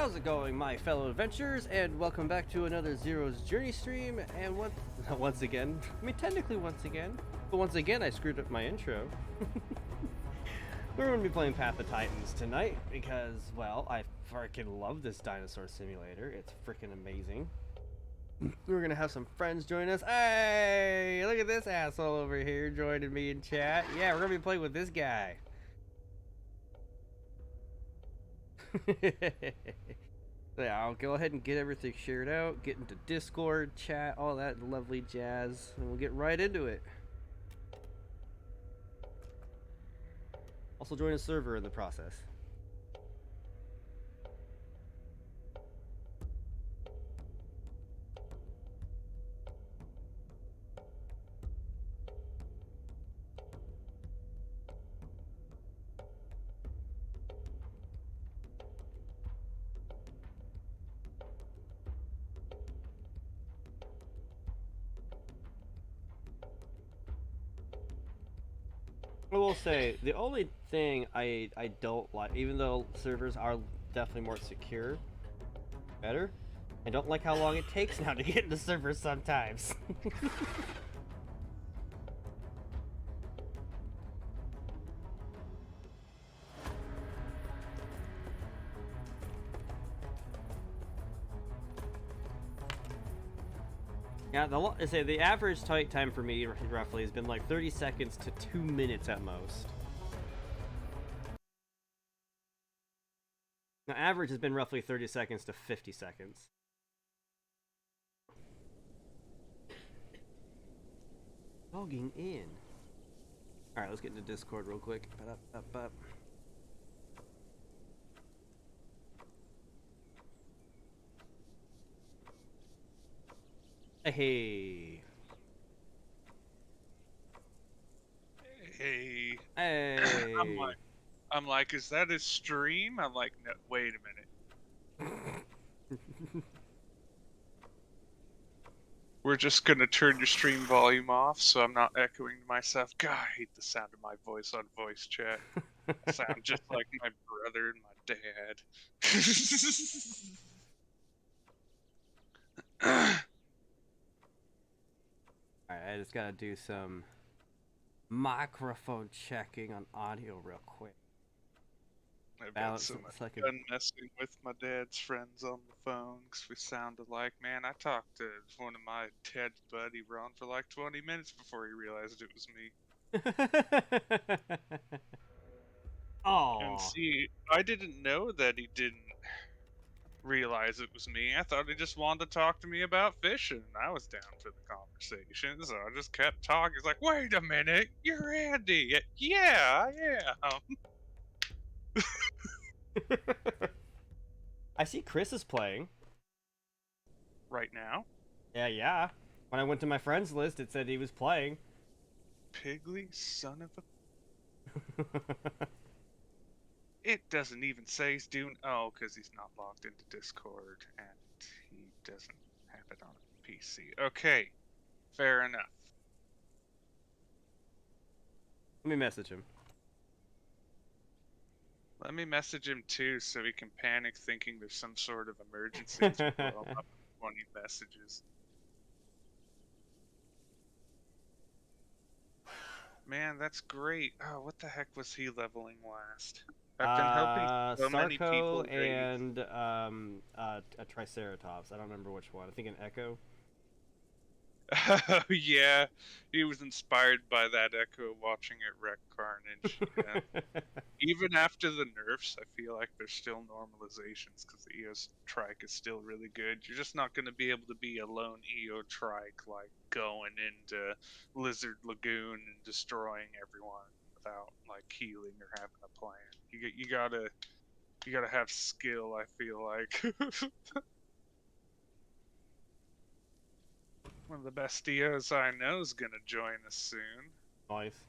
How's it going, my fellow adventurers, and welcome back to another Zero's Journey stream, and once again, I mean technically once again, but once again I screwed up my intro. We're going to be playing Path of Titans tonight, because, well, I freaking love this dinosaur simulator. It's freaking amazing. We're going to have some friends join us. Hey, look at this asshole over here joining me in chat. Yeah, we're going to be playing with this guy. Yeah, I'll go ahead and get everything shared out, get into Discord, chat, all that lovely jazz, and we'll get right into it. Also join a server in the process. I will say, the only thing I don't like, even though servers are definitely more secure, better, I don't like how long it takes now to get into servers sometimes. Yeah, the average tight time for me roughly has been like 30 seconds to 2 minutes at most. Now, average has been roughly 30 seconds to 50 seconds. Logging in. Alright, let's get into Discord real quick. Hey. Hey. Hey. I'm like, is that his stream? I'm like, no, wait a minute. We're just gonna turn your stream volume off so I'm not echoing to myself. God, I hate the sound of my voice on voice chat. I sound just like my brother and my dad. Alright, I just gotta do some microphone checking on audio real quick. I've got Balance so it much so I can... fun messing with my dad's friends on the phone because we sound alike. Man, I talked to one of my dad's buddy Ron for like 20 minutes before he realized it was me. And Aww. see, I didn't know that he didn't realize it was me. I thought he just wanted to talk to me about fishing. I was down for the conversation, so I just kept talking. He's like, wait a minute, you're Andy. Yeah, I am. I see Chris is playing. Right now? Yeah. When I went to my friends list, it said he was playing. Piggly, son of a... It doesn't even say he's doing... Oh, because he's not logged into Discord, and he doesn't have it on a PC. Okay, fair enough. Let me message him. Let me message him too so he can panic thinking there's some sort of emergency to blow him up 20 messages. Man, that's great. Oh, what the heck was he leveling last? I've been helping so many Sarko people raise. and a Triceratops. I don't remember which one. I think an Echo. Oh, yeah. He was inspired by that Echo watching it wreck Carnage. Yeah. Even after the nerfs, I feel like there's still normalizations because the EO trike is still really good. You're just not going to be able to be a lone EO trike like going into Lizard Lagoon and destroying everyone without like healing or having a plan. You gotta have skill. I feel like one of the best EOs I know is gonna join us soon. Nice.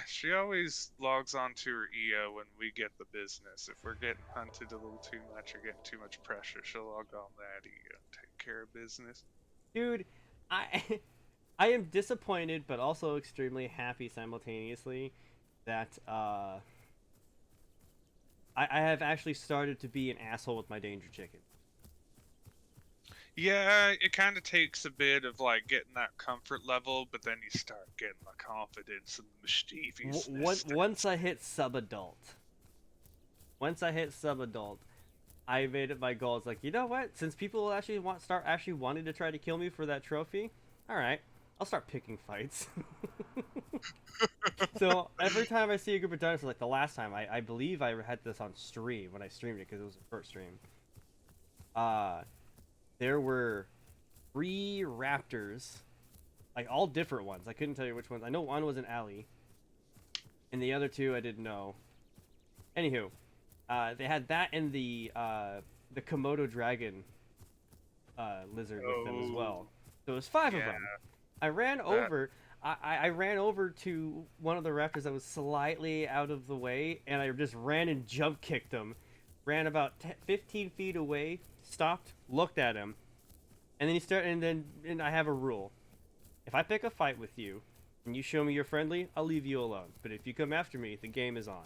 She always logs on to her EO when we get the business. If we're getting hunted a little too much or getting too much pressure, she'll log on that EO and take care of business. Dude, I I am disappointed but also extremely happy simultaneously that I have actually started to be an asshole with my DangerChicken. Yeah, it kind of takes a bit of like getting that comfort level, but then you start getting the confidence and the mischievousness. Once I hit sub-adult, I made it my goal. It's like, you know what? Since people actually start actually wanting to try to kill me for that trophy, all right, I'll start picking fights. So every time I see a group of dinosaurs, like the last time, I believe I had this on stream when I streamed it because it was the first stream. Uh, there were 3 raptors, like all different ones. I couldn't tell you which ones. I know one was an alley, and the other 2 I didn't know. Anywho, they had that and the Komodo dragon lizard with them as well. So it was 5 of Yeah, them. I ran that over. I ran over to one of the raptors that was slightly out of the way, and I just ran and jump kicked him. Ran about 15 feet away, stopped, looked at him, and then he started. And I have a rule: if I pick a fight with you, and you show me you're friendly, I'll leave you alone. But if you come after me, the game is on.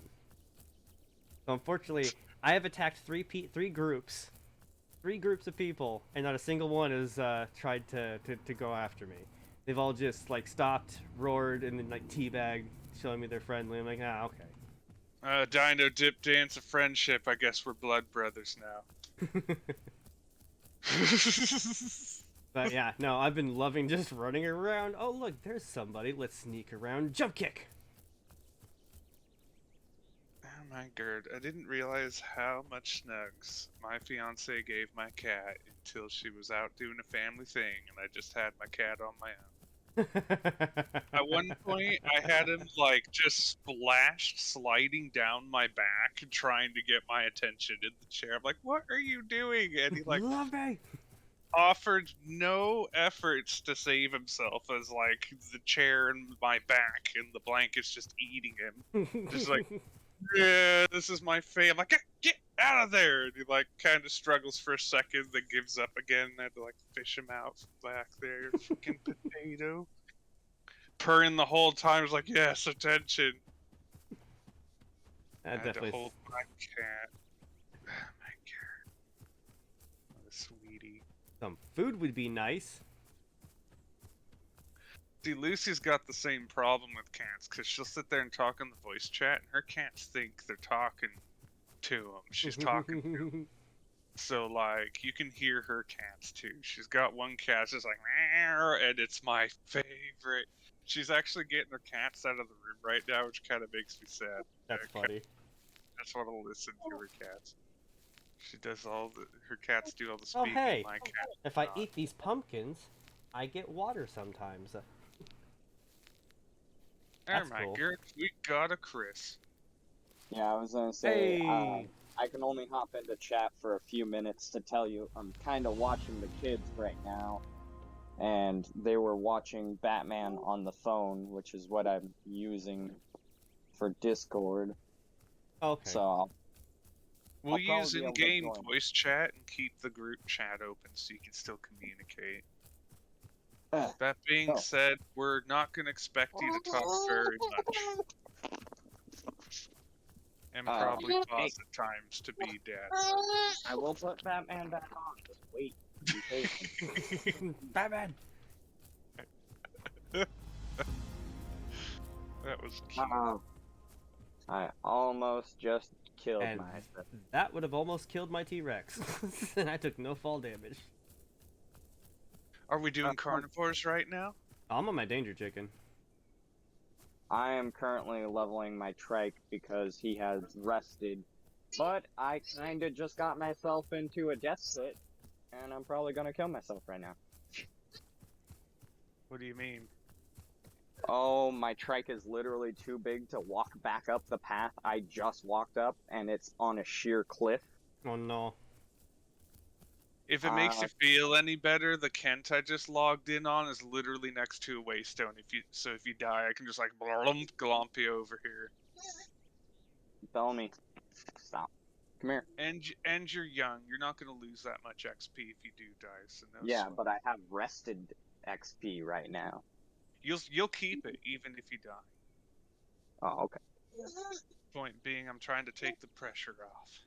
So unfortunately, I have attacked three groups, 3 groups of people, and not a single one has tried to go after me. They've all just like stopped, roared, and then like teabagged, showing me they're friendly. I'm like, ah, okay. Dino dip dance of friendship. I guess we're blood brothers now. But yeah, no, I've been loving just running around. Oh look, there's somebody. Let's sneak around, jump kick. Oh my god, I didn't realize how much snugs my fiance gave my cat until she was out doing a family thing and I just had my cat on my own. At one point, I had him like just splashed sliding down my back trying to get my attention in the chair. I'm like, what are you doing? And he like Love me. offered no efforts to save himself as like the chair and my back and the blanket's just eating him. Just like, yeah, this is my fate. I'm like, get out of there! And he like kind of struggles for a second, then gives up again. I had to like fish him out from back there. Fucking potato. Purring the whole time. I was like, yes, attention. I had to Definitely. hold my cat. Oh my god. What a sweetie. Some food would be nice. See, Lucy's got the same problem with cats because she'll sit there and talk on the voice chat, and her cats think they're talking to them. She's talking to them. So, like, you can hear her cats too. She's got one cat just like, "Meow," and it's my favorite. She's actually getting her cats out of the room right now, which kind of makes me sad. That's funny. I just want to listen to her cats. She does her cats do all the Oh speaking. hey, My cat if I not. eat these pumpkins, I get water sometimes. Oh That's my cool. god, we got a Chris. Yeah, I was gonna say, Hey. I can only hop into chat for a few minutes to tell you I'm kind of watching the kids right now, and they were watching Batman on the phone, which is what I'm using for Discord. Okay. So We'll I'll probably use be able to in-game join. voice chat and keep the group chat open so you can still communicate. Ugh. That being Oh. said, we're not going to expect you to talk very much. And probably pause at times to be dead. I will put Batman back on. Just wait. Be patient. Batman. That was cute. I almost just killed And myself. that would have almost killed my T-Rex, and I took no fall damage. Are we doing carnivores right now? I'm on my DangerChicken. I am currently leveling my trike because he has rested, but I kinda just got myself into a death sit, and I'm probably gonna kill myself right now. What do you mean? Oh, my trike is literally too big to walk back up the path I just walked up, and it's on a sheer cliff. Oh no. If it makes you feel any better, the Kent I just logged in on is literally next to a waystone. If you die, I can just like glomp you over here. Tell me. Stop. Come here. And you're young. You're not gonna lose that much XP if you do die. So no. Yeah, sweat. but I have rested XP right now. You'll keep it even if you die. Oh, okay. Point being, I'm trying to take the pressure off.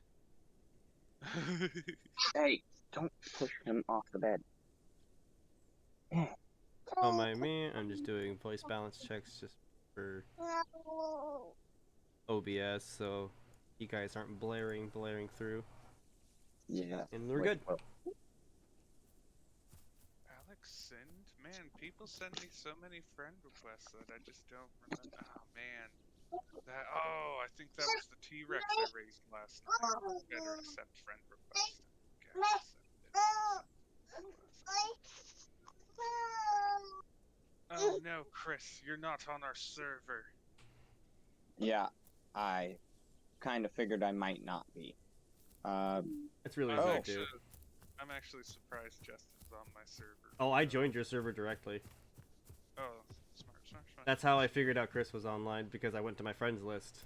Hey, don't push him off the bed. Don't mind me. I'm just doing voice balance checks just for OBS, so you guys aren't blaring through. Yeah. And we're good. Alex send? Man, people send me so many friend requests that I just don't remember. Oh, man. I think that was the T-Rex I raised last night. Better accept friend request. Okay, oh no, Chris, you're not on our server. Yeah, I kind of figured I might not be. It's really I'm easy to do. I'm actually surprised Justin's on my server. Oh, I joined your server directly. Oh, smart. That's how I figured out Chris was online, because I went to my friends list.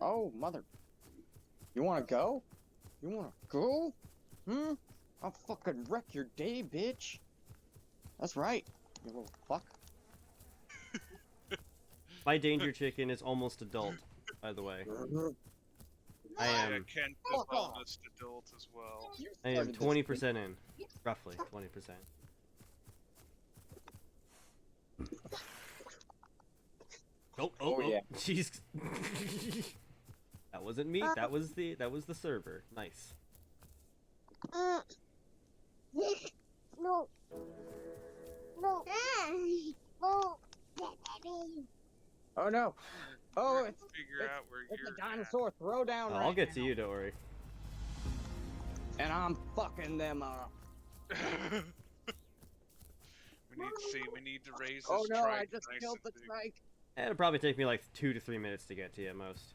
Oh, mother. You wanna go? You wanna go? I'll fucking wreck your day, bitch. That's right, you little fuck. My DangerChicken is almost adult, by the way. I am. Kent is almost adult as well. I am 20% in, roughly 20%. Oh yeah. Jeez. That wasn't me. That was the server. Nice. No. No. Oh no. Oh, it's Figure out where a you're dinosaur throwdown. Oh, I'll get to you, don't worry. And I'm fucking them up. We need to raise this Oh no, trike I just nice killed the and big. trike. It'll probably take me like 2 to 3 minutes to get to you at most.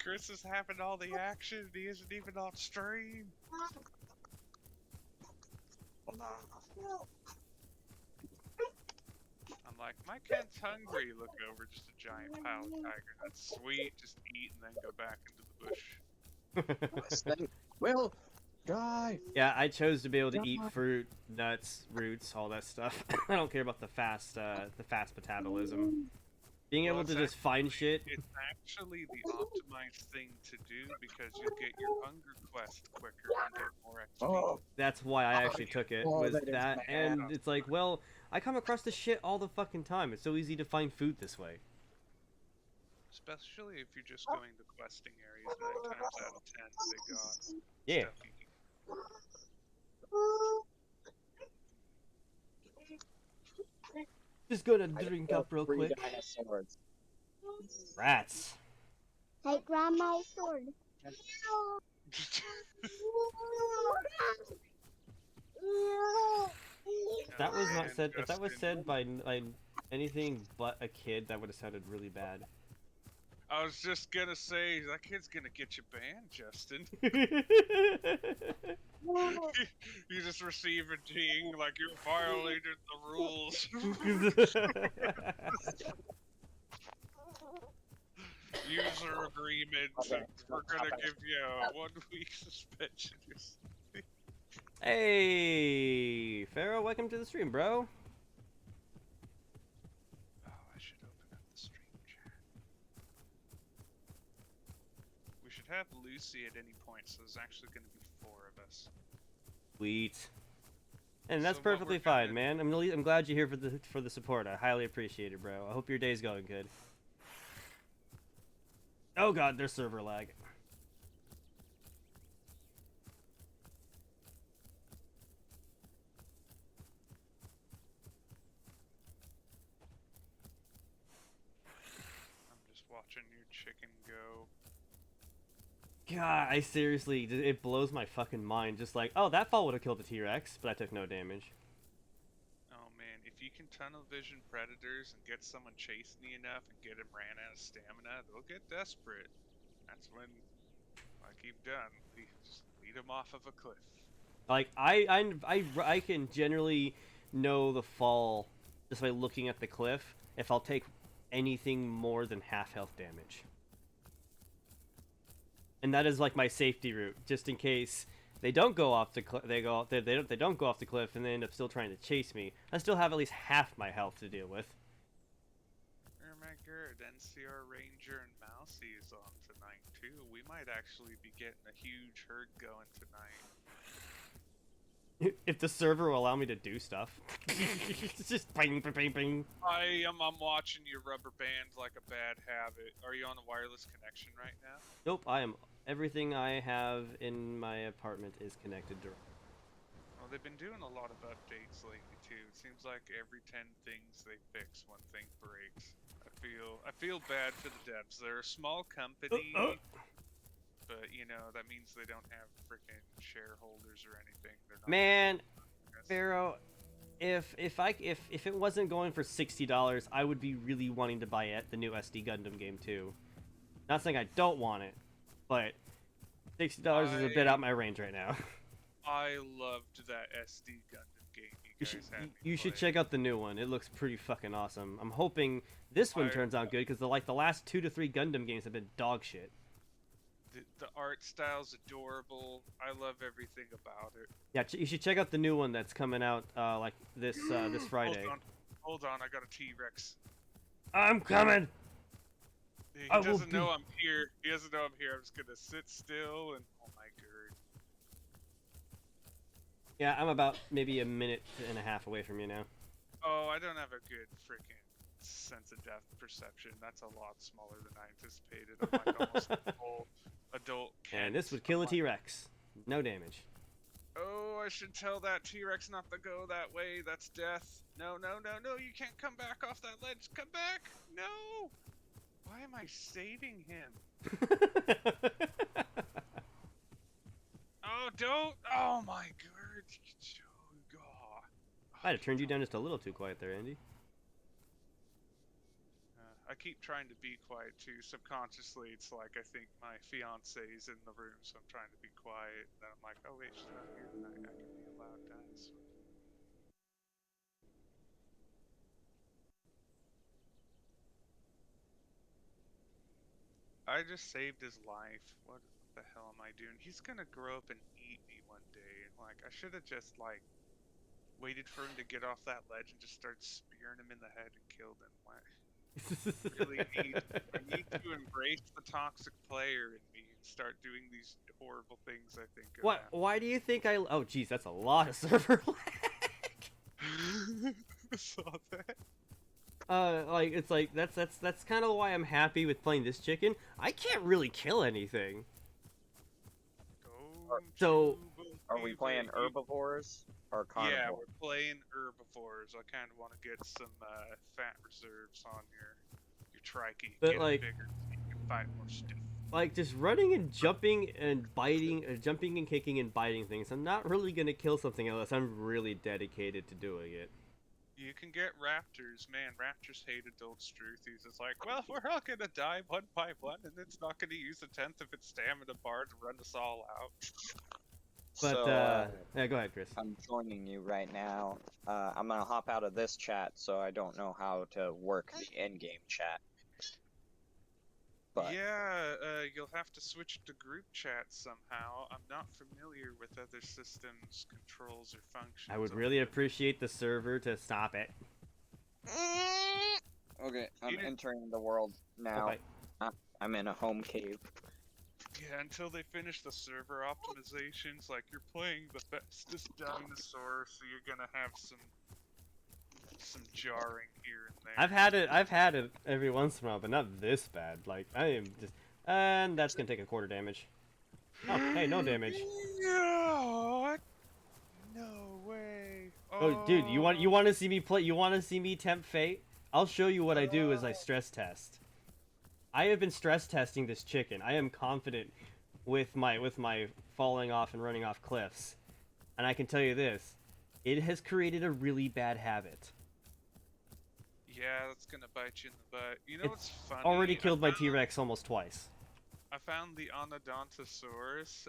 Chris is having all the action. He isn't even on stream. I'm like, my Kent's hungry. Look over, just a giant pile of tiger nuts. Sweet, just eat and then go back into the bush. This thing will die. Yeah, I chose to be able to eat fruit, nuts, roots, all that stuff. I don't care about the fast metabolism. Being able to just find shit. It's actually the optimized thing to do because you'll get your hunger quest quicker and get more XP. Oh, That's why I actually took it. Was that is that, bad. and it's like, well, I come across this shit all the fucking time. It's so easy to find food this way. Especially if you're just going to questing areas 9 times out of 10, they got Yeah. stuff you can. Just gonna drink up real quick. Dinosaurs. Rats. Hey, grab my sword. If that was not Man, said, if that was Justin. said by anything but a kid, that would have sounded really bad. I was just gonna say, that kid's gonna get you banned, Justin. You just receive a ding like you violated the rules. User agreement. We're gonna give you a 1-week suspension or something. Hey, Pharaoh, welcome to the stream, bro. Oh, I should open up the stream chat. We should have Lucy at any point, so there's actually gonna be 4 of us. Sweet. And that's So what perfectly we're fine, gonna- man. I'm glad you're here for the support. I highly appreciate it, bro. I hope your day's going good. Oh god, there's server lag. I'm just watching your chicken go. God, I seriously, it blows my fucking mind. Just like, oh, that fall would have killed the T-Rex, but I took no damage. Oh man, if you can tunnel vision predators and get someone chasing you enough and get them ran out of stamina, they'll get desperate. That's when, like you've done, just lead them off of a cliff. Like, I can generally know the fall just by looking at the cliff if I'll take anything more than half health damage. And that is like my safety route, just in case they don't go off the cliff. They don't go off the cliff, and they end up still trying to chase me. I still have at least half my health to deal with. Oh my god, NCR Ranger and Mousy is on tonight too. We might actually be getting a huge herd going tonight. If the server will allow me to do stuff. It's just bing, bing, bing, bing. I'm watching you rubber band like a bad habit. Are you on a wireless connection right now? Nope, I am. Everything I have in my apartment is connected to. Well, they've been doing a lot of updates lately too. It seems like every 10 things they fix, one thing breaks. I feel bad for the devs. They're a small company, but you know that means they don't have freaking shareholders or anything. They're not. Man, Pharaoh, if it wasn't going for $60, I would be really wanting to buy it, the new SD Gundam game too. Not saying I don't want it, but $60 is a bit out my range right now. I loved that SD Gundam game you guys had. You should check out the new one. It looks pretty fucking awesome. I'm hoping this one turns out good because the last 2 to 3 Gundam games have been dog shit. The art style's adorable. I love everything about it. Yeah, you should check out the new one that's coming out like this Friday. Hold on, I got a T-Rex. I'm coming. He doesn't know I'm here. He doesn't know I'm here. I'm just gonna sit still and oh my god. Yeah, I'm about maybe a minute and a half away from you now. Oh, I don't have a good freaking sense of depth perception. That's a lot smaller than I anticipated. I'm like almost a full adult Kent. And this would kill a T-Rex. No damage. Oh, I should tell that T-Rex not to go that way. That's death. No, no, no, no. You can't come back off that ledge. Come back. No. Why am I saving him? Oh, don't. Oh, my God. I'd have turned you down just a little too quiet there, Andy. I keep trying to be quiet too. Subconsciously, it's like I think my fiance's in the room, so I'm trying to be quiet. And then I'm like, oh wait, she's not here. I can be a loud dinosaur. I just saved his life. What the hell am I doing? He's gonna grow up and eat me one day. Like, I should have just like waited for him to get off that ledge and just start spearing him in the head and killed him. Why? I need to embrace the toxic player in me and start doing these horrible things. I think. What? Why do you think I? Oh, geez, that's a lot of server lag. Saw that. Like it's like that's kind of why I'm happy with playing this chicken. I can't really kill anything. So, are we playing Herbivores or Carnivores? Yeah, we're playing Herbivores. I kind of want to get some fat reserves on your trikey. But get like, bigger so you can fight more stuff. Like just running and jumping and biting, jumping and kicking and biting things. I'm not really gonna kill something unless I'm really dedicated to doing it. You can get raptors, man. Raptors hate adult struthies. It's like, well, we're all gonna die one by one, and it's not gonna use a tenth of its stamina bar to run us all out. But So, yeah, go ahead, Chris. I'm joining you right now. I'm gonna hop out of this chat, so I don't know how to work the in-game chat. But Yeah, you'll have to switch to group chat somehow. I'm not familiar with other systems' controls or functions. I would really appreciate the server to stop it. okay, I'm entering the world now. Okay. I'm in a home cave. Yeah, until they finish the server optimizations, like you're playing the bestest dinosaur, so you're gonna have some jarring here and there. I've had it every once in a while, but not this bad. Like I am just, and that's gonna take a quarter damage. Oh, hey, no damage. No, no way. Oh, dude, you want to see me play? You want to see me tempt fate? I'll show you what I do as I stress test. I have been stress testing this chicken. I am confident with my falling off and running off cliffs, and I can tell you this: it has created a really bad habit. Yeah, that's gonna bite you in the butt. You know what's funny? Already killed my T-Rex almost twice. I found the Anodontosaurus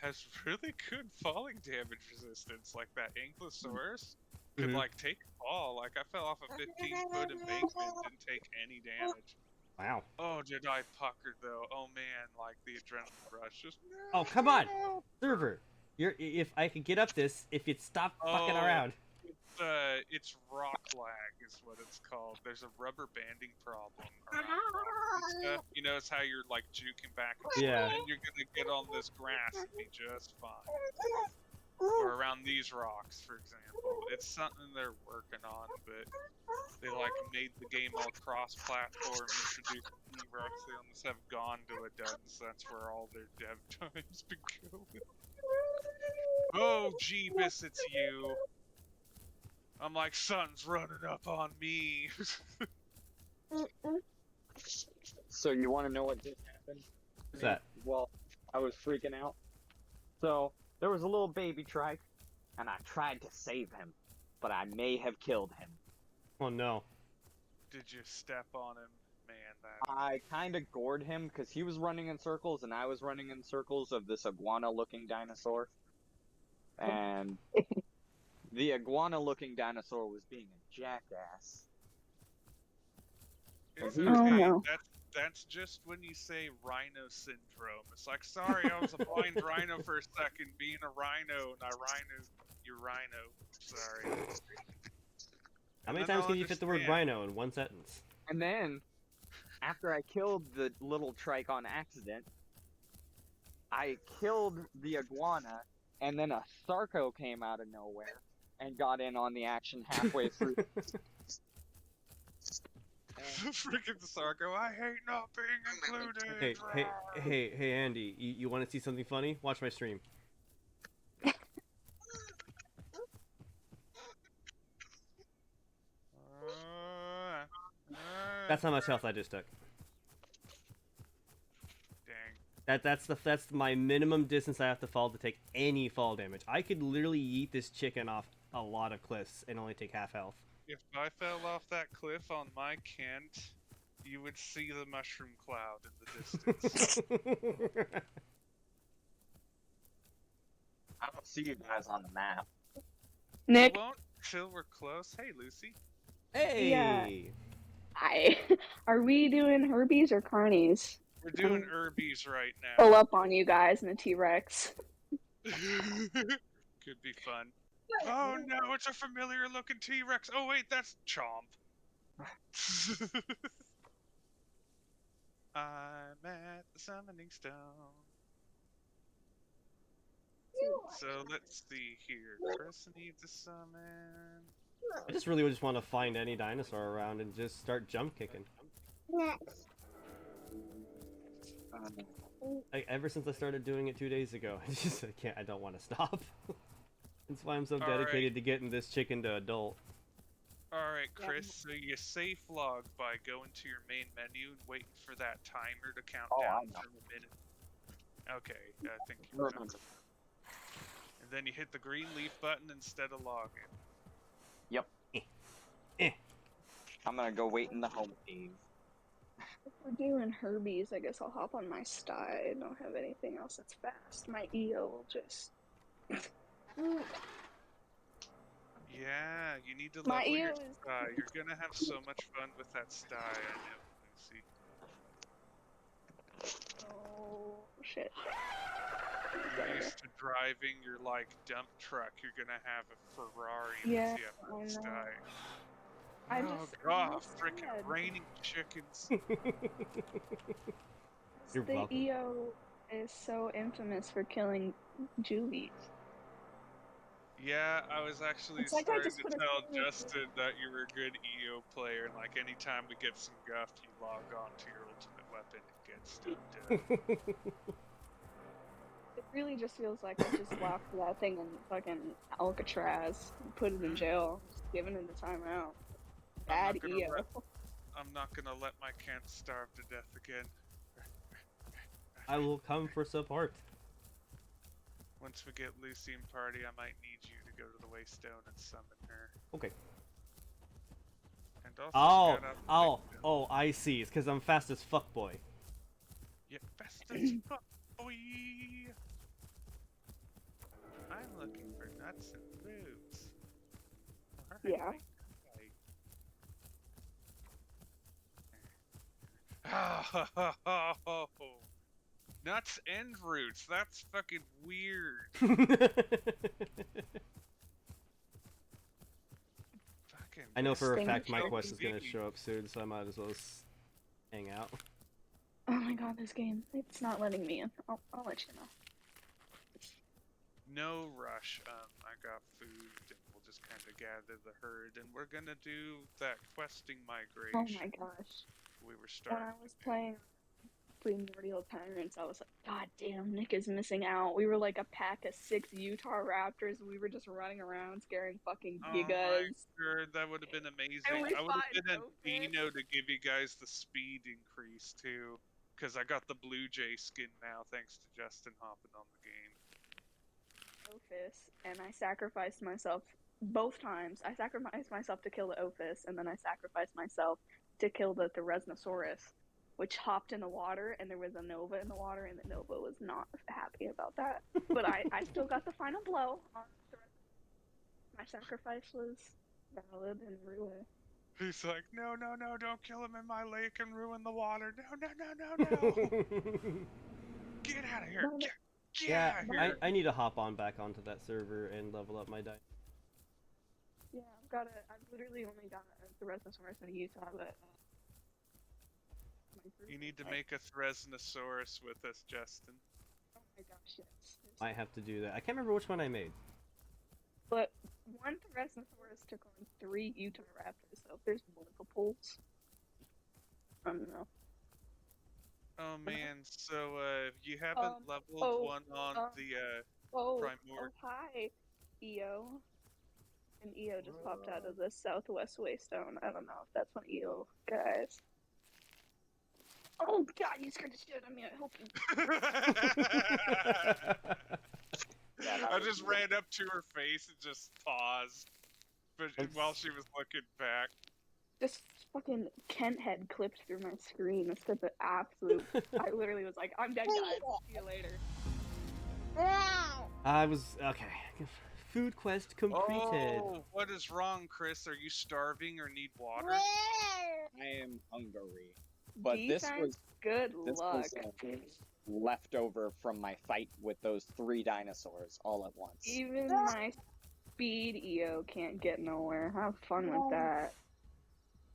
has really good falling damage resistance. Like that Ankylosaurus could like take a fall. Like I fell off a 15-foot embankment, didn't take any damage. Wow. Oh, did I pucker though? Oh man, like the adrenaline rush. Just Oh, come on, server. If I could get up this, if you'd stop fucking Oh. around. It's rock lag is what it's called. There's a rubber banding problem around rocks and stuff. You notice how you're like juking back and forth, Yeah. and you're gonna get on this grass and be just fine. Or around these rocks, for example. It's something they're working on, but they like made the game all cross-platform, introduced T-Rex. They almost have gone to a done, so that's where all their dev time's been going. Oh, Jeebus, it's you. I'm like, sun's running up on me. So you want to know what just happened? What's that? Well, I was freaking out. So there was a little baby trike, and I tried to save him, but I may have killed him. Oh no. Did you step on him? Man, that... I kind of gored him because he was running in circles, and I was running in circles of this iguana-looking dinosaur. And the iguana-looking dinosaur was being a jackass. It's Oh, okay. no. That's just when you say rhino syndrome. It's like, sorry, I was a blind rhino for a second, being a rhino, and I rhinoed your rhino. Sorry. How many And then times I'll can you fit the word understand. rhino in one sentence? And then, after I killed the little trike on accident, I killed the iguana, and then a Sarco came out of nowhere and got in on the action halfway through. Freaking Sarko, I hate not being included. Hey, Andy, you want to see something funny? Watch my stream. That's how much health I just took. Dang. That's my minimum distance I have to fall to take any fall damage. I could literally yeet this chicken off a lot of cliffs and only take half health. If I fell off that cliff on my Kent, you would see the mushroom cloud in the distance. I don't see you guys on the map. Nick, We won't till we're close. Hey, Lucy. Hey! Yeah. hi. Are we doing Herbies or Carnies? We're doing Herbies right Pull now. up on you guys in the T-Rex. Could be fun. Oh no, it's a familiar looking T-Rex. Oh wait, that's Chomp. I'm at the summoning stone. So let's see here. Chris needs a summon. I just really just want to find any dinosaur around and just start jump kicking. Next. Ever since I started doing it 2 days ago, I don't want to stop. That's why I'm so Alright. dedicated to getting this chicken to adult. Alright, Chris, so you safe log by going to your main menu and waiting for that timer to count Oh, I down know. from a minute. Okay, I think you remember. And then you hit the green leaf button instead of login. Yep. I'm gonna go wait in the home cave. If we're doing Herbies, I guess I'll hop on my Sty. I don't have anything else that's fast. My EO will just... Yeah, you need to My level your ear is- sty. You're gonna have so much fun with that sty, I know, Lucy. Oh, shit. You're used to driving your, like, dump truck. You're gonna have a Ferrari Yeah, once you have I that know. sty. I Oh just... god, sad. frickin' raining chickens. You're the welcome. EO is so infamous for killing juvies. Yeah, I was actually It's like I starting just to put a tell thing in- Justin that you were a good EO player, and like anytime we get some guff, you log on to your ultimate weapon and get stuff done. It really just feels like I just locked that thing in fucking Alcatraz and put it in jail, just giving it a timeout. Bad EO. I'm not gonna let my Kent starve to death again. I will come for support. Once we get Lucy in party, I might need you to go to the Waystone and summon her. Okay. And also Oh, scout out the Waystone. I see. It's because I'm fast as fuck, boy. Yep, best as fuck, boy. I'm looking for nuts and roots. Yeah. Nuts and roots. That's fucking weird. Fucking. I know for a Thing fact my is quest is gonna LPD. show up soon, so I might as well hang out. Oh my god, this game. It's not letting me in. I'll let you know. No rush. I got food, and we'll just kind of gather the herd, and we're gonna do that questing migration. Oh my gosh. We were When starting. I was playing Primordial Tyrants, I was like, God damn, Nick is missing out. We were like a pack of 6 Utah Raptors, and we were just running around scaring fucking Oh my gigas. god, that would have been amazing. And we I would have fought been a Opus. Dino to give you guys the speed increase too, because I got the Blue Jay skin now thanks to Justin hopping on the game. Ophis, and I sacrificed myself both times. I sacrificed myself to kill the Ophis, and then I sacrificed myself to kill the Theresnosaurus, which hopped in the water, and there was a Nova in the water, and the Nova was not happy about that. But I still got the final blow on the My sacrifice was valid and real. He's like, no, no, no, don't kill him in my lake and ruin the water. No, no, no, no, no. Get out of here. No, no. Get Yeah, out of here. I need to hop on back onto that server and level up my dice. Yeah, I've literally only got the Theresnosaurus in Utah, but my group You need to is make a Theresnosaurus with us, Justin. oh my gosh, yes. I have to do that. I can't remember which one I made. But one Theresnosaurus took on 3 Utah Raptors, so if there's multiples, I don't know. Oh man, so you haven't leveled one on the Oh, Primordial. hi, EO. And EO just popped out of the Southwest Waystone. I don't know if that's one of EO guys. Oh god, you scared the shit out of me. I hope you. I just ran up to her face and just paused, but while she was looking back. Just fucking Kent head clipped through my screen. It's the absolute. I literally was like, I'm dead, guys. See you later. I was okay. Food quest completed. Oh, what is wrong, Chris? Are you starving or need water? I am hungry. But Defense, this was good this luck. was leftover from my fight with those 3 dinosaurs all at once. Even my speed EO can't get nowhere. Have fun with that.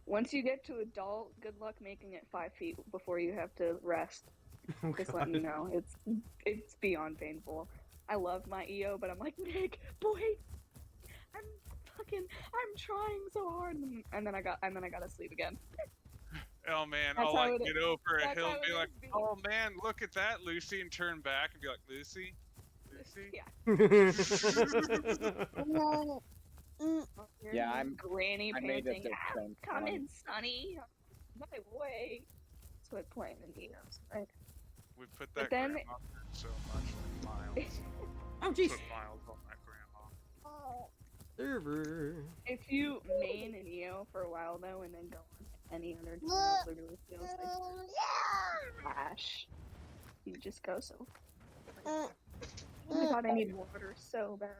Once you get to adult, good luck making it 5 feet before you have to rest. Oh, Just God. letting you know, it's beyond painful. I love my EO, but I'm like, Nick, boy, I'm trying so hard, and then I gotta sleep again. Oh man, That's I'll how like it get is. over it. That's He'll how be it like, is, B. "Oh man, look at that, Lucy," and turn back and be like, "Lucy, Lucy." Yeah. Yeah, I'm- Granny I made a panting. different Come one. in, Sonny. My way. That's what playing in EOs, right? We put But that then- grandma through so much, like Miles. Oh jeez. Put Miles on that grandma. Server. If you main an EO for a while though, and then go on to any other channel, it literally feels like trash. You just go so. Oh my god, I need water so bad.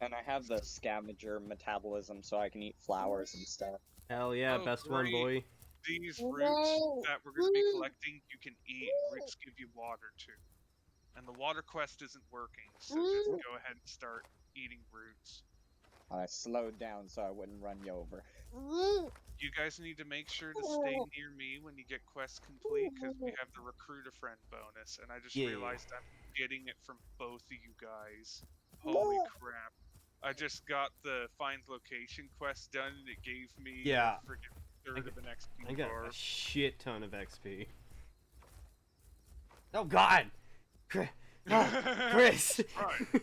And I have the scavenger metabolism so I can eat flowers and stuff. Hell yeah, Oh, best one, great. boy. These roots that we're going to be collecting, you can eat. Roots give you water too. And the water quest isn't working, so just go ahead and start eating roots. I slowed down so I wouldn't run you over. You guys need to make sure to stay near me when you get quests complete, because we have the recruit a friend bonus, and I just Yeah. realized I'm getting it from both of you guys. Holy crap. I just got the find location quest done, and it gave me Yeah. a freaking third of an XP I got bar. a shit ton of XP. Oh god! Chris! Right, motherfucker.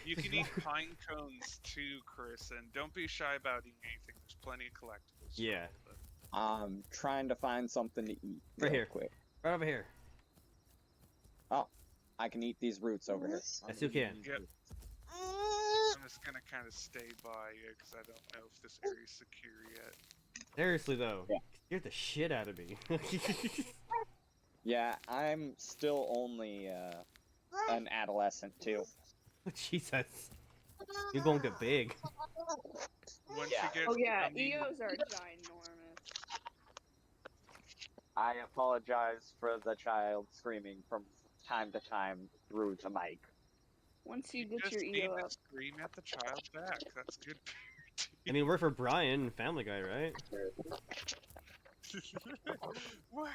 You can eat pine cones too, Chris, and don't be shy about eating anything. There's plenty of collectibles. Yeah. I'm trying to find something to eat. Right real here. Quick. Right over here. I can eat these roots over here. Yes, you can. Yep. I'm just gonna kind of stay by you because I don't know if this area's secure yet. Seriously though, Yeah. you scared the shit out of me. Yeah, I'm still only an adolescent too. Jesus. You're gonna get big. Once Yeah. you get, Oh yeah, I mean, EOs are ginormous. I apologize for the child screaming from time to time through the mic. Once you get Just your need EO to up, scream at the child back. That's good I mean, we're for Brian and Family Guy, right? Wah!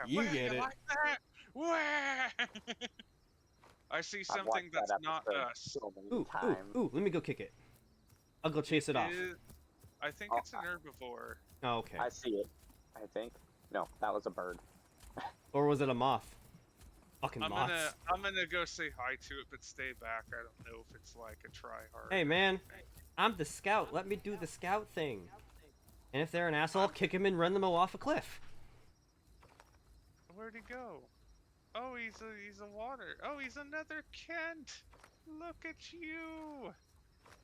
You Wah, get you it. like that? Wah! I see I've something watched that's that not episode us. so many Ooh, times. let me go kick it. I'll go chase it off. I think Oh, it's an herbivore. Oh, okay. I see it. I think. No, that was a bird. Or was it a moth? Fucking I'm moths. gonna go say hi to it, but stay back. I don't know if it's like a try-hard. Hey, man. I'm the scout. Let me do the scout thing. And if they're an asshole, kick him and run them off a cliff. Where'd he go? Oh, he's a water. Oh, he's another Kent. Look at you.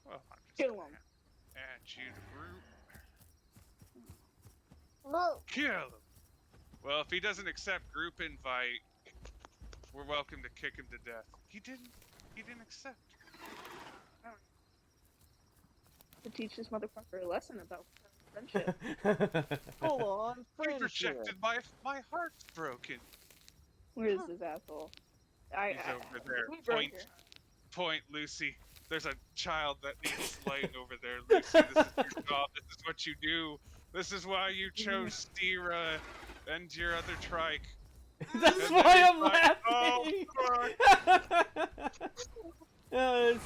Well, I'm just kill gonna him. add you to group. Look. Kill him. Well, if he doesn't accept group invite, we're welcome to kick him to death. He didn't accept. To teach this motherfucker a lesson about friendship. Full on He friendship. rejected my heart's broken. Where is this asshole? He's over there. we broke Point, here. point, Lucy. There's a child that needs slaying over there, Lucy. This is your job. This is what you do. This is why you chose Stira and your other trike. That's And why then I'm he's like, laughing. Oh,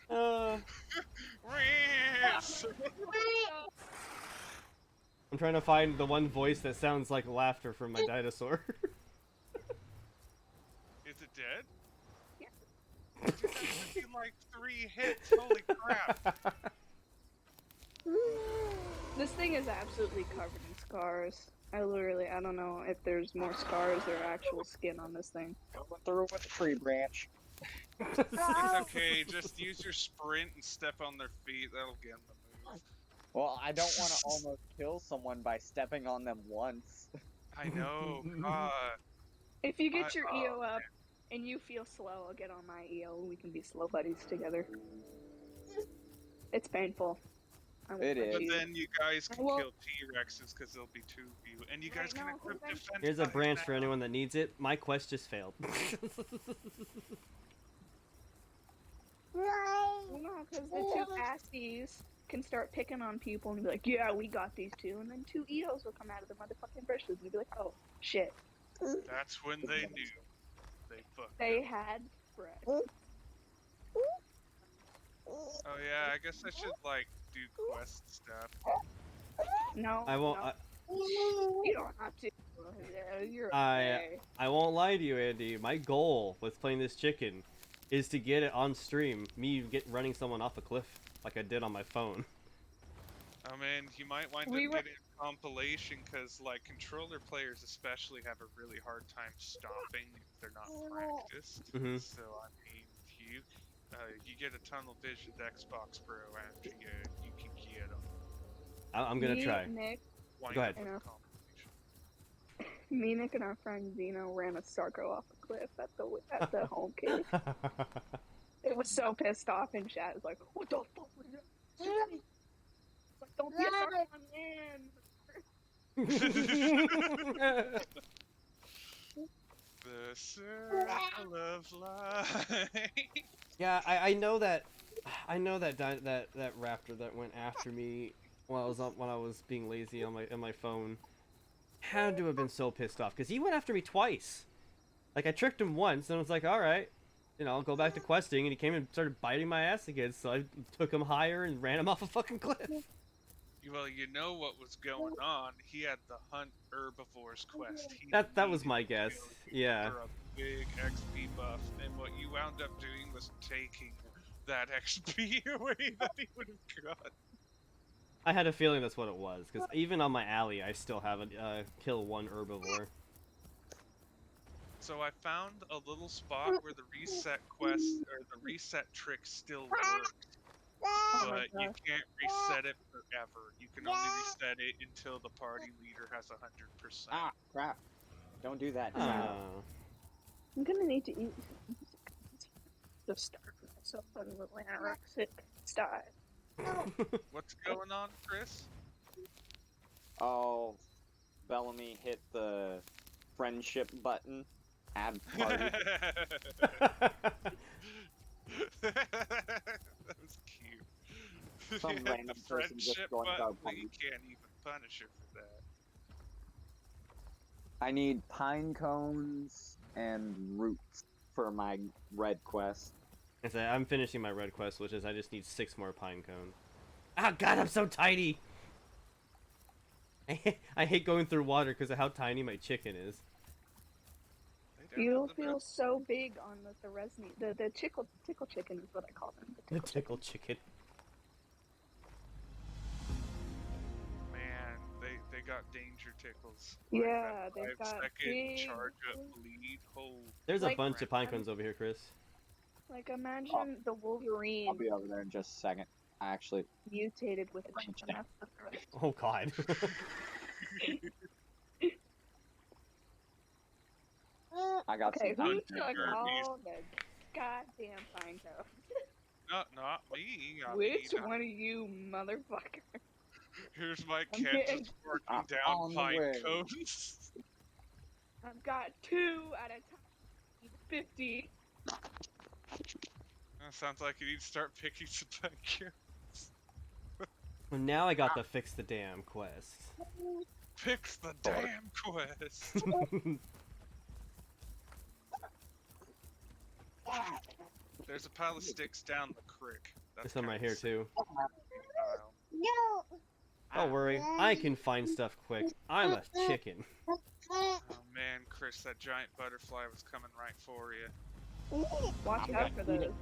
fuck. Rants. I'm trying to find the one voice that sounds like laughter from my dinosaur. Is it dead? Yeah. Dude, that took you like 3 hits. Holy crap. This thing is absolutely covered in scars. I don't know if there's more scars or actual skin on this thing. Going through with the tree branch. It's okay. Just use your sprint and step on their feet. That'll get them to move. Well, I don't want to almost kill someone by stepping on them once. I know. If you get your oh, EO up and you feel slow, I'll get on my EO and we can be slow buddies together. It's painful. It is. But then you guys can Well- kill T-Rexes because there'll be 2 of you, and you guys Right can now, equip okay. defense. Here's a buttons branch for now. anyone that needs it. My quest just failed. Well, no, because the two asties can start picking on people and be like, yeah, we got these two, and then 2 EOs will come out of the motherfucking bushes and you'll be like, oh, shit. That's when they knew. They fucked They up. had bread. Oh yeah, I guess I should like do quest stuff. No, I won't. no, you don't have to. You're I- okay. I won't lie to you, Andy. My goal with playing this chicken is to get it on stream. Me running someone off a cliff like I did on my phone. Oh man, you might wind We up were- getting a compilation because like controller players especially have a really hard time stopping if they're not practiced. Mhm. So I mean, you get a tunnel vision Xbox Pro after you can get them. I'm gonna Me, try. Nick, Go ahead. With a Yeah. compilation. Nick, and our friend Zeno ran a Sarko off a cliff at the home cave. It was so pissed off in chat. It was like, what the fuck was that? It's like, don't be a Sarko man. The circle of life. Yeah, I know that. I know that that raptor that went after me when I was being lazy on my phone had to have been so pissed off because he went after me twice. Like I tricked him once and I was like, all right, I'll go back to questing, and he came and started biting my ass again. So I took him higher and ran him off a fucking cliff. Well, you know what was going on. He had the hunt herbivores quest. He That was needed my to guess. kill Yeah. for a big XP buff, and what you wound up doing was taking that XP away that he would have got. I had a feeling that's what it was because even on my alley, I still haven't kill one herbivore. So I found a little spot where the reset quest or the reset trick still works, but you can't reset it forever. You can only reset it until the party leader has 100%. Ah, crap. Don't do that. Oh. I'm gonna need to eat to starve myself on a little anorexic style. What's going on, Chris? Oh, Bellamy hit the friendship button. Add party. That was cute. Some He hit random the person just friendship going button, about but you party. can't even punish her for that. I need pine cones and roots for my red quest. I'm finishing my red quest, which is I just need 6 more pine cones. Ah, God, I'm so tiny! I hate going through water because of how tiny my chicken is. They don't You'll have the feel best- so big on the Resni. The tickle chicken is what I call them. The tickle chicken. Man, they got danger tickles. Yeah, they've that got 5-second big. charge up bleed. Hold. There's a Like- bunch of pine cones over here, Chris. Like imagine the Wolverine I'll be over there in just a second. I actually. mutated with a chicken. Down. That's the threat. Oh, God. I got Okay, some who pine took cones. all the goddamn pine cones? Not me. I Which mean, one of you, motherfucker? here's my I'm kid getting- just working I'm down on the pine way. cones. I've got 2 at a time. 50. That sounds like you need to start picking some pine cones. Well, now I got to fix the damn quest. Fix the damn quest. There's a pile of sticks down the creek. There's some right kinda here, sick. too. Pile. No. Don't worry, I can find stuff quick. I'm a chicken. Oh man, Chris, that giant butterfly was coming right for you. Watch I'm out for gonna eat those. it.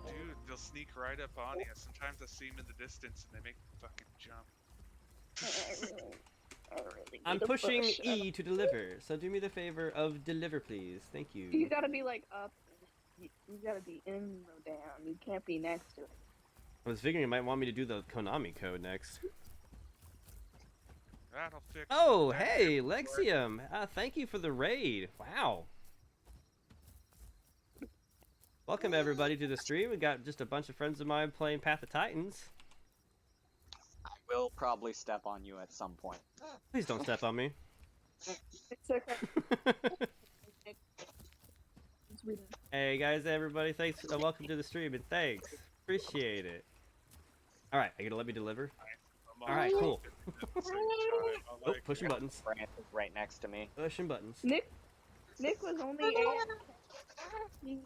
Dude, they'll sneak right up on you. Sometimes I see them in the distance and they make me fucking jump. I really I'm need a pushing push. E to deliver, so do me the favor of deliver, please. Thank You you. gotta be like up. You gotta be in or down. You can't be next to it. I was figuring you might want me to do the Konami code next. That'll fix Oh, that hey, damn butterfly. Lexium. Thank you for the raid. Wow. Welcome, everybody, to the stream. We got just a bunch of friends of mine playing Path of Titans. I will probably step on you at some point. Please don't step on me. It's okay. It's weird. Hey, guys, everybody. Thanks. Welcome to the stream, and thanks. Appreciate it. All right, are you going to let me deliver? I'm All right, on cool. at the same time. I Oh, like pushing it. buttons. Branch is right next to me. Pushing buttons. Nick was only 8.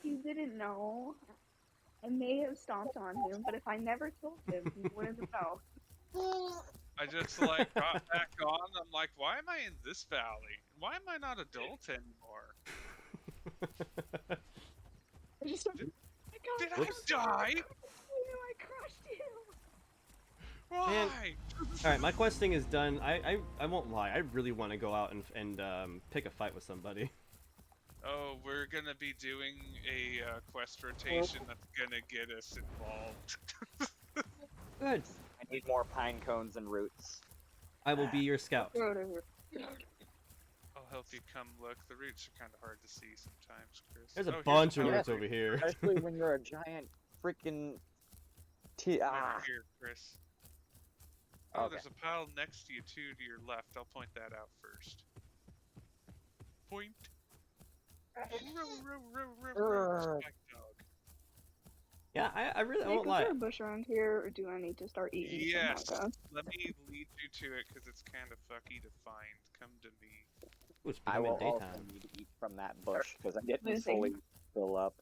He didn't know. I may have stomped on him, but if I never told him, he wouldn't know. I just like got back on. I'm like, why am I in this valley? Why am I not adult anymore? I just I got Did Whoops. I die? I crushed you. Why? All right, my questing is done. I won't lie. I really want to go out and pick a fight with somebody. Oh, we're gonna be doing a quest rotation that's gonna get us involved. Good. I need more pine cones and roots. I will be your scout. I'll help you come look. The roots are kind of hard to see sometimes, Chris. There's a Oh, here's bunch of pile roots over here. Especially when you're a giant freaking Here, Chris. Oh, Okay. there's a pile next to you too, to your left. I'll point that out first. Point. Urgh. Spike dog. Yeah, I really I Nick, won't is lie. there a bush around here, or do I need to start eating Yes. some hot dogs? Let me lead you to it because it's kind of fucky to find. Come to me. Ooh, it's I becoming will also daytime. need to eat from that bush because I didn't Losing. fully fill up.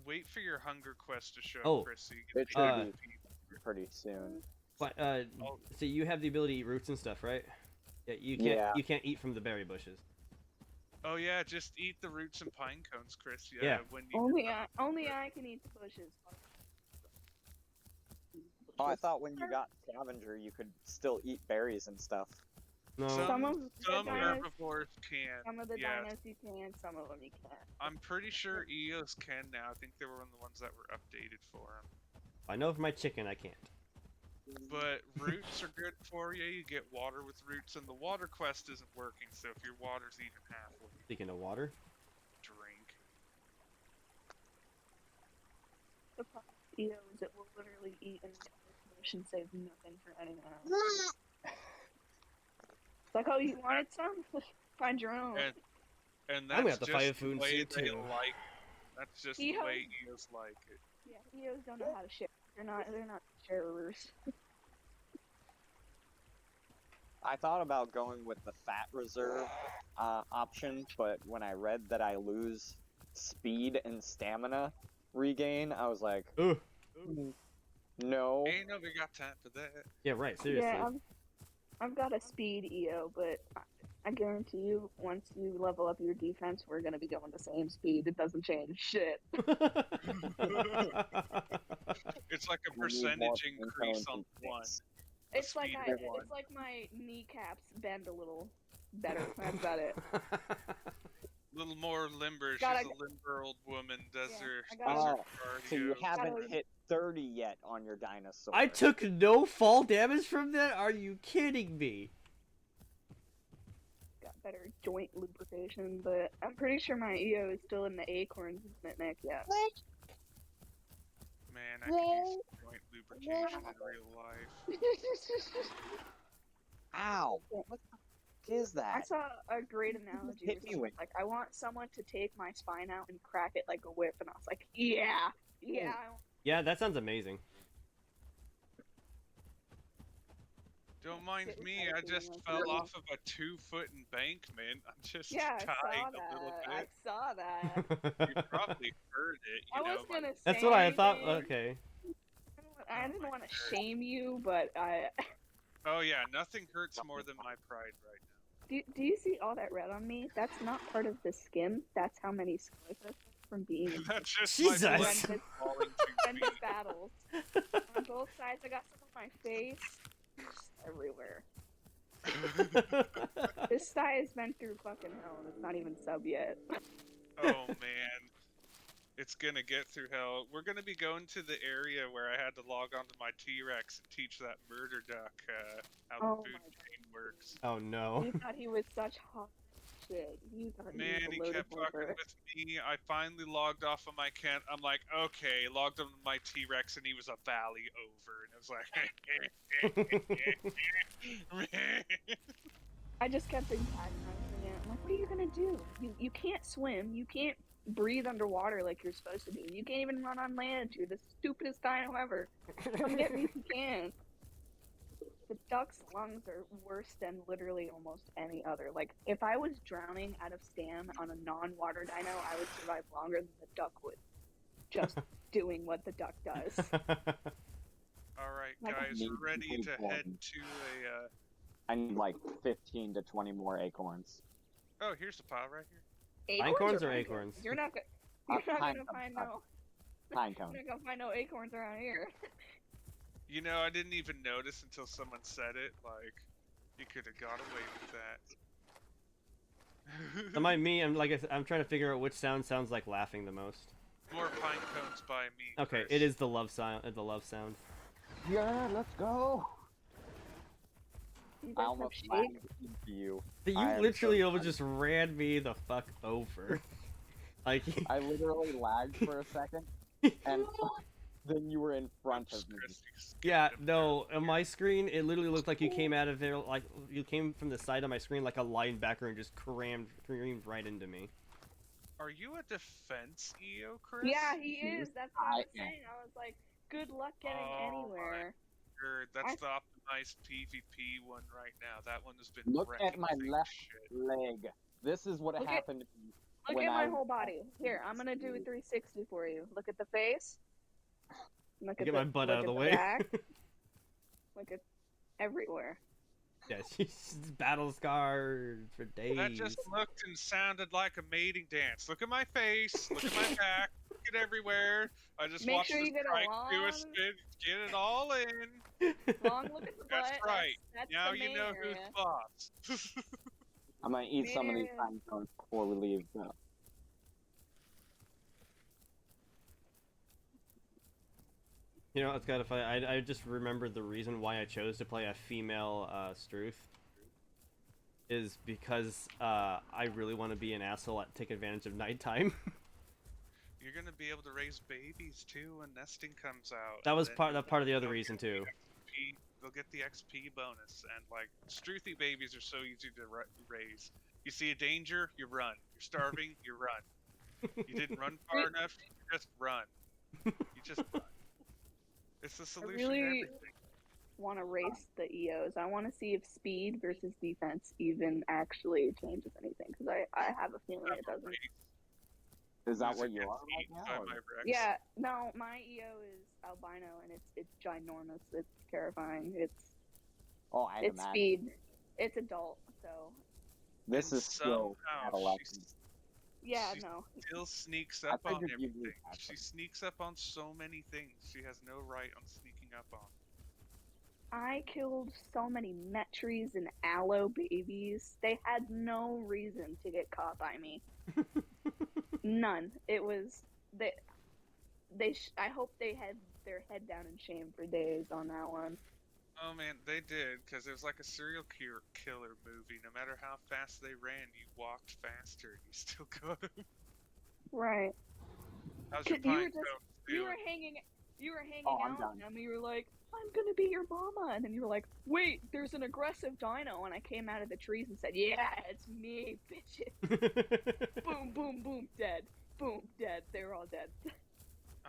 Wait for your hunger quest to show, Oh. Chris, so you can It make should it be easy. pretty soon. But Oh. so you have the ability to eat roots and stuff, right? Yeah, Yeah. you can't eat from the berry bushes. Oh yeah, just eat the roots and pine cones, Chris. Yeah. When you Only I can eat the bushes. Oh, I thought when you got scavenger, you could still eat berries and stuff. No. Some of some the dinos, herbivores can. some of the yeah. dinos you can, some of them you can't. I'm pretty sure Eos can now. I think they were one of the ones that were updated for them. I know for my chicken I can't. But roots are good for you. You get water with roots, and the water quest isn't working. So if your water's even halfway, Speaking of water, drink. The EOs, it will literally eat and bush and save nothing for anyone else. It's like, oh, you wanted some? Find your own. And I'm gonna that's have to just fight a the food way suit they too. like. That's just the way EOs like it. Yeah, EOs don't know how to share. They're not sharers. I thought about going with the fat reserve option, but when I read that I lose speed and stamina regain, I was like, Ooh. no. Ain't nobody got time for that. Yeah, right. Seriously. Yeah, I've got a speed EO, but I guarantee you, once you level up your defense, we're gonna be going the same speed. It doesn't change shit. It's like a I need more percentage increase on intelligence. one. It's like speed of one. it's like my kneecaps bend a little better. That's about it. A little more limber. Gotta- She's a limber old woman. Does Yeah, her, I gotta- does her So you cardio. haven't hit 30 yet on your dinosaur. I took no fall damage from that? Are you kidding me? Got better joint lubrication, but I'm pretty sure my EO is still in the acorns, isn't it, Nick? Yeah. Man, I could use joint lubrication in real life. Ow! What the fuck is I that? saw a great analogy. Hit It was me with- like, I want someone to take my spine out and crack it like a whip, and I was like, yeah. Yeah, that sounds amazing. Don't mind me, I just fell off of a 2-foot embankment. I'm just Yeah, I dying saw a little that. I bit. saw that. You probably heard it. I You know, was gonna say That's what I thought. anything. Okay. I didn't want to shame you, but Oh yeah, nothing hurts more than my pride right now. do you see all that red on me? That's not part of the skin. That's how many scars I have from being in That's just Jesus. my blood horrendous, falling 2 horrendous feet. battles. On both sides, I got some on my face. Just everywhere. This thigh has been through fucking hell, and it's not even sub yet. Oh man. It's gonna get through hell. We're gonna be going to the area where I had to log onto my T-Rex and teach that murder duck how Oh the food my chain works. Oh no. You thought he was such hot shit. You thought Man, he he was a kept loaded fucking liver. with me. I finally logged off of my can. I'm like, okay, logged onto my T-Rex and he was a valley over, and I was like, I just kept antagonizing it. I'm like, what are you gonna do? You can't swim. You can't breathe underwater like you're supposed to do. You can't even run on land. You're the stupidest dino ever. Come get me if you can. The duck's lungs are worse than literally almost any other. Like, if I was drowning out of stam on a non-water dino, I would survive longer than the duck would. Just doing what the duck does. Alright, Like, guys, need we're ready food to for head them. to a, I need like 15 to 20 more acorns. Oh, here's the pile right here. Acorns or pumpkins? acorns? You're not gonna Pine find cone. no. Pine You're cone. not gonna find no acorns around here. You know, I didn't even notice until someone said it. Like, you could have got away with that. Am I me? I'm trying to figure out which sound sounds like laughing the most. More pine cones by me. Okay, Chris. it is the love sound. The love sound. Yeah, let's go. You I guys have almost shade? lagged into you. You I am literally so almost just ran me the fuck over. Like, I literally lagged for a second, and then you were in front of me. Chris, yeah, no, on my screen, it literally looked like you came out of there, like, you came from the side of my screen like a linebacker and just crammed right into me. Are you a defense EO, Chris? Yeah, he is. That's what I was I am. saying. I was like, good luck getting Oh, anywhere. Sure, that's the optimized PvP one right now. That one has been Look at wrecking my things left shit. leg. This is what Look at- happened to me. Look when at my I- whole body. Here, I'm gonna do a 360 for you. Look at the face. Look at Get the, my butt look out of at the way. back. Look at everywhere. Yeah, she's battle scarred for days. That just looked and sounded like a mating dance. Look at my face. Look at my back. Look at everywhere. I just Make watched sure the you get a strike do a long- spin. Get it all in. Long look at the butt. That's right. That's Now the you main know area. who's boss. I'm gonna eat some of these Man. pine cones before we leave. So. You know, it's kind of funny. I just remembered the reason why I chose to play a female Struth is because I really want to be an asshole at take advantage of nighttime. You're gonna be able to raise babies too when nesting comes out. That was and part then of the other you'll reason get too. XP. they'll get the XP bonus, and like Struthy babies are so easy to raise. You see a danger, you run. You're starving, you run. You didn't run far enough, you just run. You just run. It's the solution to really everything. want to race the EOs. I want to see if speed versus defense even actually changes anything, because I have a feeling it doesn't. Is that Loser what you gets are right eaten now? by or- my Rex. Yeah, no, my EO is albino and it's ginormous. It's terrifying. Oh, I'd It's imagine. speed. It's adult, so This And is still somehow adolescent. yeah, She no. still sneaks I up on figured you'd everything. have She some. sneaks up on so many things she has no right on sneaking up on. I killed so many Metries and Aloe babies. They had no reason to get caught by me. None. It was I hope they had their head down in shame for days on that one. Oh man, they did, because it was like a serial killer movie. No matter how fast they ran, you walked faster and you still got them. Right. How's your You were pine just cones you were doing? hanging I'm out done. and you were like, I'm gonna be your mama, and then you were like, wait, there's an aggressive dino, and I came out of the trees and said, yeah, it's me, bitches. Boom, boom, boom, dead. Boom, dead. They were all dead.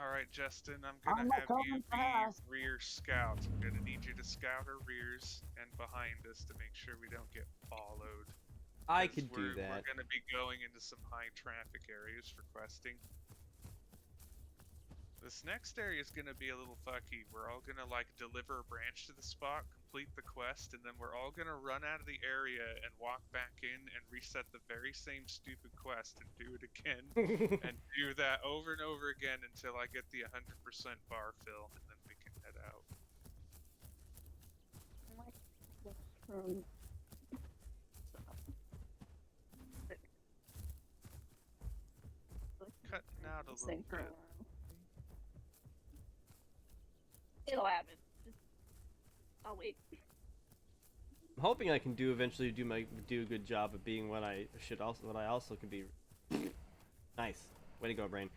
Alright, Justin, I'm gonna I'm have you coming be fast. rear scout. I'm gonna need you to scout our rears and behind us to make sure we don't get followed. I 'Cause could do We're that. gonna be going into some high traffic areas for questing. This next area is gonna be a little fucky. We're all gonna like deliver a branch to the spot, complete the quest, and then we're all gonna run out of the area and walk back in and reset the very same stupid quest and do it again. And do that over and over again until I get the 100% bar fill, and then we can head out. Cutting out a little Sing for a bit. while. It'll happen. I'll wait. I'm hoping I can eventually do a good job of being what I also can be. Nice. Way to go, brain.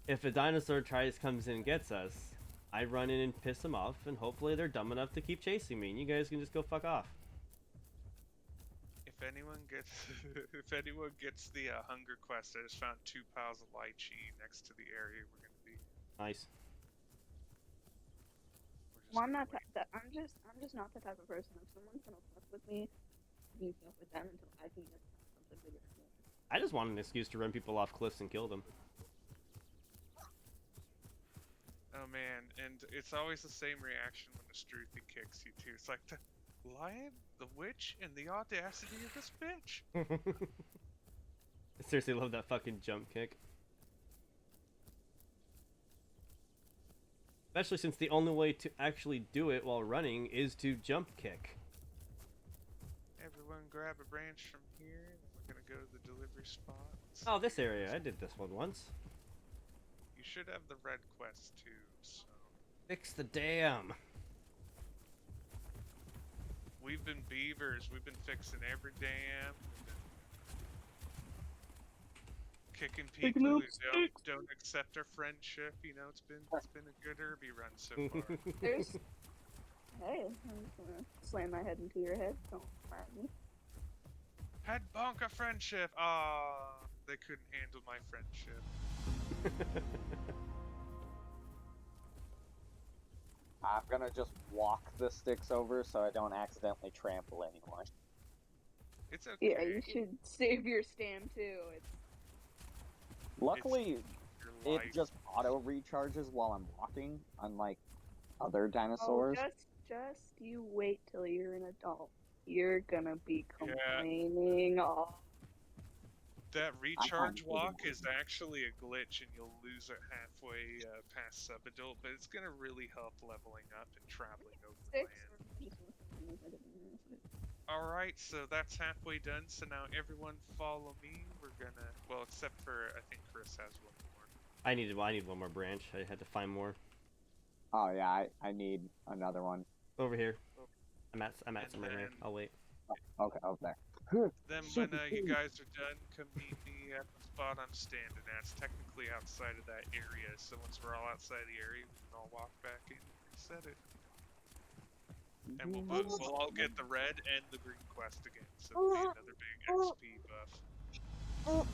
If a dinosaur comes in and gets us, I run in and piss them off, and hopefully they're dumb enough to keep chasing me, and you guys can just go fuck off. If anyone gets the hunger quest, I just found 2 piles of lychee next to the area we're gonna be. Nice. Well, I'm just not the type of person. If someone's gonna fuck with me, you fuck with them until I can get something bigger. I just want an excuse to run people off cliffs and kill them. Oh man, and it's always the same reaction when the Struthy kicks you too. It's like the lion, the witch, and the audacity of this bitch. I seriously love that fucking jump kick. Especially since the only way to actually do it while running is to jump kick. Everyone grab a branch from here, and we're gonna go to the delivery spot. Oh, this area. I did this one once. You should have the red quest too, so... Fix the dam. We've been beavers, we've been fixing every dam. Kicking people who don't accept our friendship, you know, it's been a good Herbi run so far. Hey, I'm just gonna slam my head into your head. Don't mind me. Head bonk a friendship! Ah, they couldn't handle my friendship. I'm gonna just walk the sticks over so I don't accidentally trample anyone. It's okay. Yeah, you should save your stam too. Luckily, Your it life. just auto recharges while I'm walking, unlike other dinosaurs. Just you wait till you're an adult. You're gonna be complaining all. That recharge kidding. walk is actually a glitch, and you'll lose it halfway past subadult, but it's gonna really help leveling up and traveling overland. Alright, so that's halfway done, so now everyone follow me. We're gonna, well, except for, I think Chris has one more. I need one more branch. I had to find more. Oh yeah, I need another one. Over here. I'm at somewhere here. then- I'll wait. Okay, over there. Then when you guys are done, come meet me me at the spot I'm standing at. It's technically outside of that area, so once we're all outside the area, we can all walk back in and reset it. And we'll all get the red and the green quest again, so it'll be another big XP buff.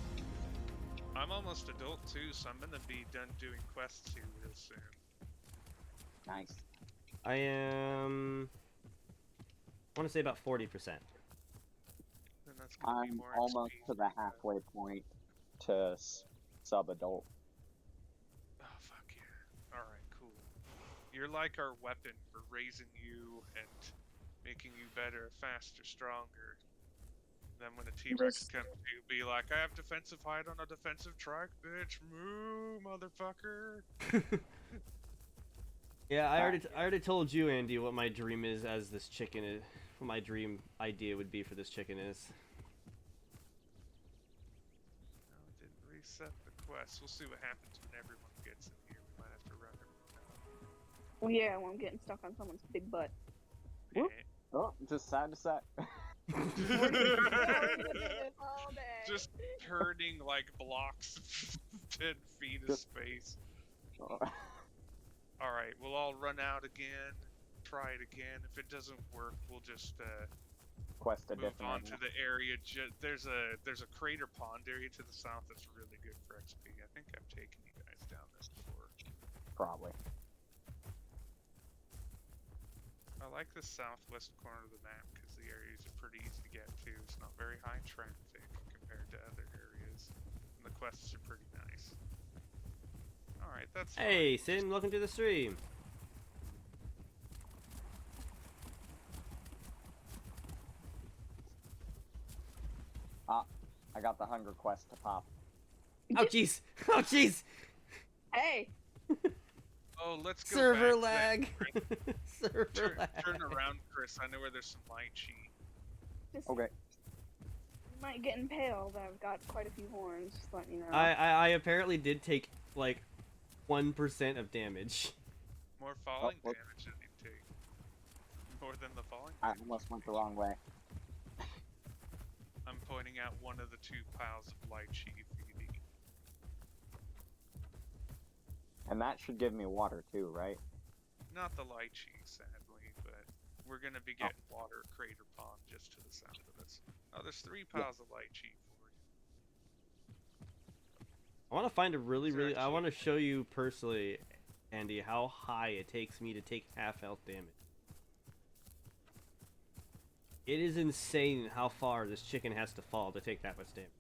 I'm almost adult too, so I'm gonna be done doing quests here real soon. Nice. I am. I want to say about 40%. Then that's gonna be I'm more almost XP to the halfway point to sub-adult. Oh, fuck yeah. Alright, cool. You're like our weapon for raising you and making you better, faster, stronger. Then when a T-Rex Just- comes to you, be like, I have defensive height on a defensive trike, bitch. Moo, motherfucker. Yeah, I already told you, Andy, what my dream is as this chicken is. What my dream idea would be for this chicken is. No, it didn't reset the quest. We'll see what happens when everyone gets in here. We might have to run it. Well, yeah, when I'm getting stuck on someone's big butt. Whoop. Oh, just side to side. We're gonna do this all day. Just turning like blocks 10 feet of space. Alright, we'll all run out again, try it again. If it doesn't work, we'll just Quest a move different on area. to the area. There's a crater pond area to the south that's really good for XP. I think I've taken you guys down there before. Probably. I like the southwest corner of the map because the areas are pretty easy to get to. It's not very high traffic compared to other areas. And the quests are pretty nice. Alright, that's Hey, fine. Sin, welcome to the stream. I got the hunger quest to pop. Oh jeez! Oh jeez! Hey, Oh, let's go Server back to lag. Server that- lag. Turn around, Chris. I know where there's some lychee. just Okay. might get impaled. I've got quite a few horns. Just letting you know. I apparently did take like 1% of damage. More falling what? damage than you take. More than the falling I damage. almost went the wrong way. I'm pointing out one of the 2 piles of lychee feeding. And that should give me water too, right? Not the lychee, sadly, but we're gonna be getting water at Crater Pond just to the south of us. Oh, there's 3 piles of lychee for you. I want to find a really, Is there really. I actually- want to show you personally, Andy, how high it takes me to take half health damage. It is insane how far this chicken has to fall to take that much damage.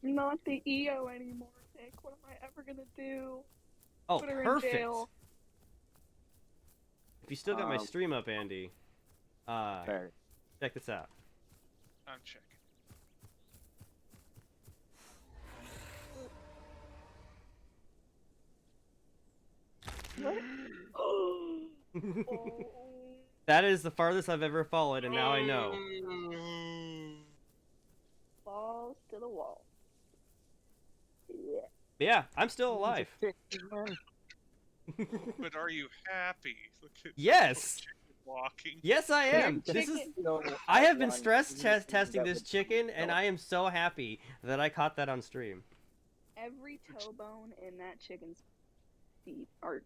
Not the EO anymore, Nick. What am I ever gonna do? Oh, Put her in perfect! jail. If you still got my Um, stream up, Andy, There. check this out. I'm checking. What? Oh. That is the farthest I've ever fallen, and now I know. Balls to the wall. Yeah. But yeah, I'm still alive. But are you happy? Look at Yes! chicken walking. Yes, I am. This is. I have been stress testing this chicken, and I am so happy that I caught that on stream. Every toe bone in that chicken's feet are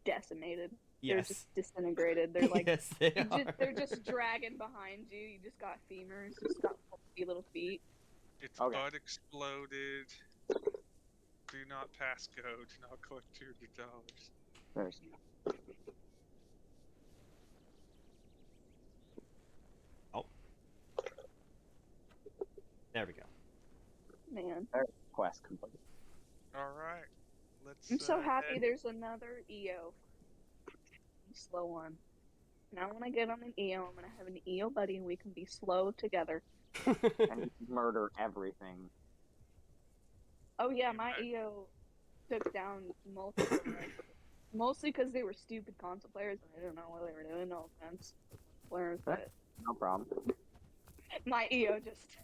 decimated. They're Yes. just disintegrated. They're like Yes, they are. they're just dragging behind you. You just got femurs. You just got little feet. Its Okay. butt exploded. Do not pass go. Do not collect $200. There's There we go. Man, quest complete. All right. Let's. I'm so happy head- there's another EO. Slow one. Now when I get on an EO, I'm gonna have an EO buddy and we can be slow together. And murder everything. Oh yeah, my EO took down multiple, mostly because they were stupid console players and I didn't know what they were doing. No offense, players, but No problem. my EO just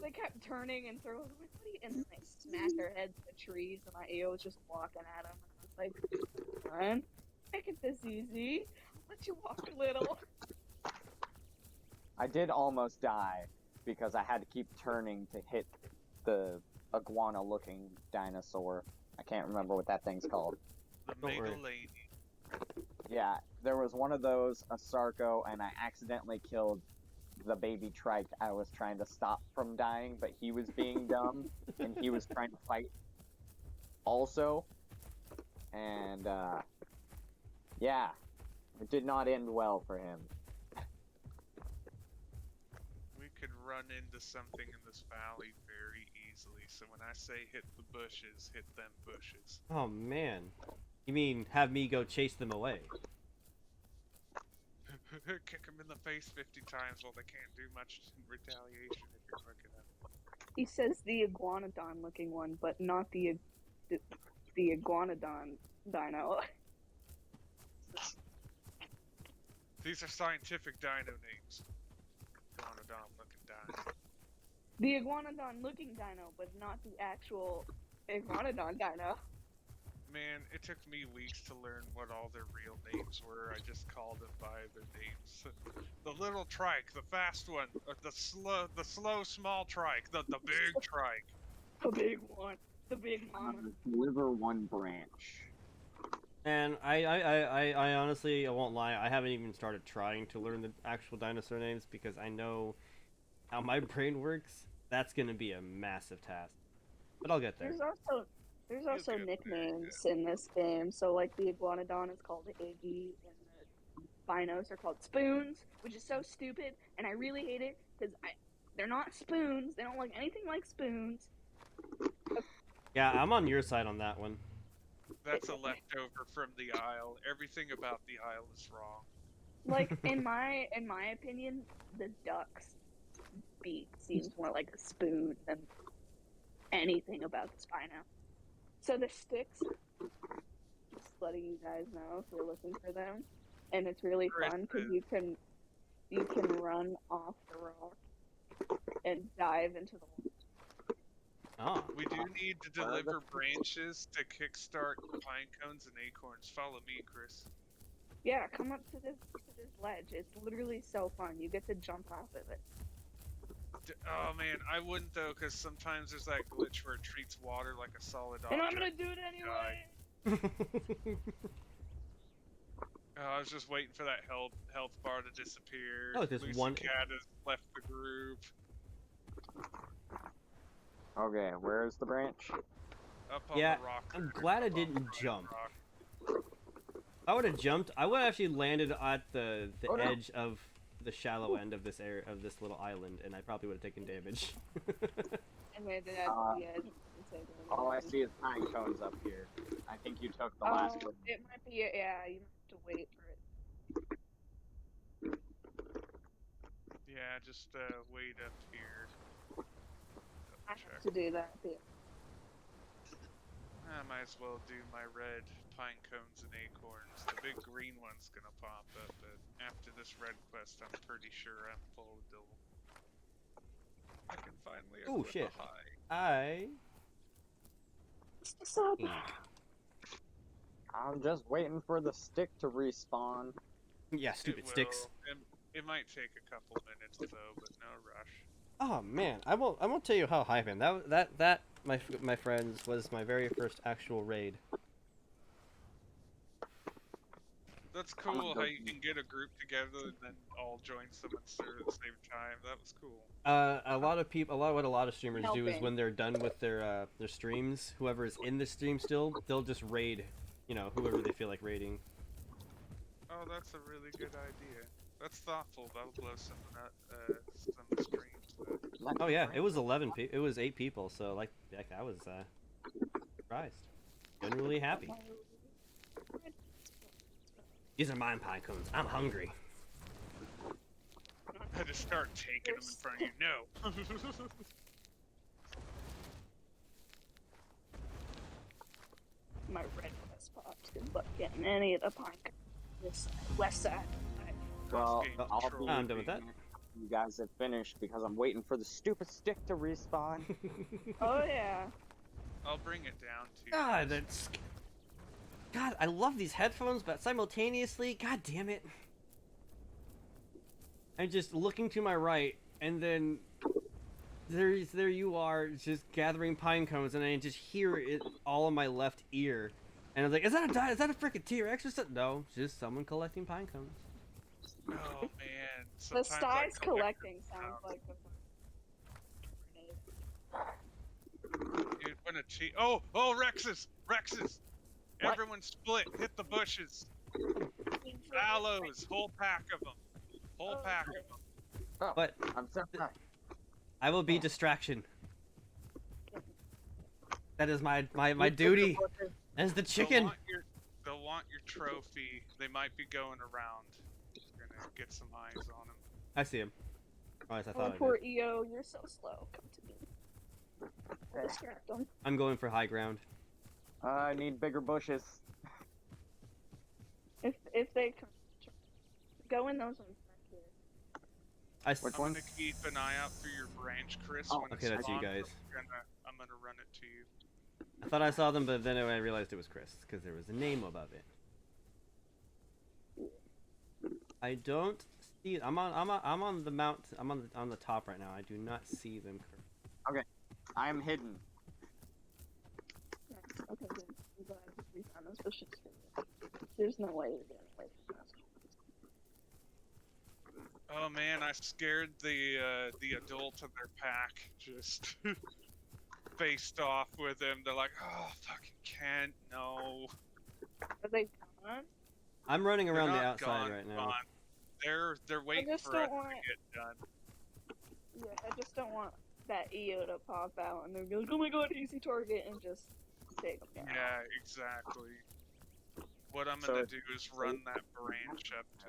they kept turning and throwing. I'm like, what are you? And then they smacked their heads in the trees, and my EO was just walking at them. And I was like, "Run, make it this easy. I'll let you walk a little." I did almost die because I had to keep turning to hit the iguana-looking dinosaur. I can't remember what that thing's called. The Don't worry. mega lady. Yeah, there was one of those, a Sarco, and I accidentally killed the baby trike I was trying to stop from dying, but he was being dumb, and he was trying to fight also. And, yeah, it did not end well for him. We could run into something in this valley very easily. So when I say hit the bushes, hit them bushes. Oh man. You mean have me go chase them away? Kick them in the face 50 times while they can't do much in retaliation if you're quick enough. He says the iguanodon looking one, but not the iguanodon dino. These are scientific dino names. Iguanodon looking dino. The iguanodon looking dino, but not the actual iguanodon dino. Man, it took me weeks to learn what all their real names were. I just called them by their names. The little trike, the fast one, the slow small trike, the big trike. The big one. The big mama. Deliver one branch. And I honestly, I won't lie, I haven't even started trying to learn the actual dinosaur names because I know how my brain works. That's gonna be a massive task. But I'll get there. There's also get there, nicknames in this game. So like the iguanodon is called Iggy, and the binos are called Spoons, which is so stupid, and I really hate it because they're not spoons. They don't look anything like spoons. Yeah, I'm on your side on that one. That's a leftover from the Isle. Everything about the Isle is wrong. Like in my opinion, the duck's beak seems more like a spoon than anything about the spino. So the sticks, just letting you guys know if you're looking for them, and it's really fun because you can run off the rock and dive into the water. Oh. We do need to deliver branches to kickstart pine cones and acorns. Follow me, Chris. Yeah, come up to this ledge. It's literally so fun. You get to jump off of it. Oh man, I wouldn't though, because sometimes there's that glitch where it treats water like a solid object. And I'm gonna do it anyway. I was just waiting for that health bar to disappear. Oh, there's Lucy one. Cat has left the group. Okay, where's the branch? Up on Yeah, the rock. I'm glad I Up on the didn't right jump. rock. I would have jumped. I would have actually landed at the Oh, no. edge of the shallow end of this area of this little island, and I probably would have taken damage. And then the edge. All I see is pine cones up here. I think you took the last one. It might be, yeah, you have to wait for it. Yeah, just wait up here. I Check. have to do that. Yeah. I might as well do my red pine cones and acorns. The big green one's gonna pop up, but after this red quest, I'm pretty sure I'm full of double. I can finally Ooh, equip shit. a high. I. What's up? I'm just waiting for the stick to respawn. Yeah, stupid sticks. It might take a couple minutes though, but no rush. Oh man, I won't tell you how high I've been. That my friends was my very first actual raid. That's cool how you can get a group together and then all join someone's server at the same time. That was cool. A lot of people, what a lot of streamers do is Helping. when they're done with their streams, whoever is in the stream still, they'll just raid, whoever they feel like raiding. Oh, that's a really good idea. That's thoughtful. That'll blow some streams. Oh yeah, it was 8 people, so like I was surprised, genuinely happy. These are mine pine cones. I'm hungry. I just start taking them in front of you. No. My red quest popped. Good luck getting any of the pine. This side, west side. Well, Game I'll control. be I'm done with that. you guys have finished because I'm waiting for the stupid stick to respawn. Oh yeah. I'll bring it down to you. God, that's. God, I love these headphones, but simultaneously, god damn it. I'm just looking to my right, and then there you are, just gathering pine cones, and I just hear it all in my left ear, and I was like, is that a freaking T-Rex or something? No, it's just someone collecting pine cones. Oh man. The Sometimes I sty's collect collecting sounds like the Dude, when a oh, Rexes! Rexes! What? Everyone split, hit the bushes. Aloes, whole pack of them. Whole pack of them. Oh, But I'm sorry. I will be distraction. That is my duty as the chicken. They'll want your trophy. They might be going around. We're gonna get some eyes on them. I see him. Or at least I Oh, thought I poor did. EO, you're so slow. Come to me. Distract them. I'm going for high ground. I need bigger bushes. If they come, go in those ones back here. Which I'm one? gonna keep an eye out for your branch, Chris. Oh, when okay, it that's you spawns, guys. I'm gonna run it to you. I thought I saw them, but then I realized it was Chris because there was a name above it. I don't see. I'm on the mount. I'm on the top right now. I do not see them. I am hidden. Yes, okay, good. I'm glad we found those bushes. There's no way you're getting away from us. Oh man, I scared the adult of their pack. Just faced off with him. They're like, oh fucking Kent, no. Are they gone? I'm running They're around the not outside gone, right now. gone. They're waiting just for don't us want- to get done. Yeah, I just don't want that EO to pop out and they'll be like, oh my god, easy target, and just take them down. Yeah, exactly. What I'm So gonna do is run that branch up to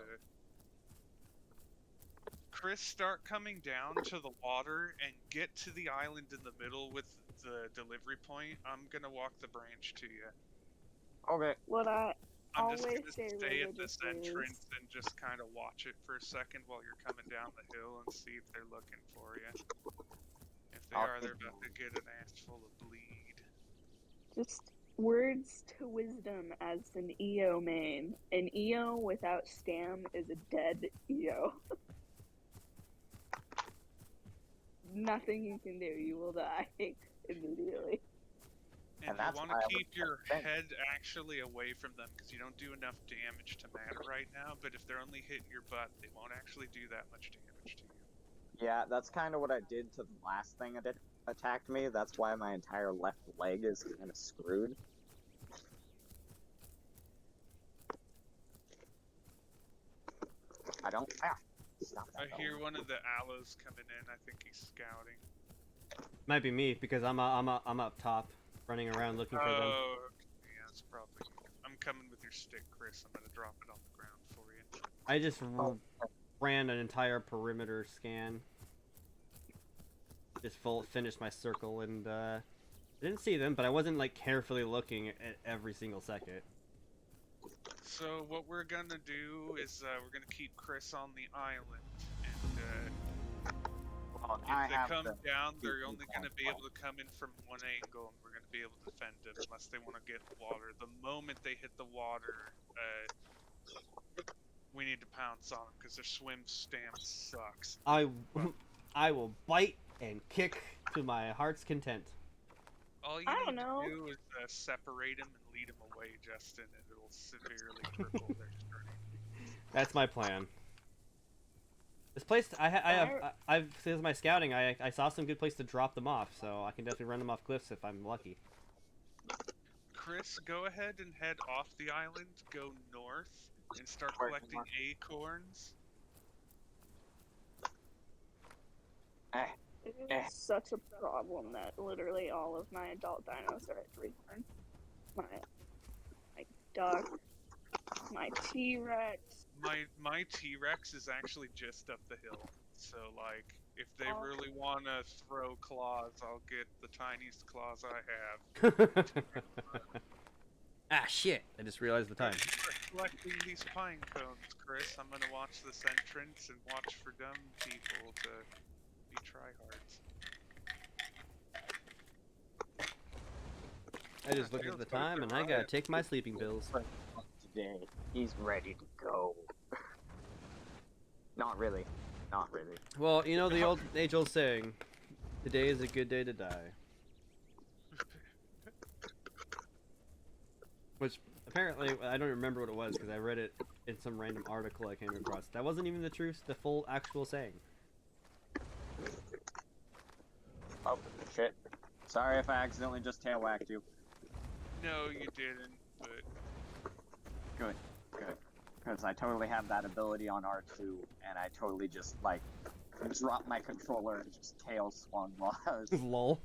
Chris, start coming down to the water and get to the island in the middle with the delivery point. I'm gonna walk the branch to you. Okay. What I I'm just always gonna say stay at this religious entrance and just kind of watch it for a second while you're coming down the hill and see if they're looking for you. If they I'll are, they're take about to get an ass full of bleed. just words to wisdom as an EO main. An EO without stam is a dead EO. Nothing you can do, you will die immediately. And you that's want why I to was keep your saying. head actually away from them because you don't do enough damage to matter right now. But if they're only hitting your butt, they won't actually do that much damage to you. Yeah, that's kind of what I did to the last thing that attacked me. That's why my entire left leg is kind of screwed. I don't. Stop that. I hear one of the aloes coming in. I think he's scouting. Might be me because I'm up top, running around looking for them. Oh, okay, yeah, it's probably you. I'm coming with your stick, Chris. I'm gonna drop it on the ground for you. I just Oh. ran an entire perimeter scan. Just finished my circle and I didn't see them, but I wasn't like carefully looking at every single second. So what we're gonna do is we're gonna keep Chris on the island, and Well, if I they have come the- down, they're only gonna be able to come in from one angle, and we're gonna be able to defend it unless they want to get in the water. The moment they hit the water, we need to pounce on them because their swim stamp sucks. I will bite and kick to my heart's content. All you I need don't know. to do is separate them and lead them away, Justin, and it'll severely cripple their strength. That's my plan. This place, I've since my scouting, I saw some good place to drop them off, so I can definitely run them off cliffs if I'm lucky. Chris, go ahead and head off the island, go north, and start collecting acorns. It is such a problem that literally all of my adult dinos are at 3-horn. My duck, my T-Rex. My T-Rex is actually just up the hill, so like, if they Oh. really want to throw claws, I'll get the tiniest claws I have. Ah, shit! I just realized the time. We're collecting these pine cones, Chris. I'm gonna watch this entrance and watch for dumb people to be tryhards. I just looked at the time and I gotta take my sleeping pills. Today, he's ready to go. Not really. Not really. Well, you know the age-old saying, Today is a good day to die. Which apparently I don't remember what it was because I read it in some random article I came across. That wasn't even the truth, the full actual saying. Oh, shit. Sorry if I accidentally just tail whacked you. No, you didn't, but Good. Because I totally have that ability on R2, and I totally just, like, dropped my controller and just tail swung while I was... Lol.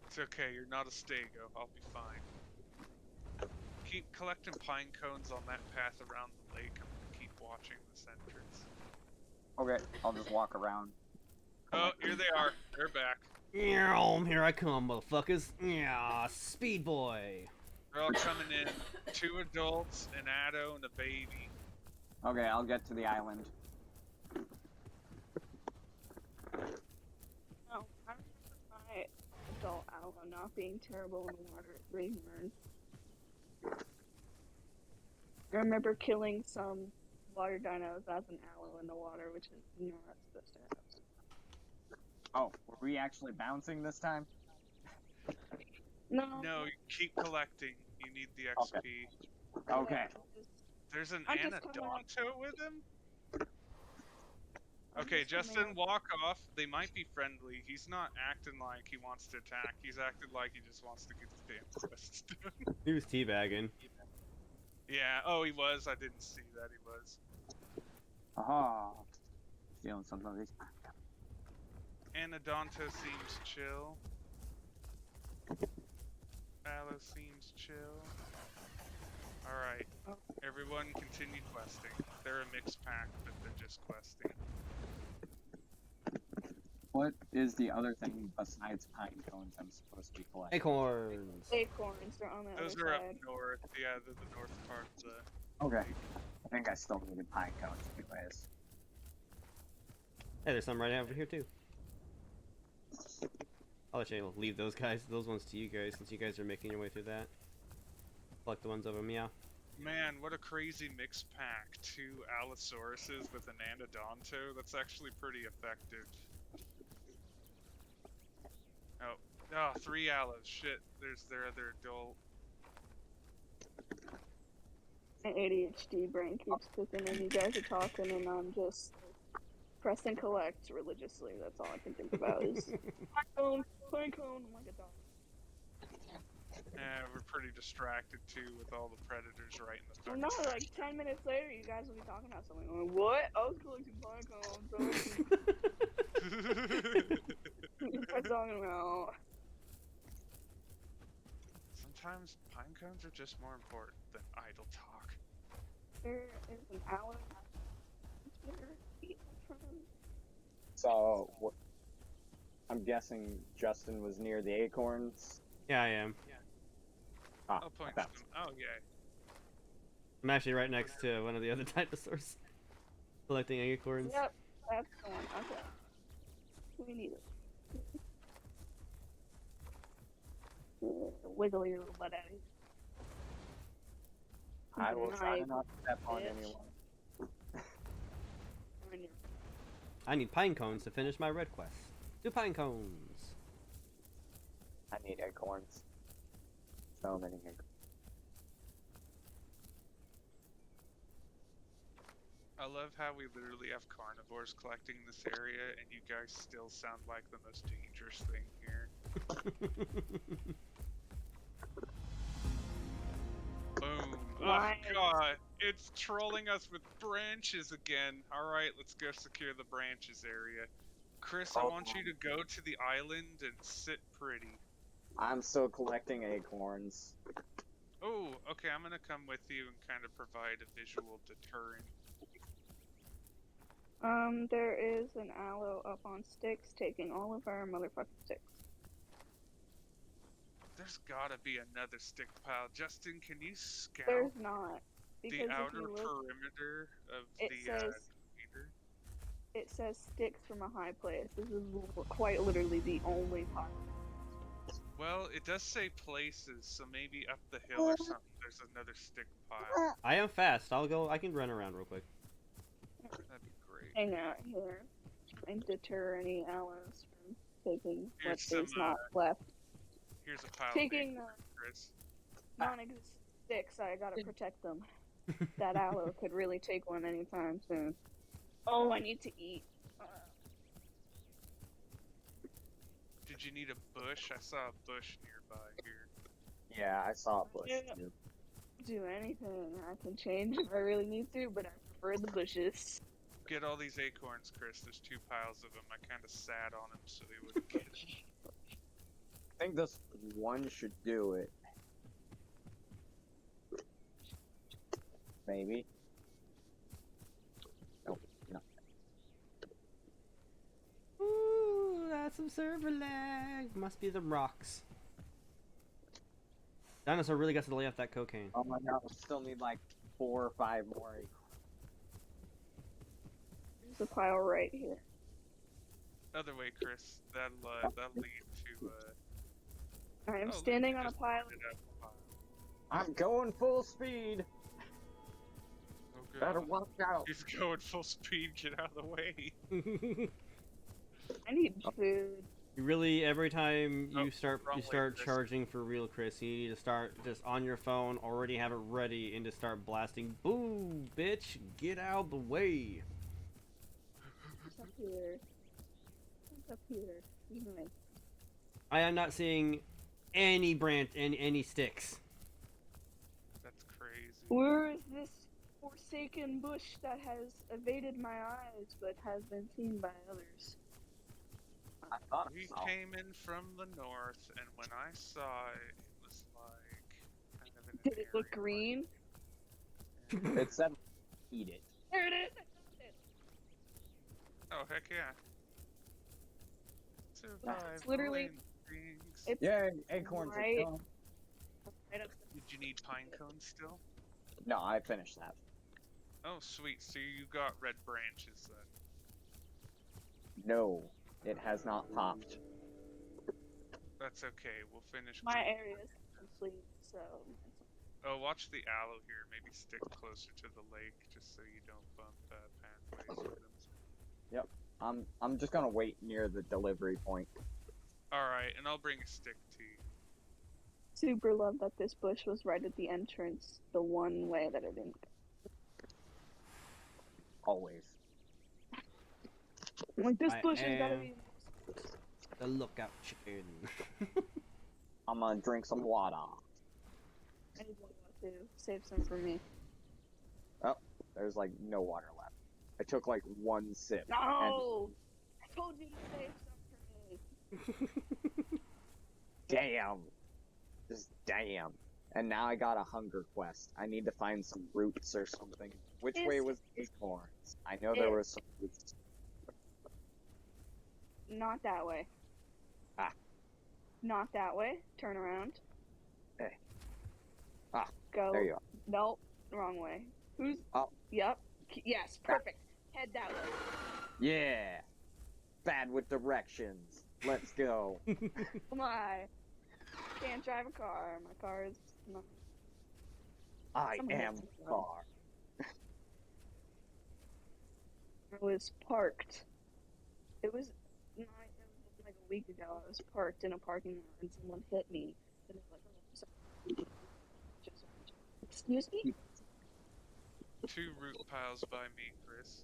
it's okay. You're not a stego. I'll be fine. Keep collecting pine cones on that path around the lake. I'm gonna keep watching this entrance. Okay, I'll just walk around. Oh, here they are. They're back. Here I come, motherfuckers. Yeah, speed boy. They're all coming in. 2 adults, an addo, and a baby. Okay, I'll get to the island. No, I remember my adult aloe not being terrible in the water at Greenburn. I remember killing some water dinos as an aloe in the water, which is not supposed to happen. Oh, were we actually bouncing this time? No. No, you keep collecting. You need the XP. Okay. There's an I'm just coming up. Anodonto with him? I'm Okay, just Justin, coming up. walk off. They might be friendly. He's not acting like he wants to attack. He's acting like he just wants to get his damn quests done. He was teabagging. Yeah, oh, he was. I didn't see that he was. Aha. Stealing some of these. Anodonto seems chill. Aloe seems chill. Alright, everyone continue questing. They're a mixed pack, but they're just questing. What is the other thing besides pine cones I'm supposed to be collecting? Acorns. Acorns are on the Those other are up side. north. Yeah, they're the north part of the... Okay. I think I still needed pine cones anyways. Hey, there's some right over here too. I'll let you leave those ones to you guys since you guys are making your way through that. Collect the ones of them, yeah. Man, what a crazy mixed pack. 2 Allosauruses with an Anodonto. That's actually pretty effective. Oh, 3 Allos. Shit, there's their other adult. My ADHD brain keeps clicking and you guys are talking and I'm just pressing collect religiously. That's all I can think about is pine cone, I'm like a dog. We're pretty distracted too with all the predators right in the Well, fucking no, like 10 minutes later, you guys will be talking about something. I'm like, what? I was collecting pine cones. What are you guys talking about? Sometimes pine cones are just more important than idle talk. There is an hour. So, I'm guessing Justin was near the acorns. Yeah, I am. Ah, I'll point to that's- them. Oh, yay. I'm actually right next to one of the other dinosaurs. Collecting acorns. Yep, that's the one. Okay. We need it. Wiggle your little butt out of here. I will try Nice. not to step on Bitch. anyone. When you're- I need pine cones to finish my red quest. 2 pine cones. I need acorns. So many acorns. I love how we literally have carnivores collecting this area, and you guys still sound like the most dangerous thing here. Boom. Nice. Oh god, it's trolling us with branches again. Alright, let's go secure the branches area. Chris, I want you to go to the island and sit pretty. I'm still collecting acorns. Oh, okay, I'm gonna come with you and kind of provide a visual deterrent. There is an aloe up on sticks taking all of our motherfucking sticks. There's gotta be another stick pile. Justin, can you scout There's not. Because the if outer you look, perimeter of it the says meter? it says sticks from a high place. This is quite literally the only pile. Well, it does say places, so maybe up the hill or something there's another stick pile. I am fast. I can run around real quick. That'd be great. Hang out here and deter any aloes from taking what Here's some, is not left. Here's a pile Taking of Chris. non-existent sticks, I gotta protect them. That aloe could really take one anytime soon. Oh, I need to eat. Did you need a bush? I saw a bush nearby here. Yeah, I saw a bush Yeah. too. Do anything. I can change if I really need to, but I prefer the bushes. Get all these acorns, Chris. There's 2 piles of them. I kind of sat on them so they wouldn't get them. I think this one should do it. Maybe. Nope, no. Ooh, that's some server lag. Must be the rocks. Dinosaur really got to lay off that cocaine. Oh my god, we still need like 4 or 5 more acorns. There's a pile right here. Other way, Chris. That'll lead to. I am oh, standing look, on a just pile. ended up a pile. I'm going full speed. Oh, good. Better watch out. He's going full speed. Get out of the way. I need food. You really, every time you Oh, start wrong way, Chris. charging for real, Chris, you need to start just on your phone, already have it ready, and to start blasting. Boom, bitch, get out of the way. What's up here? What's up here? Anyway. I am not seeing any branch and any sticks. That's crazy. Where is this forsaken bush that has evaded my eyes but has been seen by others? I thought We so. came in from the north, and when I saw it, it was like kind of in an Did it look area green? like- It said eat it. There it is! I found it! Oh heck yeah! It's literally- Things. It's Yay, acorns right- are gone. right up Did you need pine cones still? No, I finished that. Oh sweet, so you got red branches then. No, it has not popped. That's okay. We'll finish. my area is complete, so Oh, watch the aloe here. Maybe stick closer to the lake, just so you don't bump pathways with them. I'm just gonna wait near the delivery point. All right, and I'll bring a stick to you. super love that this bush was right at the entrance, the one way that it didn't go. Always. Like, this I bush has gotta am- be... The lookout chicken. I'm gonna drink some water. I need one to save some for me. There's like no water left. I took like 1 sip. No! I told you to save some for me. Damn. Just damn. And now I got a hunger quest. I need to find some roots or something. Which way was acorns? I know there was some roots. Not that way. Ah. Not that way. Turn around. Hey. Ah, Go. There you are. Nope. Wrong way. Who's... Oh. Yep. Yes, perfect. Head that way. Yeah. Bad with directions. Let's go. Come on. Can't drive a car. My car is not... I Someone am has the to car. I was parked. It was like a week ago. I was parked in a parking lot and someone hit me. And I was like, oh, sorry. Excuse me? 2 root piles by me, Chris.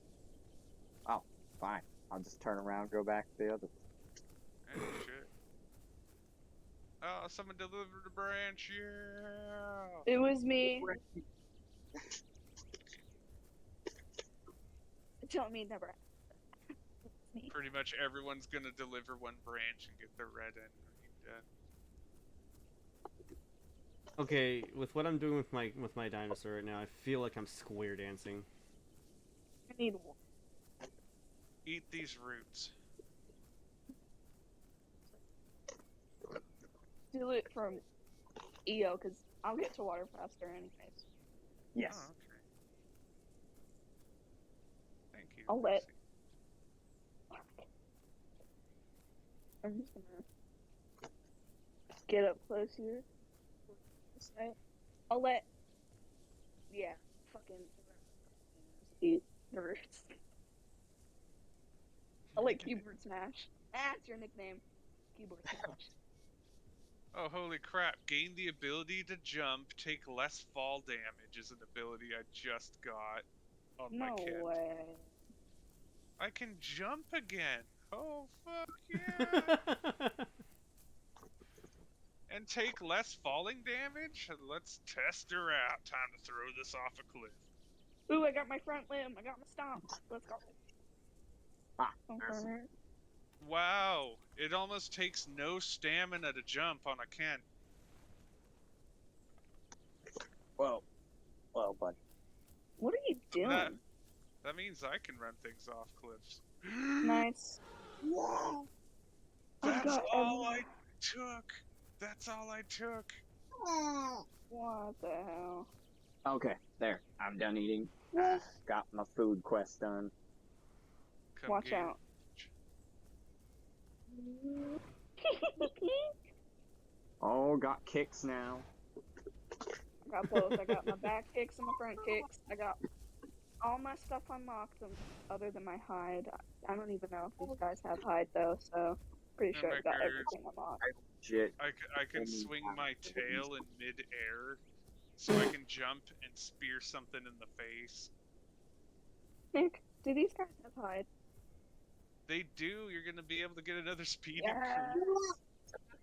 Fine. I'll just turn around, go back to the other. And shit. Oh, someone delivered a branch, yeah! It was me. Tell me never. It's me. Pretty much everyone's gonna deliver 1 branch and get the red end done. Okay, with what I'm doing with my dinosaur right now, I feel like I'm square dancing. I need one. Eat these roots. Do it from EO, because I'll get to water faster anyways. Yes. Oh, okay. Thank you. I'll let- Lucy. I'm just gonna get up close here. This way. I'll let... Yeah, fucking... eat the roots. I'll let Keyboard Smash. That's your nickname. Keyboard switch. Oh, holy crap. Gain the ability to jump, take less fall damage is an ability I just got on my No kit. way. I can jump again. Oh, fuck yeah. And take less falling damage? Let's test her out. Time to throw this off a cliff. Ooh, I got my front limb. I got my stomp. Let's go. Ah, Don't there's some- hurt. Wow. It almost takes no stamina to jump on a Ken. Whoa, bud. What are you doing? That means I can run things off cliffs. Nice. Whoa. I've That's got all I took. That's all I took. What the hell? Okay, there. I'm done eating. Got my food quest done. Come Watch get out. Oh, got kicks now. I got both. I got my back kicks and my front kicks. I got all my stuff unlocked other than my hide. I don't even know if these guys have hide though, so pretty Oh sure my I got God. everything unlocked. Shit. I can swing my tail in mid-air, so I can jump and spear something in the face. Nick, do these guys have hide? They do. You're gonna be able to get another speed Yeah. increase.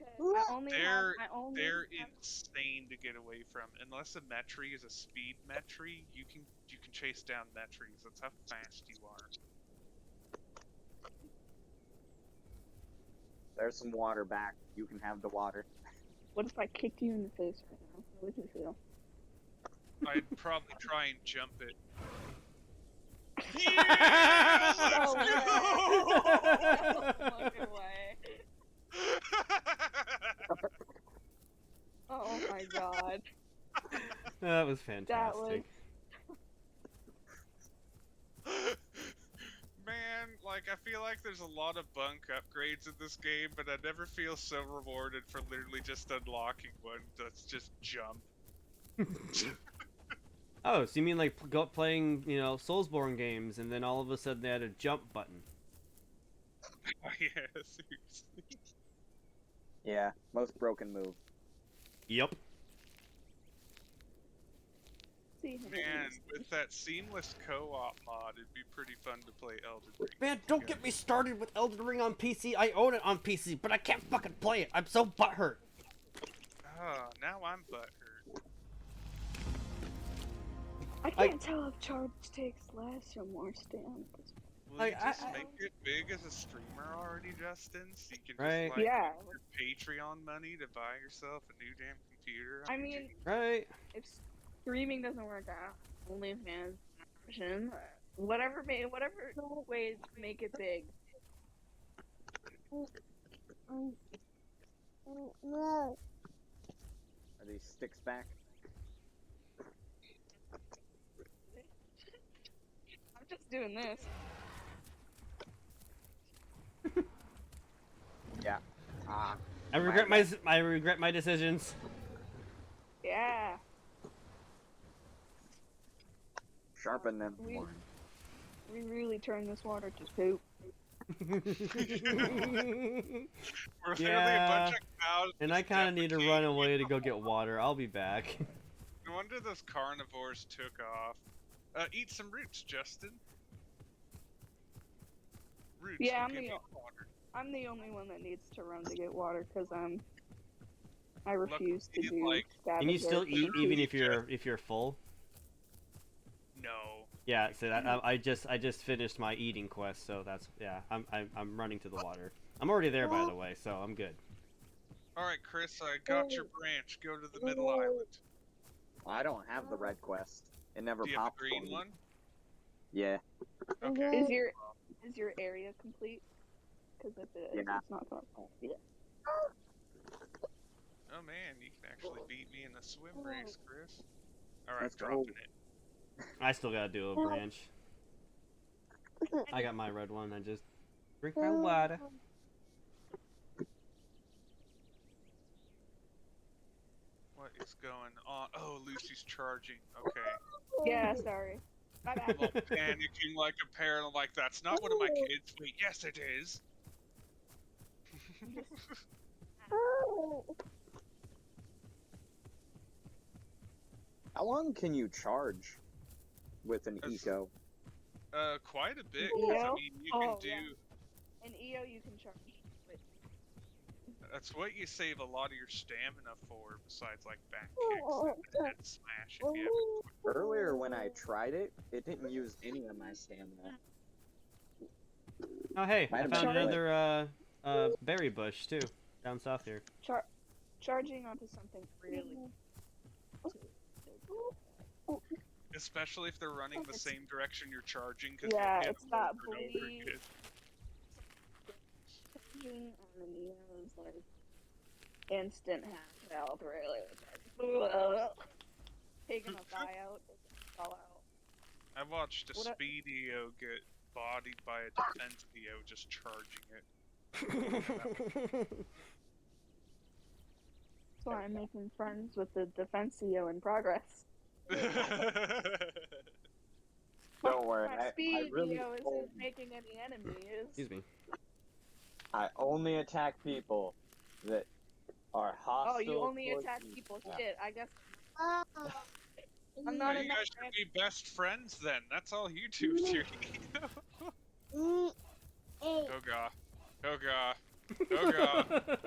Okay. I only They're have insane to get away from. Unless a Metri is a speed Metri, you can chase down Metris. That's how fast you are. There's some water back. You can have the water. What if I kicked you in the face right now? How would you feel? I'd probably try and jump it. Yeah, let's No way. go! No fucking way. Oh my god. That was fantastic. Man, like, I feel like there's a lot of bunk upgrades in this game, but I never feel so rewarded for literally just unlocking one that's just jump. Oh, so you mean like playing, you know, Soulsborne games, and then all of a sudden they had a jump button? Yeah, seriously. Yeah, most broken move. Yep. See him. Man, with that seamless co-op mod, it'd be pretty fun to play Elden Ring. Man, don't get me started with Elden Ring on PC. I own it on PC, but I can't fucking play it. I'm so butthurt. Ah, now I'm butthurt. I can't tell if charge takes less or more stamp. Will you just I- make it big as a streamer already, Justin? So you can Right. just, like, Yeah. use your Patreon money to buy yourself a new damn computer? I mean, Right? if streaming doesn't work out, OnlyFans version, whatever ways make it big. Are these sticks back? I'm just doing this. Yeah. Ah. I regret my decisions. Yeah. Sharpen them We- more. We really turned this water to poop. We're literally a Yeah. bunch of cows. And I just kind of need to run defecating. away to go get water. I'll be back. No wonder those carnivores took off. Eat some roots, Justin. Roots Yeah, will I'm give the- you water. I'm the only one that needs to run to get water because I refuse to Luckily, do like, Can you still scavenger. eat even if you're full? No. Yeah, so I just finished my eating quest, so that's I'm running to the water. I'm already there, by the way, so I'm good. Alright, Chris, I got your branch. Go to the middle island. I don't have the red quest. It never Do you have popped the green for me. one? Yeah. Okay. Is your area complete? Because if it is, Yeah. it's not gonna yeah. Oh man, you can actually beat me in a swim race, Chris. Alright, Let's go. dropping it. I still gotta do a branch. I got my red one. I just drink my water. What is going on? Oh, Lucy's charging. Okay. Yeah, sorry. My I'm bad. all panicking like a parent. I'm like, that's not one of my kids. Wait, yes it is. How long can you charge with an That's- eco? Quite a bit. 'Cause, I EO? mean, you can Oh, do. yeah. In EO, you can charge. Wait. That's what you save a lot of your stamina for, besides like back kicks and head smash. If you Earlier when I tried it, it didn't use any of my stamina. Oh hey, Might I have found been another berry bush too, down south here. Charging onto something really. especially if they're running the same direction you're charging, because Yeah, you hit it's them that over and over bleed. again. Charging on an EO is like instant half health, really. It's like, taking a thigh out, it's all out. I watched a What a- speed EO get bodied by a defense EO just charging it. That's why I'm making friends with the defense EO in progress. Don't worry, My I speed really EO only, isn't making any enemies. Excuse me. I only attack people that are hostile. Oh, you only towards attack me. people. Yeah. Shit, I guess Oh. I'm not you enough. guys should be best friends then. That's all you do with your EO. Oh god. Oh god. Oh god.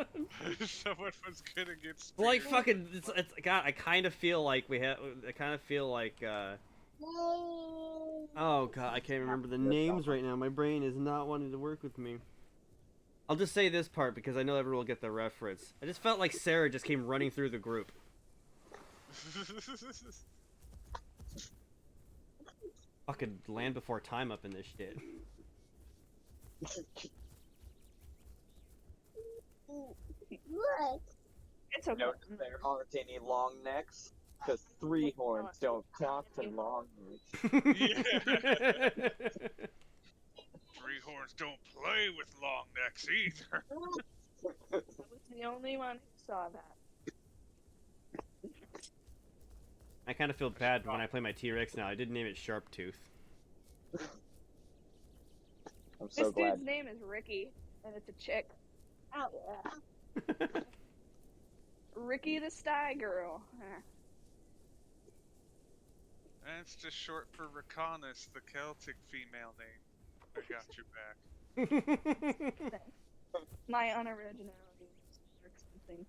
Someone was gonna get speared. Like fucking, it's God. I kind of feel like we have. I kind of feel like. Oh god, I can't remember the names right now. My brain is not wanting to work with me. I'll just say this part because I know everyone will get the reference. I just felt like Sarah just came running through the group. Fucking Land Before Time up in this shit. Look. It's okay. Notice there aren't any long necks, because three horns don't talk to long necks. Yeah. Three horns don't play with long necks either. I was the only one who saw that. I kind of feel bad when I play my T-Rex now. I did name it Sharp Tooth. I'm so This glad. dude's name is Ricky, and it's a chick. Oh, yeah. Ricky the Sty Girl. That's just short for Rakanus, the Celtic female name. I got your back. My unoriginality or something.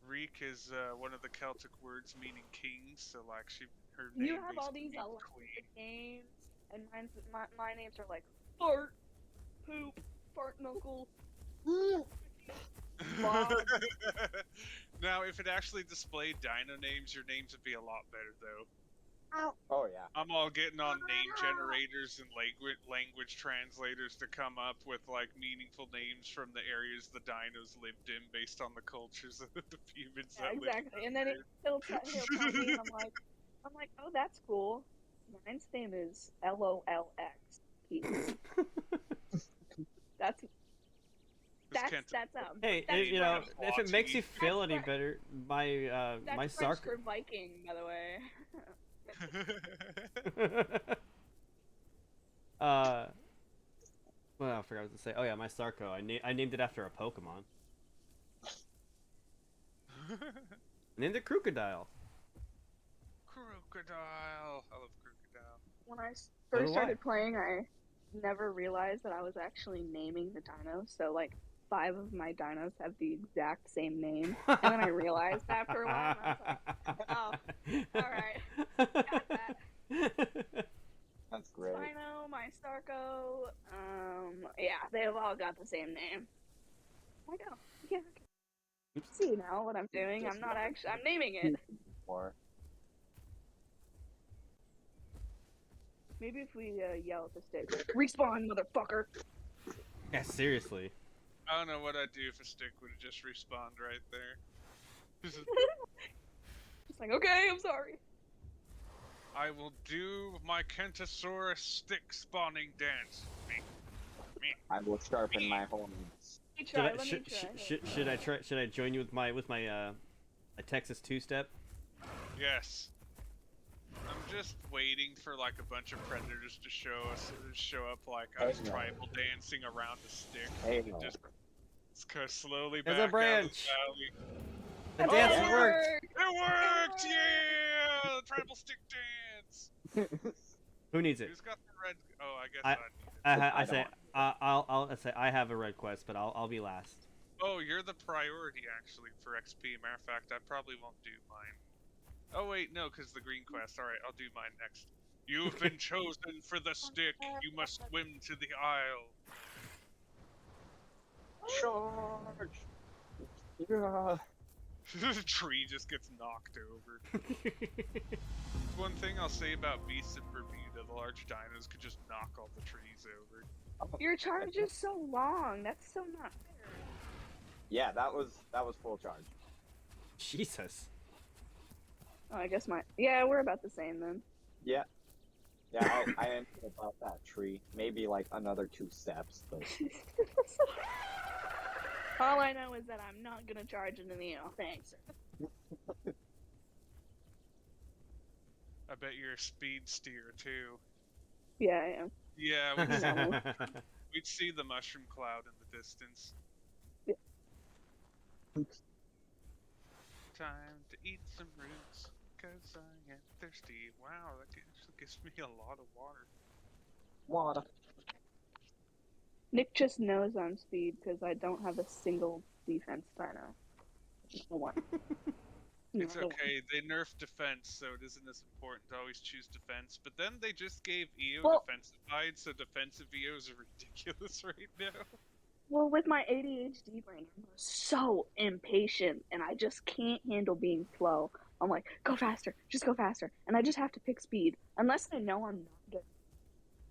Reek is one of the Celtic words meaning king, so like her name You have all basically these means electric queen. names, and my names are like fart, poop, fart knuckle. Bob. Now, if it actually displayed dino names, your names would be a lot better, though. Oh yeah. I'm all getting on name generators and language translators to come up with like meaningful names from the areas the dinos lived in based on the cultures of the humans Yeah, that lived exactly. And then he'll tell me, and I'm like, oh, that's cool. Mine's name is LOLX. That's Hey, That's you know, French. if it makes you feel any That's better, my that's my French Sarko. for Viking, by the way. Well, I forgot what to say. Oh yeah, my Sarko. I named it after a Pokemon. I named it Crocodile. Crocodile. I love crocodile. When I So first do started playing, I never realized that I was actually naming the dinos. So like 5 of my dinos have the exact same name, and then I realized after a while, and I was like, oh, all right, got that. That's great. Spino, my Starco, yeah, they've all got the same name. I go, yeah. See now what I'm doing? I'm not actually. I'm naming it. Or Maybe if we yell at the stick, respawn, motherfucker. Yeah, seriously. I don't know what I'd do if a stick would have just respawned right there. Just like, okay, I'm sorry. I will do my Kentosaurus stick spawning dance. I will sharpen my horns. Let me try. Should I join you with my a Texas two-step? Yes. I'm just waiting for like a bunch of predators to show up like us Hey, no. tribal dancing around a stick. Hey, And no. just slowly There's back a branch. out of the valley. The Oh, dance yeah. worked. It worked! Yeah! The tribal stick dance! Who needs it? Who's got the red? Oh, I guess I- I need it. I say I'll say I have a red quest, but I'll be last. Oh, you're the priority actually for XP. Matter of fact, I probably won't do mine. Oh wait, no, because the green quest. All right, I'll do mine next. You've been chosen for the stick. You must swim to the isle. Charge! Yeah. The tree just gets knocked over. One thing I'll say about beasts of Bermuda, the large dinos could just knock all the trees over. Your charge is so long. That's so not fair. Yeah, that was full charge. Jesus. Oh, I guess yeah, we're about the same then. Yeah. Yeah, I ended about that tree. Maybe like another 2 steps, but All I know is that I'm not gonna charge into the thanks. I bet you're a speed steer too. Yeah, I am. Yeah, we'd see the mushroom cloud in the distance. Yeah. Time to eat some roots, 'cause I am thirsty. Wow, that actually gives me a lot of water. water. Nick just knows I'm speed because I don't have a single defense dino. No one. It's Not a one. okay, they nerfed defense, so it isn't as important to always choose defense. But then they just gave EO Well- defensive guide, so defensive EOs are ridiculous right now. Well, with my ADHD brain, I'm so impatient, and I just can't handle being slow. I'm like, go faster, just go faster, and I just have to pick speed. Unless I know I'm not good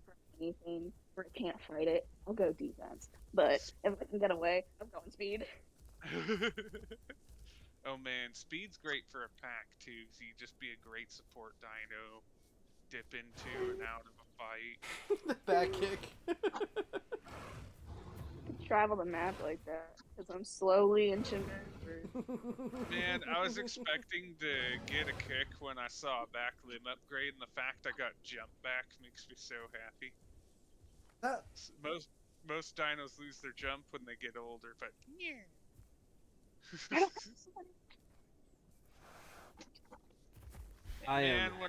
for anything, or I can't fight it, I'll go defense. But if I can get away, I'm going speed. Oh man, speed's great for a pack too, so you just be a great support dino. Dip into and out of a fight. The back kick. Travel the map like that, because I'm slowly inching backward. Man, I was expecting to get a kick when I saw a back limb upgrade, and the fact I got jump back makes me so happy. Most dinos lose their jump when they get older, but yeah. I don't I am. Man,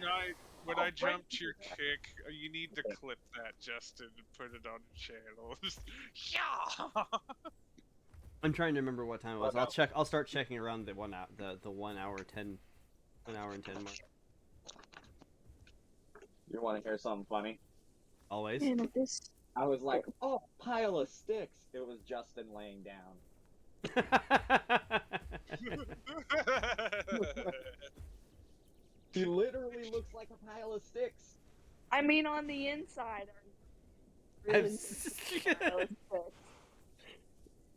when I jumped your kick, you need to clip that, Justin, and put it on the channel. Yeah. I'm trying to remember what time it was. Oh, no. I'll start checking around the 1 hour, the 1 hour 10 mark. You want to hear something funny? Always. Man, if this I was like, oh, pile of sticks. It was Justin laying down. He literally looks like a pile of sticks. I mean, on the inside. I've-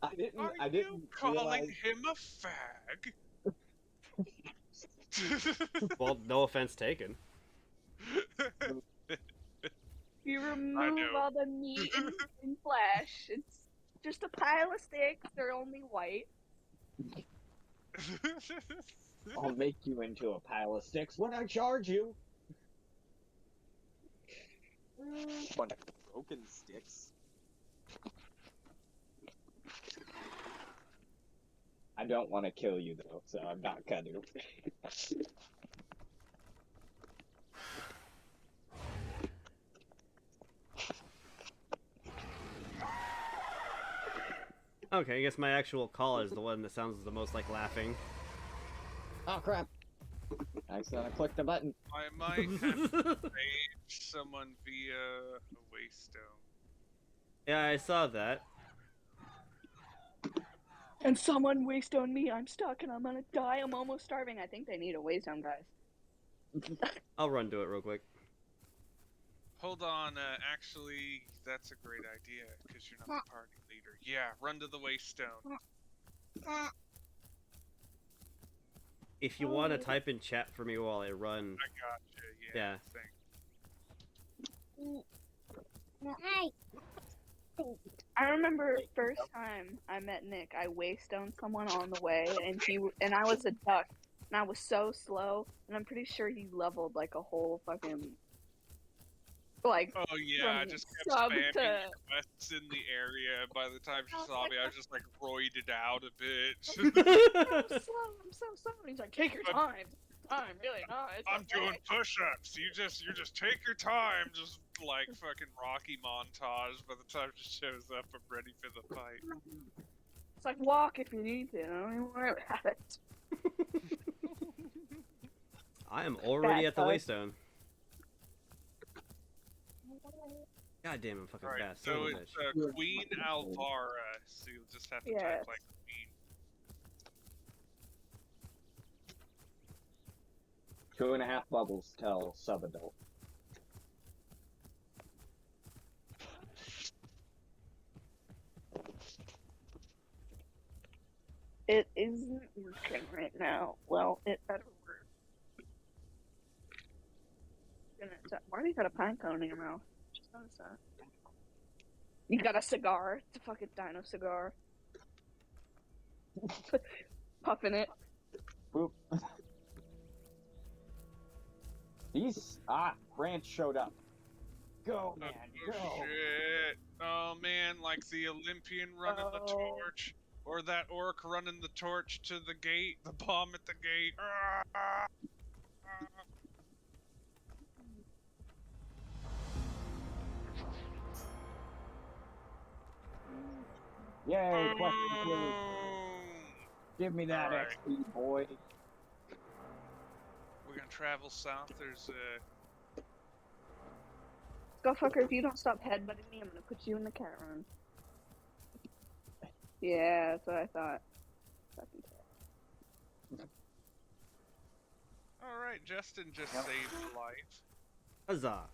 I didn't. Are I didn't you calling realize. him a fag? Well, no offense taken. You I remove know. all the meat and flesh. It's just a pile of sticks. They're only white. I'll make you into a pile of sticks when I charge you. Bunch of broken sticks. I don't want to kill you though, so I'm not gonna. Okay, I guess my actual call is the one that sounds the most like laughing. Oh crap! I accidentally clicked the button. I might have to save someone via a waystone. Yeah, I saw that. And someone waystone me. I'm stuck and I'm gonna die. I'm almost starving. I think they need a waystone, guys. I'll run to it real quick. Hold on, actually, that's a great idea, because you're not the party leader. Yeah, run to the waystone. If you want to type in chat for me while I run, I gotcha, Yeah. Thanks. I remember first time I met Nick, I waystoned someone on the way, and I was a duck, and I was so slow, and I'm pretty sure he leveled like a whole fucking like Oh yeah, I from just kept sub spamming to. quests in the area. And by the time she saw me, I was just like roided out a bit. I'm so slow. And he's like, take your time. Time, really not. It's I'm okay. doing push-ups. You just take your time. Just like fucking Rocky montage. By the time she shows up, I'm ready for the fight. It's like walk if you need to. I don't even worry about it. I am already at the Bad waystone. God damn, I'm fucking Alright, fast. Son so of a it's bitch. Queen Alvara, so you'll just have to Yes. type like Queen. 2.5 bubbles tell sub-adult. It isn't working right now. Well, it better work. Why do you got a pine cone in your mouth? Just noticed that. You got a cigar. It's a fucking dino cigar. Puffing it. Boop. Branch showed up. Go, man, Oh go. shit! Oh man, like the Olympian running the Oh. torch, or that orc running the torch to the gate, the bomb at the gate. Yay, question complete. Give me that Alright. XP, boy. We're gonna travel south. There's Skullfucker, if you don't stop headbutting me, I'm gonna put you in the cat room. Yeah, that's what I thought. Fucking cat. Alright, Justin just Yep. saved a life. Huzzah.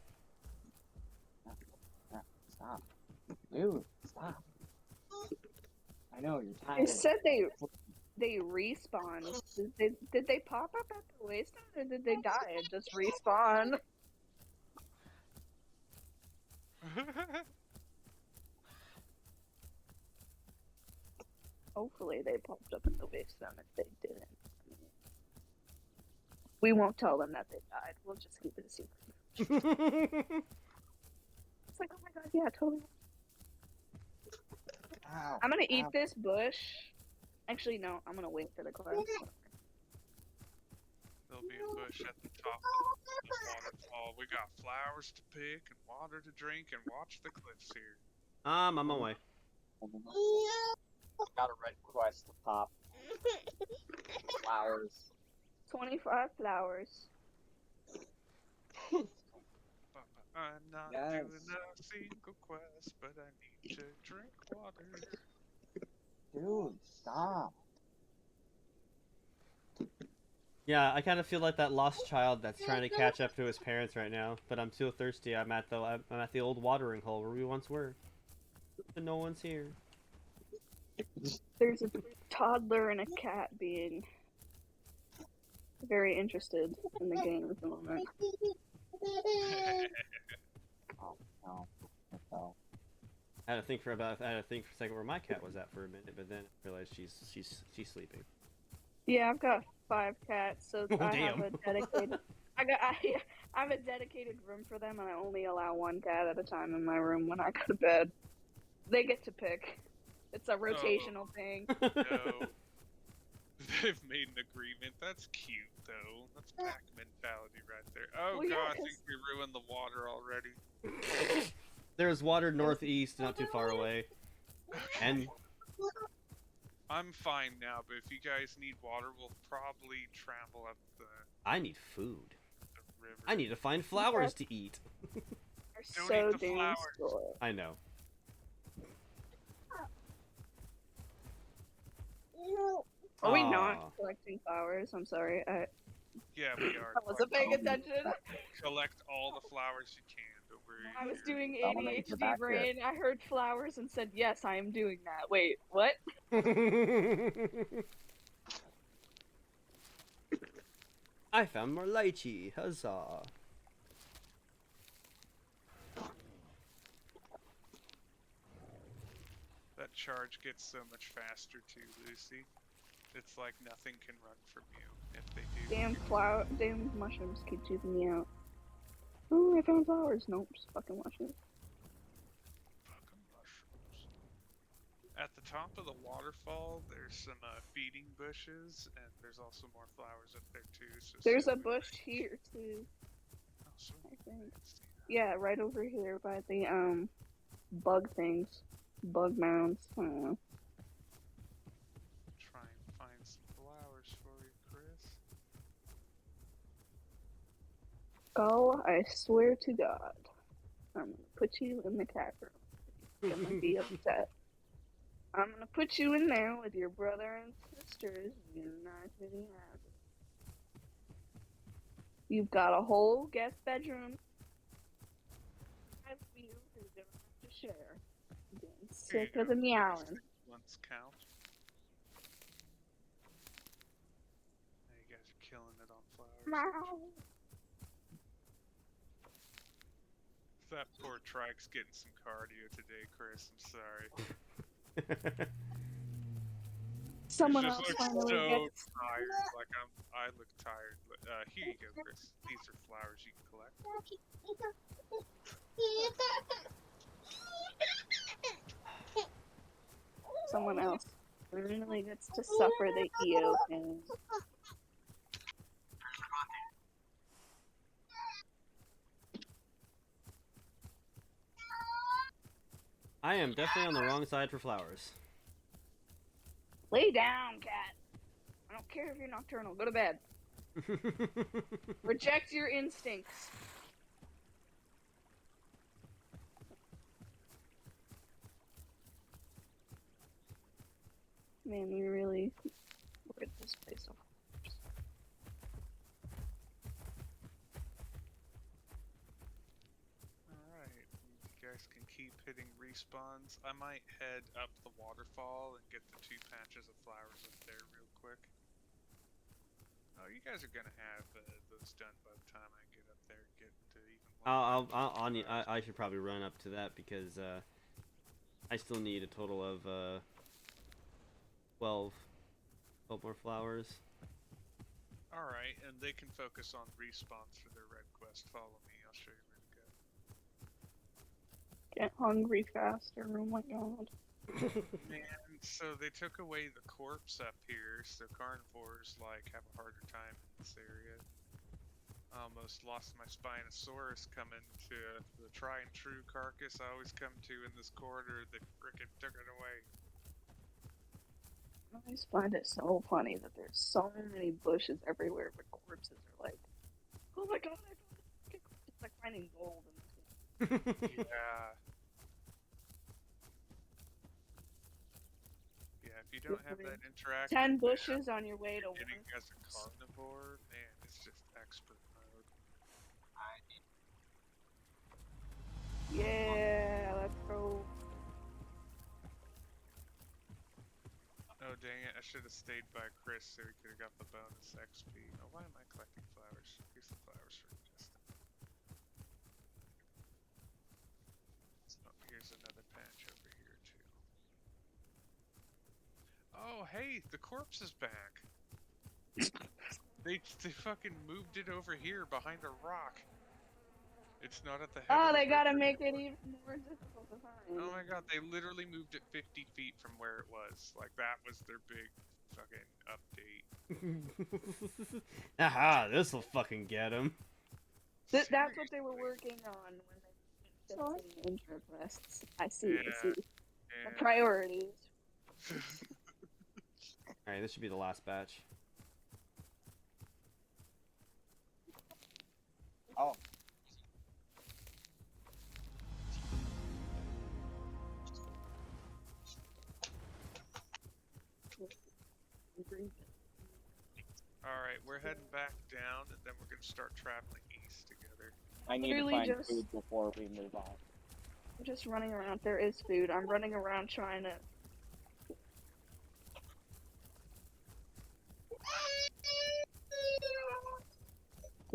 Stop. Dude, stop. I know, you're They tired. said they respawn. Did they pop up at the waystone, or did they die and just respawn? Hopefully they popped up at the waystone if they didn't. We won't tell them that they died. We'll just keep it a secret. It's like, oh my god, yeah, totally. Ow. I'm gonna eat Ow. this bush. Actually, no, I'm gonna wait for the class. There'll be a bush at the top of the waterfall. We got flowers to pick and water to drink and watch the cliffs here. I'm on my way. Got a red quest to pop. Flowers. 25 flowers. I'm not Yes. doing a single quest, but I need to drink water. Dude, stop. Yeah, I kind of feel like that lost child that's trying to catch up to his parents right now. But I'm so thirsty. I'm at the old watering hole where we once were. But no one's here. There's a toddler and a cat being very interested in the game at the moment. Oh, no. No. I had to think for a second where my cat was at for a minute, but then I realized she's sleeping. Yeah, I've got 5 cats, so Oh, I have damn. a dedicated. I have a dedicated room for them, and I only allow 1 cat at a time in my room when I go to bed. They get to pick. It's a rotational thing. No. They've made an agreement. That's cute, though. That's pack mentality right there. Oh Well, yeah, god, I 'cause- think we ruined the water already. There's water northeast, not too far away. And I'm fine now, but if you guys need water, we'll probably travel up the I need food. river. I need to find flowers to eat. They're Don't so eat the damn flowers. spoiled. I know. Are we Aw. not collecting flowers? I'm sorry. Yeah, we are. I wasn't paying attention. Collect all the flowers you can. Don't worry. I was doing Dominate the ADHD back brain. I heard flowers and said, yes, I am doing that. Wait, what? I found more lychee. Huzzah. That charge gets so much faster too, Lucy. It's like nothing can run from you if they do. Damn mushrooms keep choosing me out. Oh, I found flowers. Nope, just fucking mushrooms. Fucking mushrooms. At the top of the waterfall, there's some feeding bushes, and there's also more flowers up there too. So There's a stay away. bush here too. Oh, sweet. I think. Didn't see that. Yeah, right over here by the bug things, bug mounds. I don't know. Try and find some flowers for you, Chris. Oh, I swear to God, I'm gonna put you in the cat room. You're gonna be upset. I'm gonna put you in there with your brother and sisters. United. You've got a whole guest bedroom. 5 of you who's gonna have to share. I'm getting sick of the meowing. Once count. Now you guys are killing it on flowers. Meow. That poor trike's getting some cardio today, Chris. I'm sorry. Someone He else just looks finally so gets. tired. Like I look tired. But here you go, Chris. These are flowers you can collect. Someone else finally gets to suffer the EO pain. I am definitely on the wrong side for flowers. Lay down, cat. I don't care if you're nocturnal. Go to bed. Reject your instincts. Man, we really were at this place. Alright, you guys can keep hitting respawns. I might head up the waterfall and get the 2 patches of flowers up there real quick. Oh, you guys are gonna have those done by the time I get up there. Get to even. I should probably run up to that because I still need a total of 12 more flowers. Alright, and they can focus on respawns for their red quest. Follow me, I'll show you where to go. Get hungry faster. Oh my god. Man, so they took away the corpse up here, so carnivores like have a harder time in this area. I almost lost my Spinosaurus coming to the try and true carcass I always come to in this corridor. They frickin' took it away. I always find it so funny that there's so many bushes everywhere, but corpses are like, oh my god, I found a fucking corpse. It's like finding gold in this game. Yeah. Yeah, if you don't have that interaction 10 bushes on your way to getting one. as a carnivore, man, it's just expert mode. Yeah, let's go. Oh dang it, I should have stayed by Chris so he could have got the bonus XP. Oh, why am I collecting flowers? Here's the flowers for Justin. Oh, here's another patch over here too. Oh hey, the corpse is back! They fucking moved it over here behind a rock. It's not at the head Oh, of the they gotta river make it anymore. even more difficult to find. Oh my god, they literally moved it 50 feet from where it was. Like, that was their big fucking update. Aha, this'll fucking get him. That's what they were working on when they were the intro quests. I see, I see. The Yeah. priorities. Alright, this should be the last batch. Oh. Alright, we're heading back down, and then we're gonna start traveling east together. I need to Literally find just- food before we move on. I'm just running around. There is food. I'm running around trying to.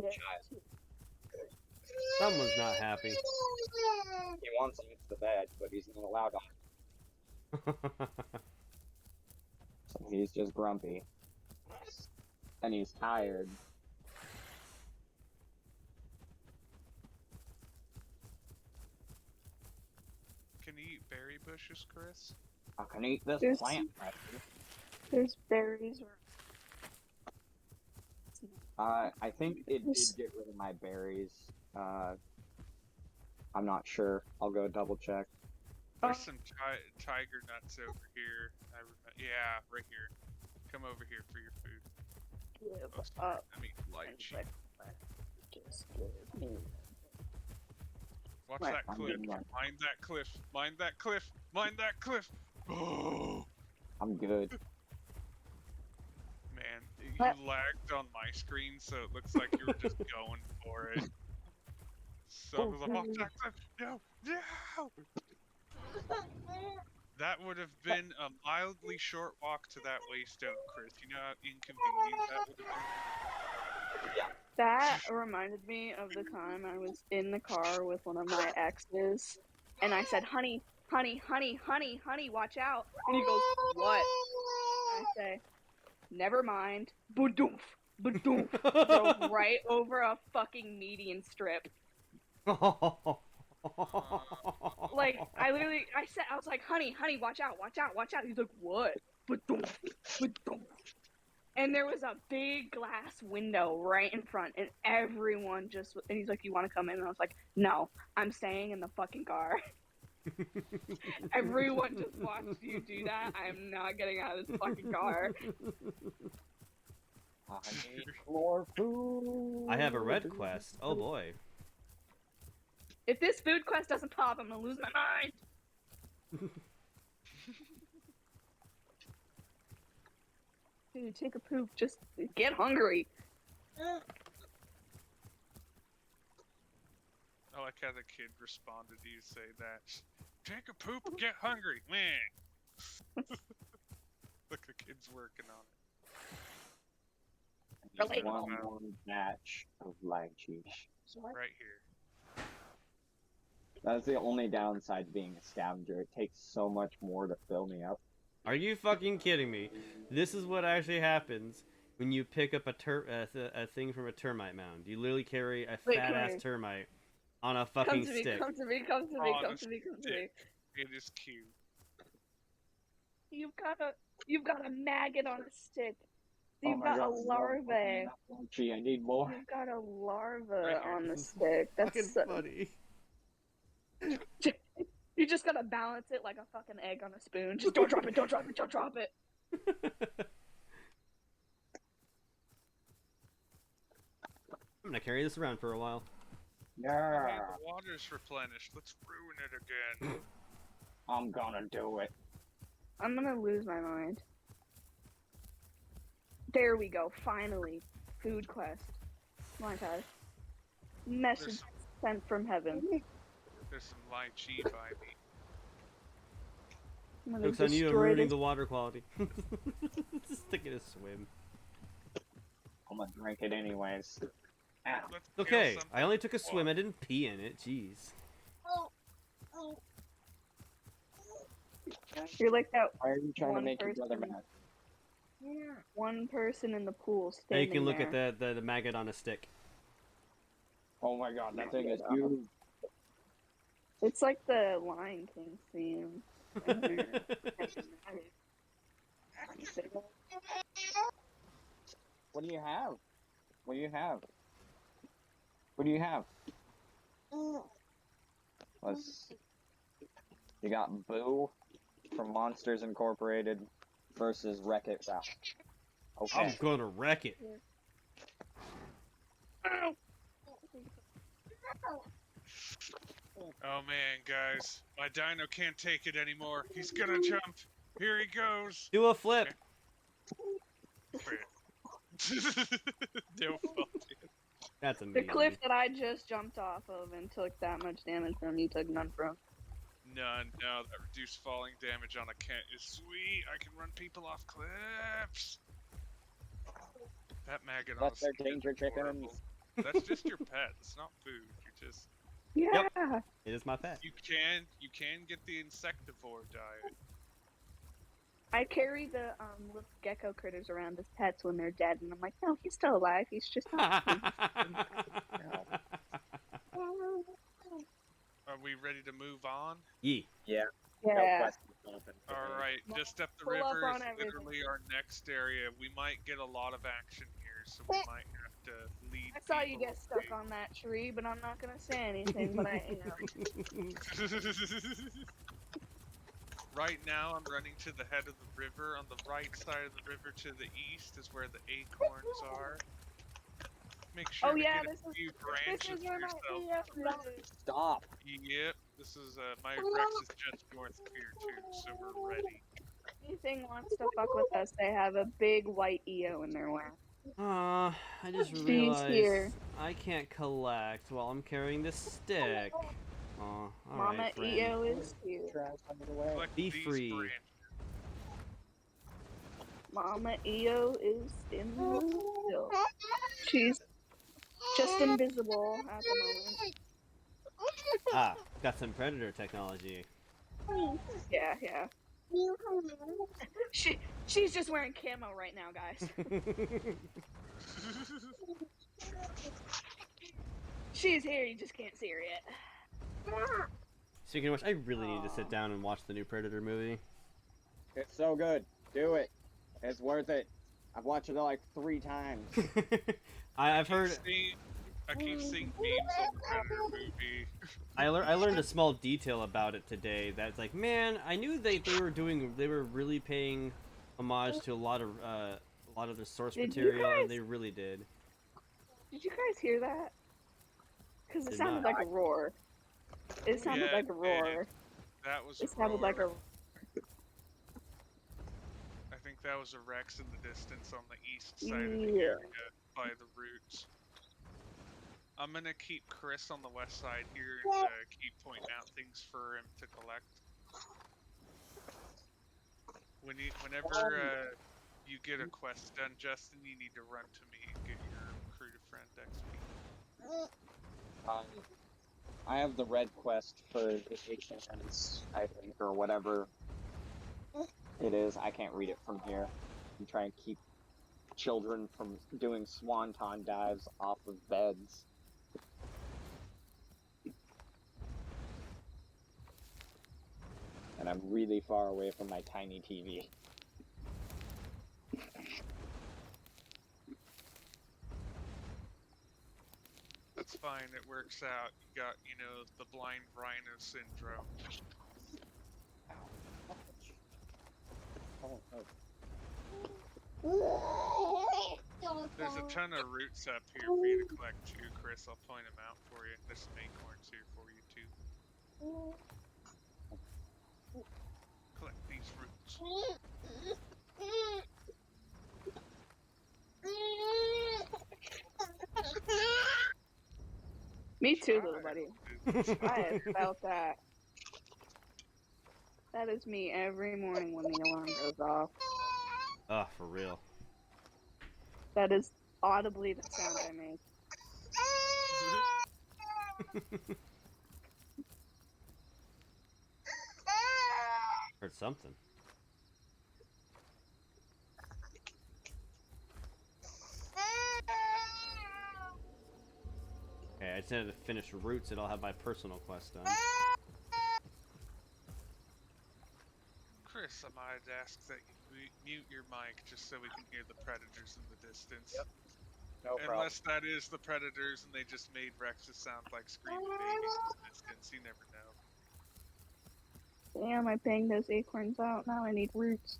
Get Someone's not happy. He wants to use the bed, but he's not allowed on. He's just grumpy. And he's tired. Can you eat berry bushes, Chris? I can eat this There's- plant right here. There's berries. I think it did get rid of my berries. I'm not sure. I'll go double check. There's some tiger nuts over here. Yeah, right here. Come over here for your food. Give Oh, sorry. up. I mean, lychee. Just give me. Watch Right, that I'm cliff. getting one. Mind that cliff. Mind that cliff. Mind that cliff. Oh, I'm good. man. You What? lagged on my screen, so it looks like you were just going for it. So I was like, watch that cliff. No, no. That would have been a mildly short walk to that waystone, Chris. You know how inconvenient that would have been? That reminded me of the time I was in the car with one of my exes, and I said, "Honey, honey, honey, honey, honey, watch out!" And he goes, "What?" And I say, "Never mind." Badoof, badoof. Drove right over a fucking median strip. Like I was like, "Honey, honey, watch out, watch out, watch out." He's like, "What?" Badoof, badoof. And there was a big glass window right in front, and everyone just, and he's like, "You want to come in?" And I was like, "No, I'm staying in the fucking car." Everyone just watched you do that. I am not getting out of this fucking car. I need more food. I have a red quest. Oh boy. If this food quest doesn't pop, I'm gonna lose my mind. Dude, take a poop. Just get hungry. I like how the kid responded to you say that. Take a poop, get hungry. Meh. Look, the kid's working on it. Just Really? one more batch of lychee. Right here. That's the only downside to being a scavenger. It takes so much more to fill me up. Are you fucking kidding me? This is what actually happens when you pick up a thing from a termite mound. You literally carry a Wait, fat come ass here. termite on a Come fucking to me, stick. come to me, come to me, come to me, come to me. It is cute. You've got a maggot on a stick. Oh You've my got a God, larvae. Gee, I need more. You've got a larva Right here. on the stick. That's Fucking so... funny. You just gotta balance it like a fucking egg on a spoon. Just don't drop it, don't drop it, don't drop it. I'm gonna carry this around for a while. Oh, Yeah, man, the water's replenished. Let's ruin it again. I'm gonna do it. I'm gonna lose my mind. There we go, finally. Food quest. My God. Message sent from heaven. There's some lychee by me. I'm gonna Joke's on you, I'm destroy ruining this. the water quality. Just taking a swim. I'm gonna drink it anyways. Ow. Let's kill Okay, some- I only took a swim, I didn't pee in it, jeez. You're like that Why are you trying to One make your brother person. mad? one person in the pool Now standing you can look there. at the maggot on a stick. Oh my God, that thing is huge. It's like the Lion King scene. What do you have? What do you have? What do you have? Let's. You got Boo from Monsters Incorporated versus Wreck-It Ralph. Okay. I'm gonna wreck it. Oh man, guys. My dino can't take it anymore. He's gonna jump. Here he goes. Do a flip. No fault. That's The amazing. cliff that I just jumped off of and took that much damage from, you took none from. None. No, that reduced falling damage on a cat is sweet. I can run people off cliffs. That maggot on That's the their stick is danger chickens. adorable. That's just your pet. It's not food. You just Yeah. It is my pet. you can get the insectivore diet. I carry the little gecko critters around as pets when they're dead, and I'm like, no, he's still alive. He's just not. Are we ready to move on? Yee. Yeah. Yeah. No questions open for All me. right, just up the Pull up river is on everything. literally our next area. We might get a lot of action here, so we might have to lead I saw you people get stuck away. on that tree, but I'm not gonna say anything. But I, Right now, I'm running to the head of the river. On the right side of the river to the east is where the acorns are. Make sure Oh, to yeah, get a this is- few this branches is where my yourself. Stop. Yep, this is my Rex is just north of here too, so we're ready. anything wants to fuck with us, they have a big white EO in their lap. I just She's realized here. I can't collect while I'm carrying this stick. Aw, Mama alright, friend. EO is here. Trash under the way. Collect Be these free. branches. Mama EO is in the still. She's just invisible at the moment. Ah, got some predator technology. Yeah, yeah. She's just wearing camo right now, guys. She's here, you just can't see her yet. Speaking of which, I really need to sit down and watch the new Predator movie. It's so good. Do it. It's worth it. I've watched it like 3 times. I've heard. I keep seeing memes on the Predator movie. I learned a small detail about it today. That's like, man, I knew they were really paying homage to a lot of their source Did you material, guys- and they really did. Did you guys hear that? Because it Did sounded not. like a roar. It sounded Yeah, like a it roar. That was It a sounded like a. roar. I think that was a Rex in the distance on the east side of the Yeah. area by the roots. I'm gonna keep Chris on the west side here and keep pointing out things for him to collect. Whenever you get a quest done, Justin, you need to run to me and get your recruited friend XP. I have the red quest for the Asians, I think, or whatever it is. I can't read it from here. I'm trying to keep children from doing swanton dives off of beds. And I'm really far away from my tiny TV. That's fine, it works out. You got, the blind rhino syndrome. There's a ton of roots up here for you to collect too, Chris. I'll point them out for you. There's some acorns here for you too. Collect these roots. Me too, little buddy. I have felt that. That is me every morning when the alarm goes off. Oh, for real. That is audibly the sound I make. Heard something. Okay, I just had to finish roots and I'll have my personal quest done. Chris, I might ask that you mute your mic just so we can hear the predators in the distance. Yep. No problem. Unless that is the predators and they just made Rexes sound like screaming babies in the distance, you never know. Damn, I banged those acorns out. Now I need roots.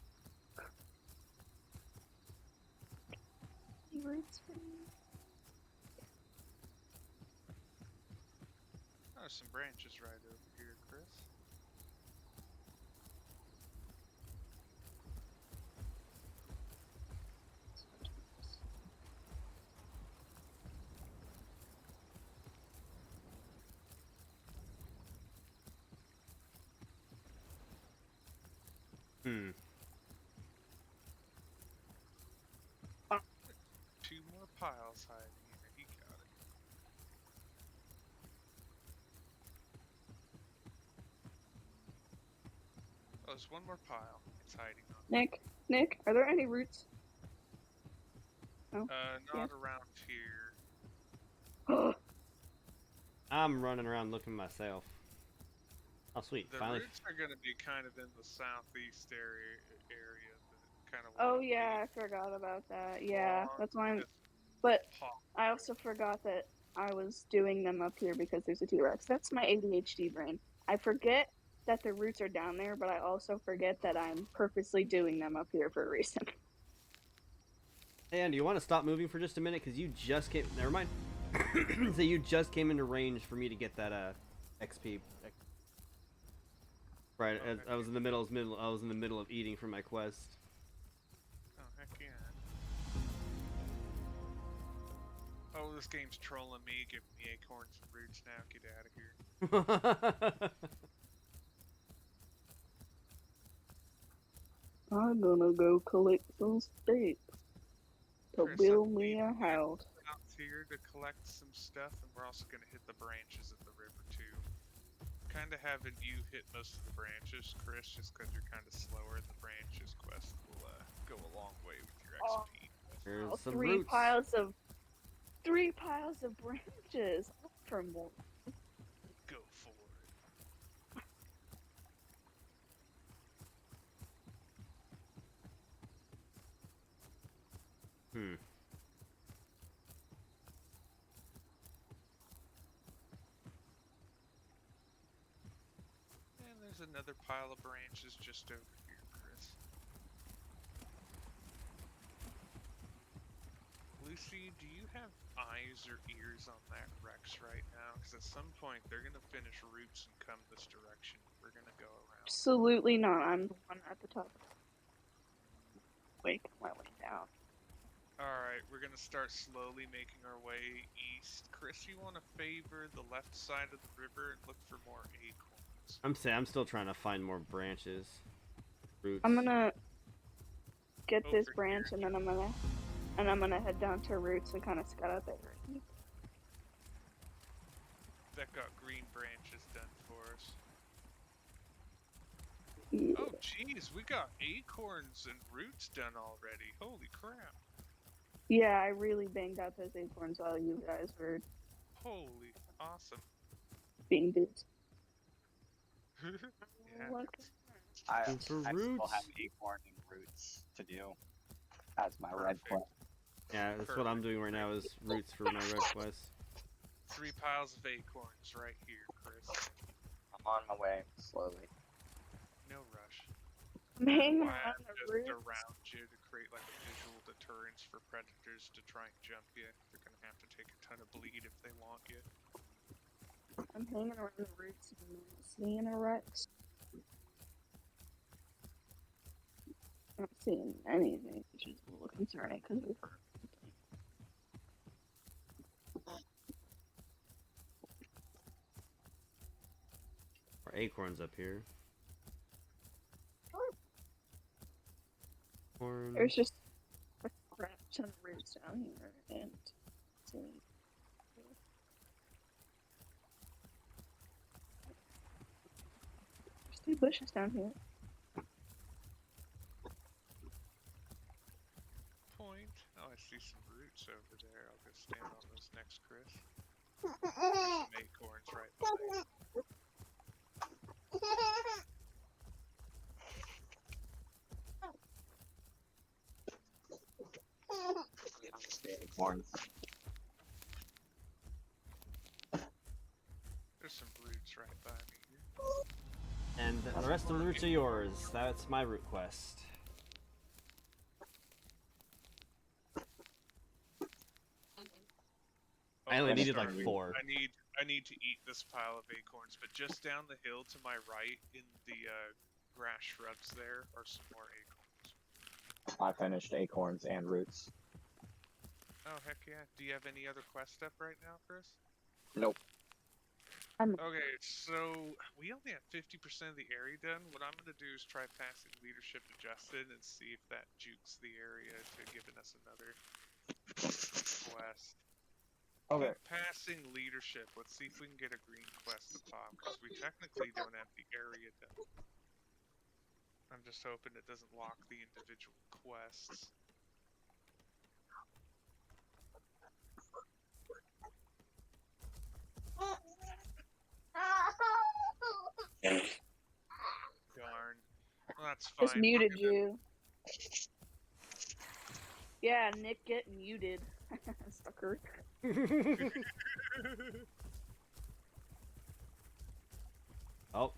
Roots for me. Oh, there's some branches right over here, Chris. Hmm. 2 more piles hiding here. He got it. Oh, there's one more pile. It's hiding on. Nick, are there any roots? No. Not around here. I'm running around looking myself. Oh, sweet. The Finally. roots are gonna be kind of in the southeast area, but kind of. Oh yeah, I forgot about that. Yeah, that's why I'm. But I also forgot that I was doing them up here because there's a T-Rex. That's my ADHD brain. I forget that the roots are down there, but I also forget that I'm purposely doing them up here for a reason. Hey, Andy, you want to stop moving for just a minute? Because you just came... Never mind. So you just came into range for me to get that, XP. Right, I was in the middle of eating from my quest. Oh, heck yeah. Oh, this game's trolling me, giving me acorns and roots now. Get out of here. I'm gonna go collect some sticks to Chris, build me a house. Out here to collect some stuff, and we're also gonna hit the branches of the river too. Kind of having you hit most of the branches, Chris, just because you're kind of slower in the branches. Quest will go a long way with your XP. There's some Three roots. piles of branches for more. Go for it. Hmm. And there's another pile of branches just over here, Chris. Lucy, do you have eyes or ears on that Rex right now? Because at some point they're gonna finish roots and come this direction. We're gonna go around. Absolutely not. I'm the one at the top. Wait, my way down. Alright, we're gonna start slowly making our way east. Chris, you wanna favor the left side of the river and look for more acorns? I'm still trying to find more branches. Roots. I'm gonna get Over this branch here. and then I'm gonna head down to roots and kind of scout out that area. That got green branches done for us. Yeah. Oh jeez, we got acorns and roots done already. Holy crap. Yeah, I really banged out those acorns while you guys were Holy awesome. being dudes. Yeah. Look. I For still roots? have acorn and roots to do as my red Perfect. quest. Yeah, that's what I'm doing right now is roots for my red quest. 3 piles of acorns right here, Chris. I'm on my way slowly. No rush. I'm hanging Why around I'm the just roots. around you to create like a visual deterrence for predators to try and jump you. They're gonna have to take a ton of bleed if they want you. I'm hanging around the roots and I'm not seeing a Rex. I'm not seeing anything, which is a little concerning because we've heard. Or acorns up here. Corn. There's just a crap ton of roots down here, and there's 2 bushes down here. Point. Oh, I see some roots over there. I'll go stand on those next, Chris. There's some acorns right behind. Acorns. There's some roots right by me here. And the rest of the roots are yours. That's my root quest. I only needed like 4. I need to eat this pile of acorns, but just down the hill to my right in the grass shrubs there are some more acorns. I finished acorns and roots. Oh heck yeah. Do you have any other quest up right now, Chris? Nope. Okay, so we only have 50% of the area done. What I'm going to do is try passing leadership to Justin and see if that jukes the area to giving us another quest. Okay. Passing leadership. Let's see if we can get a green quest to pop, because we technically don't have the area done. I'm just hoping it doesn't lock the individual quests. Darn. Well, that's fine. Just muted you. Yeah, Nick, get muted. Sucker. Oh.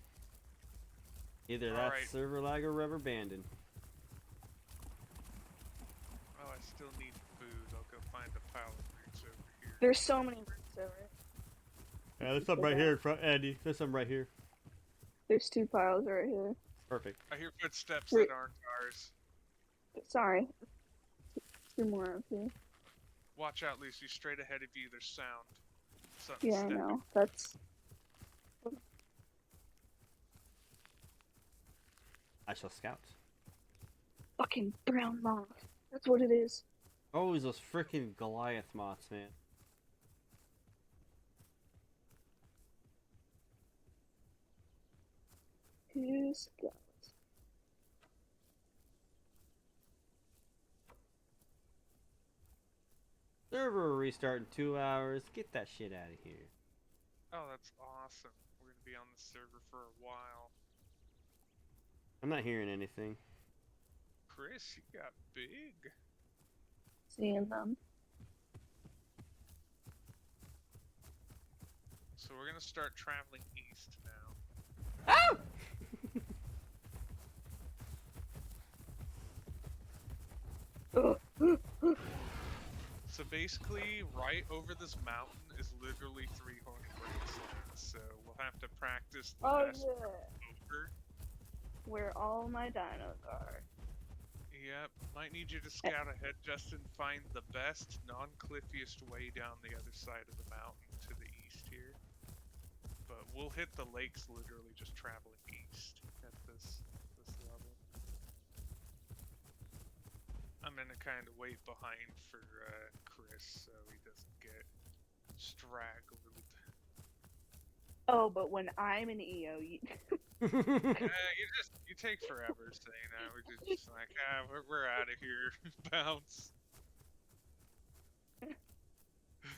Either that's Alright. server lag or rubber banding. Oh, I still need food. I'll go find a pile of roots over here. There's so many roots over it. Yeah, there's some right here in front, Andy. There's some right here. There's 2 piles right here. Perfect. I hear footsteps Wait. that aren't ours. Sorry. 2 more up here. Watch out, Lucy. Straight ahead of you, there's sound. Something Yeah, I stepping. know. That's... I shall scout. fucking brown moth. That's what it is. Oh, those freaking Goliath moths, man. Who's got? Server restart in 2 hours. Get that shit out of here. Oh, that's awesome. We're gonna be on the server for a while. I'm not hearing anything. Chris, you got big. Seeing them. So we're gonna start traveling east now. Ah! So basically, right over this mountain is literally 3 horned wastelands. So we'll have to practice the Oh best yeah. over. Where all my dinos are. Yep, might need you to scout ahead, Justin. Find the best, non-cliffiest way down the other side of the mountain to the east here. But we'll hit the lakes literally just traveling east at this level. I'm gonna kind of wait behind for Chris so he doesn't get straggled. Oh, but when I'm an EO, you... You take forever saying that. We're just like, we're out of here. Bounce.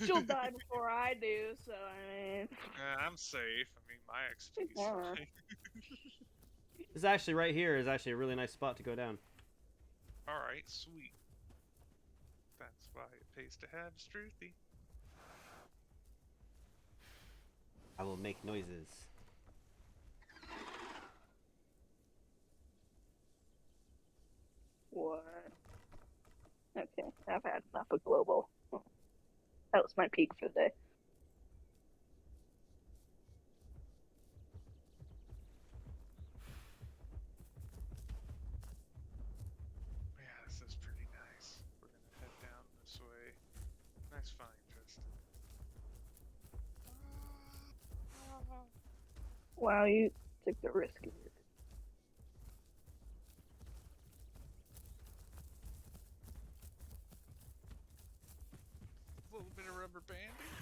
she'll die before I do, so I mean... I'm safe. I mean, my XP is Yeah. fine. This actually right here is actually a really nice spot to go down. Alright, sweet. That's why it pays to have Struthy. I will make noises. What? Okay, I've had enough of global. That was my peak for the day. Yeah, this is pretty nice. We're gonna head down this way. Nice find, Justin. Wow, you took the risk of it. A little bit of rubber banding.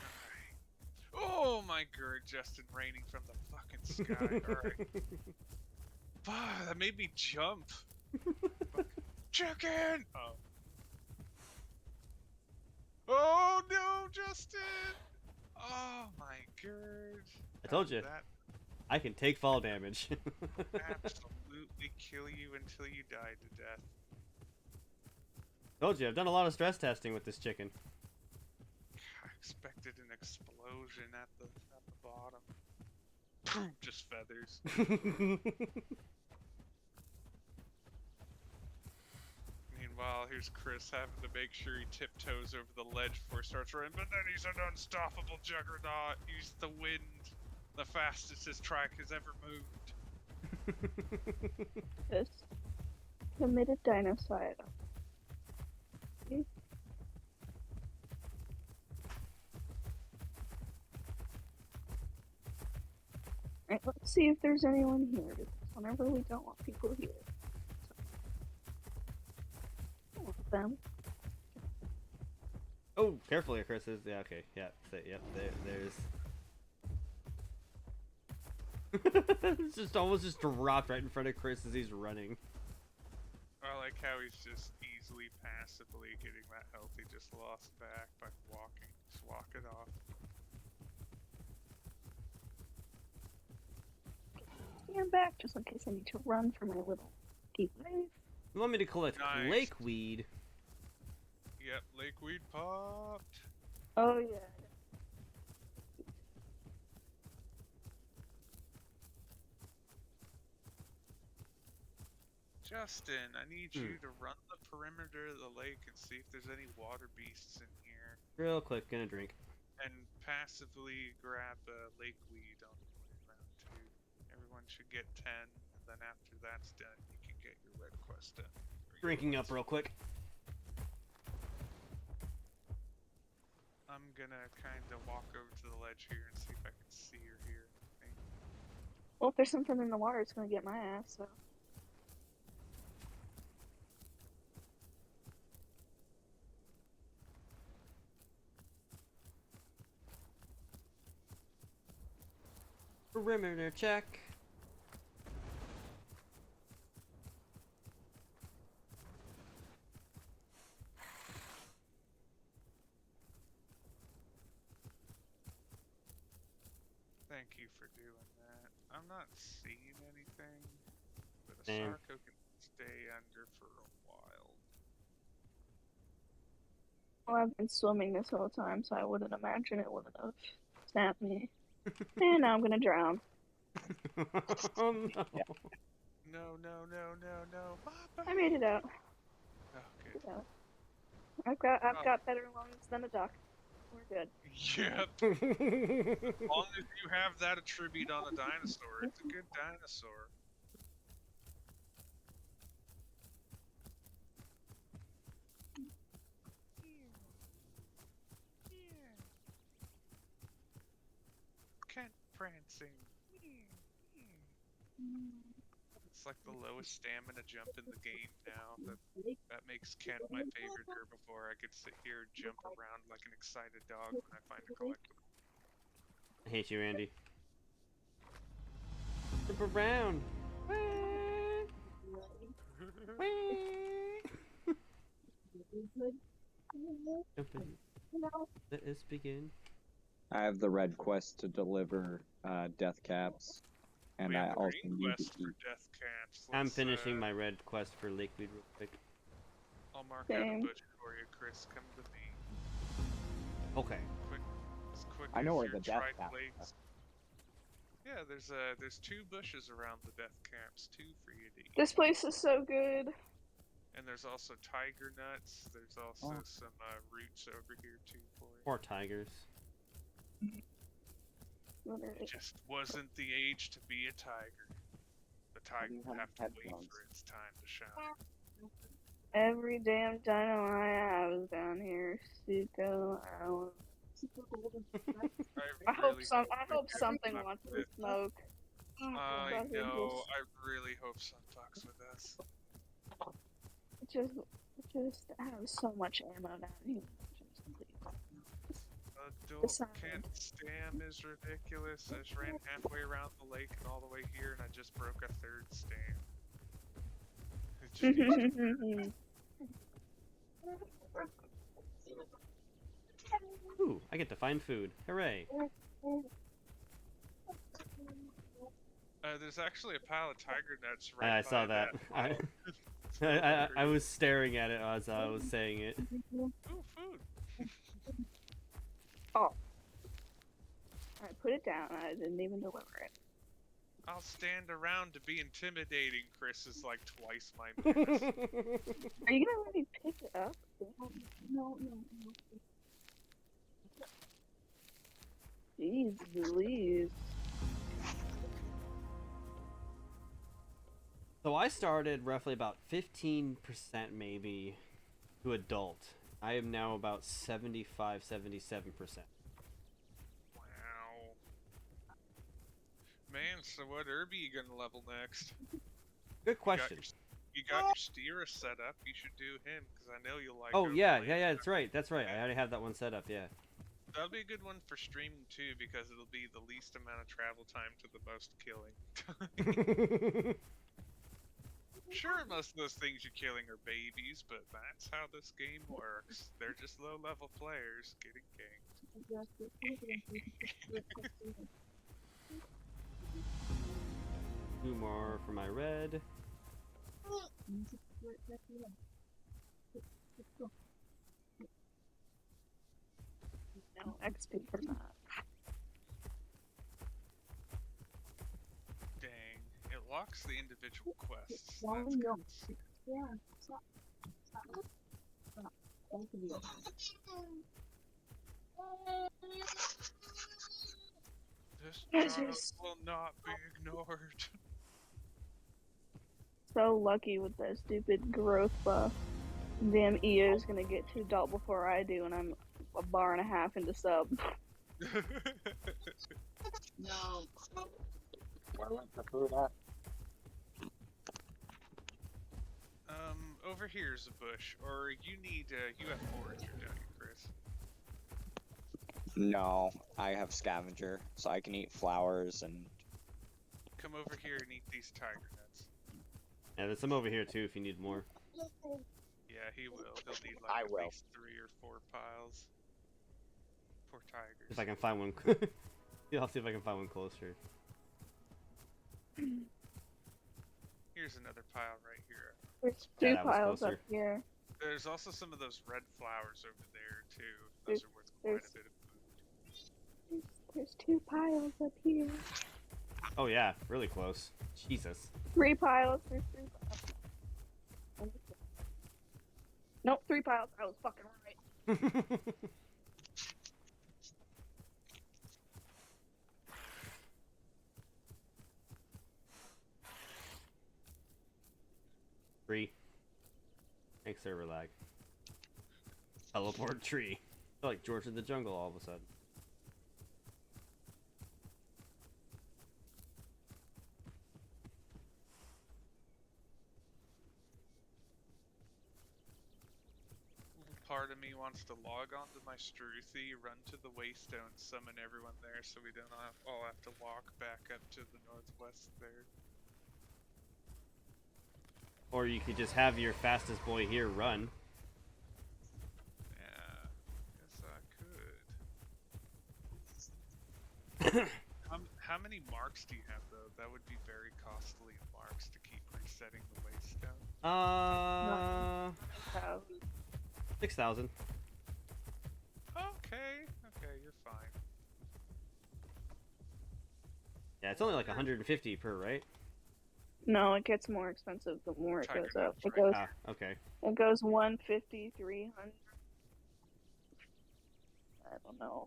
Alright. Oh my god, Justin raining from the fucking sky. Alright. Fuck, that made me jump. Chicken! Oh. Oh no, Justin! Oh my god. I told you. That I can take fall damage. absolutely kill you until you die to death. Told you, I've done a lot of stress testing with this chicken. I expected an explosion at the bottom. Just feathers. Meanwhile, here's Chris having to make sure he tiptoes over the ledge before he starts running, but then he's an unstoppable juggernaut. He's the wind, the fastest his trike has ever moved. This committed dinocide. Okay. Right, let's see if there's anyone here. Because whenever we don't want people here. Don't want them. Oh, careful here, Chris. Yeah, okay. Yeah, yep, there's... It's just almost just dropped right in front of Chris as he's running. I like how he's just easily, passively getting that health he just lost back by walking. Just walk it off. Stand back just in case I need to run for my little deep wave. You want me to collect Nice. lakeweed? Yep, lakeweed popped. Oh yeah. Justin, I need you to run the perimeter of the lake and see if there's any water beasts in here. Real quick, gonna drink. And passively grab lakeweed on the way around too. Everyone should get 10, and then after that's done, you can get your red quest done. Drinking up real quick. I'm gonna kind of walk over to the ledge here and see if I can see or hear anything. Well, if there's something in the water, it's gonna get my ass. So. Perimeter check. Thank you for doing that. I'm not seeing anything, but a Damn. Sarco can stay under for a while. Well, I've been swimming this whole time, so I wouldn't imagine it would have snapped me. And now I'm gonna drown. Oh no. No, no, no, no, no. I made it out. Oh, good. So, I've got better lungs than a duck. We're good. Yep. As long as you have that attribute on a dinosaur, it's a good dinosaur. Kent prancing. It's like the lowest stamina jump in the game now. That makes Kent my favorite herbivore. I could sit here and jump around like an excited dog when I find a collectible. I hate you, Andy. Jump around. Jump in. Let us begin. I have the red quest to deliver death caps, and We I have a also green need to quest for eat. death caps. I'm Let's, finishing my red quest for lakeweed real quick. I'll mark out a Same. bush for you, Chris. Come to me. Okay. As quick I know as where your the death trike caps blades- Yeah, there's 2 bushes around the death caps, 2 for you to eat. This place is so good. And there's also tiger nuts. There's also Oh. some roots over here too for you. Or tigers. It just wasn't the age to be a tiger. The tiger you would have have to wait headphones? for its time to shine. Every damn dino I have is down here. Suko, Alan. I hope really I we hope do something fuck wants to with- smoke. I But it know. I really hope some fucks with us. just have so much ammo down here. Just please. Adult Decide. Kent stam is ridiculous. I just ran halfway around the lake and all the way here, and I just broke a 3rd stam. It just needs to Ooh, I get to find food. Hooray. There's actually a pile of tiger nuts right I saw by that. I was staring at it as I was saying it. Ooh, food. Alright, put it down. I didn't even deliver it. I'll stand around to be intimidating. Chris is like twice my max. Are you gonna let me pick it up? No. Jeez, Louise. So I started roughly about 15% maybe to adult. I am now about 75-77%. Wow. Man, so what Herbi you gonna level next? Good question. You got your Steera set up. You should do him because I know you'll like. Oh yeah, overlaying that's right. I already have that one set up. Yeah. That'll be a good one for streaming too, because it'll be the least amount of travel time to the most killing time. Sure, most of those things you're killing are babies, but that's how this game works. They're just low-level players getting ganked. 2 more for my red. No XP for that. Dang, it locks the individual quests. That's good. This Yes, child yes. will not be ignored. So lucky with that stupid growth buff. Damn EO's gonna get to adult before I do, and I'm a bar and a half into sub. No. Where went the food at? Over here's a bush, or you need, you have forager, don't you, Chris? No, I have scavenger, so I can eat flowers and. Come over here and eat these tiger nuts. Yeah, there's some over here too if you need more. Yeah, he will. He'll need I like at will. least 3 or 4 piles. Poor tigers. If I can find one. Yeah, I'll see if I can find one closer. Here's another pile right here. There's Yeah, two that was piles up closer. here. There's also some of those red flowers over there too. Those are worth quite a bit of food. There's 2 piles up here. Oh yeah, really close. Jesus. 3 piles. There's 3 piles. Nope, 3 piles. I was fucking right. 3. Thanks, server lag. Teleport tree. I feel like George in the jungle all of a sudden. Part of me wants to log on to my Struthy, run to the Waystone, summon everyone there so we don't all have to walk back up to the northwest there. Or you could just have your fastest boy here run. Yeah, guess I could. How many marks do you have though? That would be very costly marks to keep resetting the Waystone. 6,000. Okay, you're fine. Yeah, it's only like 150 per, right? No, it gets more expensive the more it Tiger goes up. nuts, It right? goes. Ah, okay. It goes 150, 300. I don't know.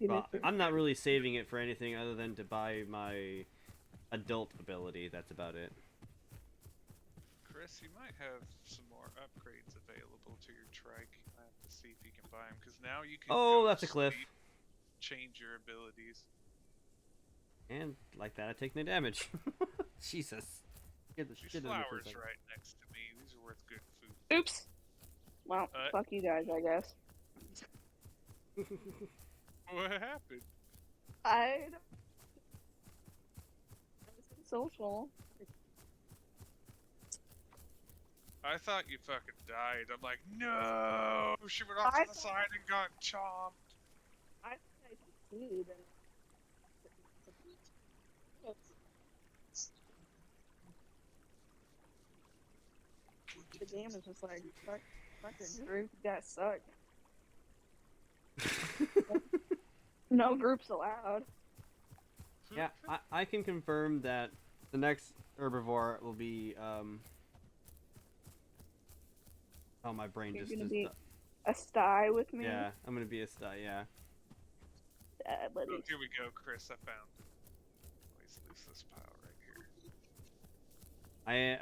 Well, I'm not really saving it for anything other than to buy my adult ability. That's about it. Chris, you might have some more upgrades available to your trike. I have to see if you can buy them, because now you can Oh, go that's a cliff. sleep, change your abilities. And like that, I take no damage. Jesus. Get the These shit out of me for a flowers second. right next to me, these are worth good food. Oops. Well, fuck you guys, I guess. What happened? I was social. I thought you fucking died. I'm like, no! She went off to the side and got chomped. I succeeded. The game is just like, fucking group, you guys suck. No groups allowed. Yeah, I can confirm that the next herbivore will be, oh, my brain You're just... gonna be a sty with me? Yeah, I'm gonna be a sty, yeah. Buddy. Oh, here we go, Chris. I found it. Always lose this pile right here.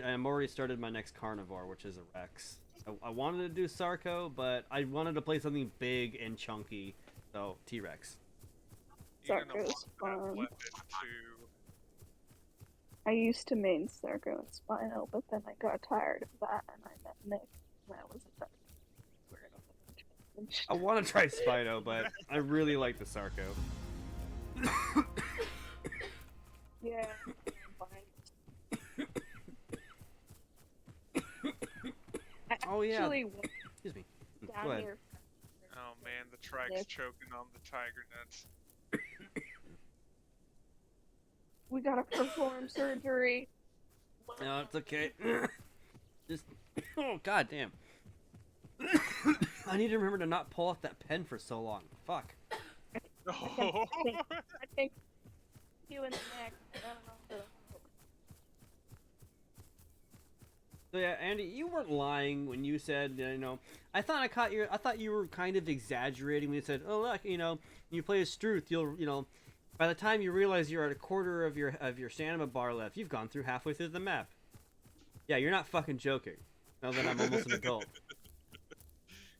I'm already started my next carnivore, which is a Rex. I wanted to do Sarco, but I wanted to play something big and chunky, so T-Rex. You're gonna Sarco's want that fun. weapon too. I used to main Sarco and Spino, but then I got tired of that and I met Nick and I was I want to try Spino, but I really like the Sarco. Yeah. Fine. I Oh, yeah. actually went Excuse me. Go down ahead. here. Oh man, the trike's choking on the tiger nuts. We gotta perform surgery. No, it's okay. Just, oh god damn. I need to remember to not pull off that pen for so long. Fuck. Oh. I think you in the neck. I don't know. So yeah, Andy, you weren't lying when you said, you know, I thought you were kind of exaggerating when you said, oh look, you know, you play as Struth, you'll, you know, by the time you realize you're at a quarter of your stamina bar left, you've gone through halfway through the map. Yeah, you're not fucking joking. Now that I'm almost an adult.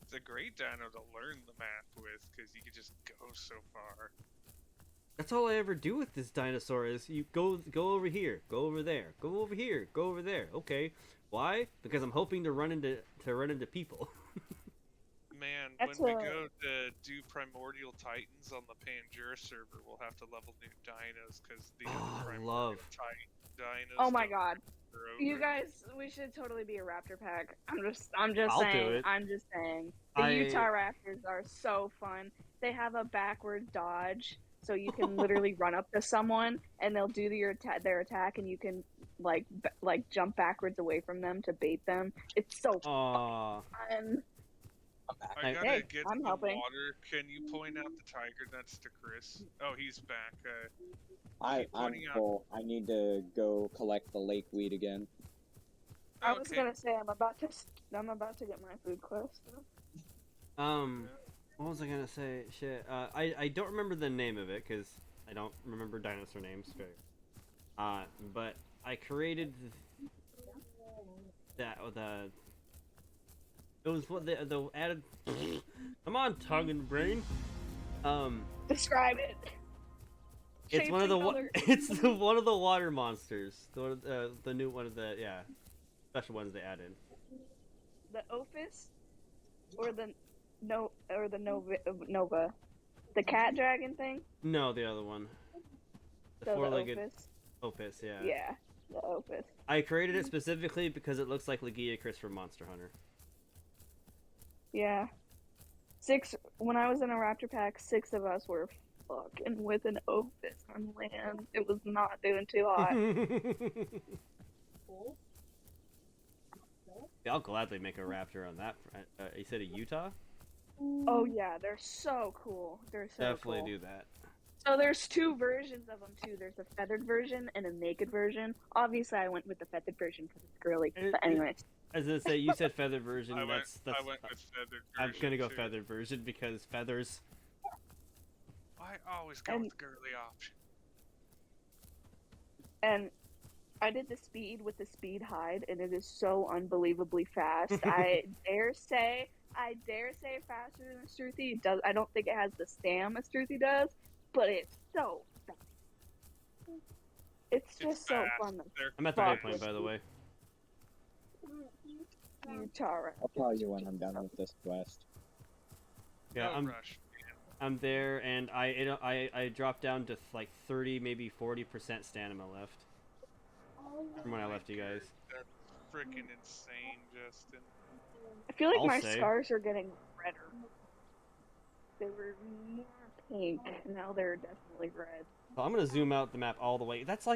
It's a great dino to learn the map with, because you can just go so far. That's all I ever do with this dinosaur is you go over here, go over there, go over here, go over there. Okay, why? Because I'm hoping to run into people. Man, That's when we go to do Primordial Titans on the Pangea server, we'll have to level new dinos, because the Oh, I Primordial love- Titan dinos. Oh my don't god. are You over. guys, we should totally be a raptor pack. I'm just I'll do saying. it. I'm just saying. The I- Utah Raptors are so fun. They have a backward dodge, so you can literally run up to someone and they'll do their attack, and you can like jump backwards away from them to bait them. It's so Aw. fun. I gotta Hey, get I'm some helping. water. Can you point out the tiger nuts to Chris? Oh, he's back. I'm pointing out- full. I need to go collect the lake weed again. I was Okay. gonna say I'm about to get my food quest. What was I gonna say? Shit. I don't remember the name of it because I don't remember dinosaur names very. But I created the. It was what the added. Come on, tongue and brain. Describe it. It's Shapes one of the and colors. it's one of the water monsters. The new one of the special ones they added. The Ophis, or the Nova, the cat dragon thing. No, the other one. The So the four-legged Ophis. opus, yeah. Yeah, the Ophis. I created it specifically because it looks like Legiacris from Monster Hunter. Yeah. When I was in a raptor pack, 6 of us were fucking with an Ophis on land. It was not doing too hot. Yeah, I'll gladly make a raptor on that. You said a Utah? Oh yeah, they're so cool. They're so Definitely cool. do that. So there's 2 versions of them too. There's a feathered version and a naked version. Obviously, I went with the feathered version because it's girly. But anyways, As I say, you said feathered version. I went that's with feathered. I'm gonna go version, too. feathered version because feathers. I always go And- with the girly option. and I did the speed with the speed hide, and it is so unbelievably fast. I dare say faster than a Struthy. It does. I don't think it has the stam a Struthy does, but it's so fast. It's just so fast. fun to They're I'm at the Fuck. waypoint, by the way. Utah. I'll tell you when I'm done with this quest. Yeah, no I'm rush. I'm there, and I dropped down to like 30, maybe 40% stamina left from when I left you guys. That's freaking insane, Justin. I feel like I'll my say. scars are getting redder. They were more pink, and now they're definitely red. So I'm gonna zoom out the map all the way. That's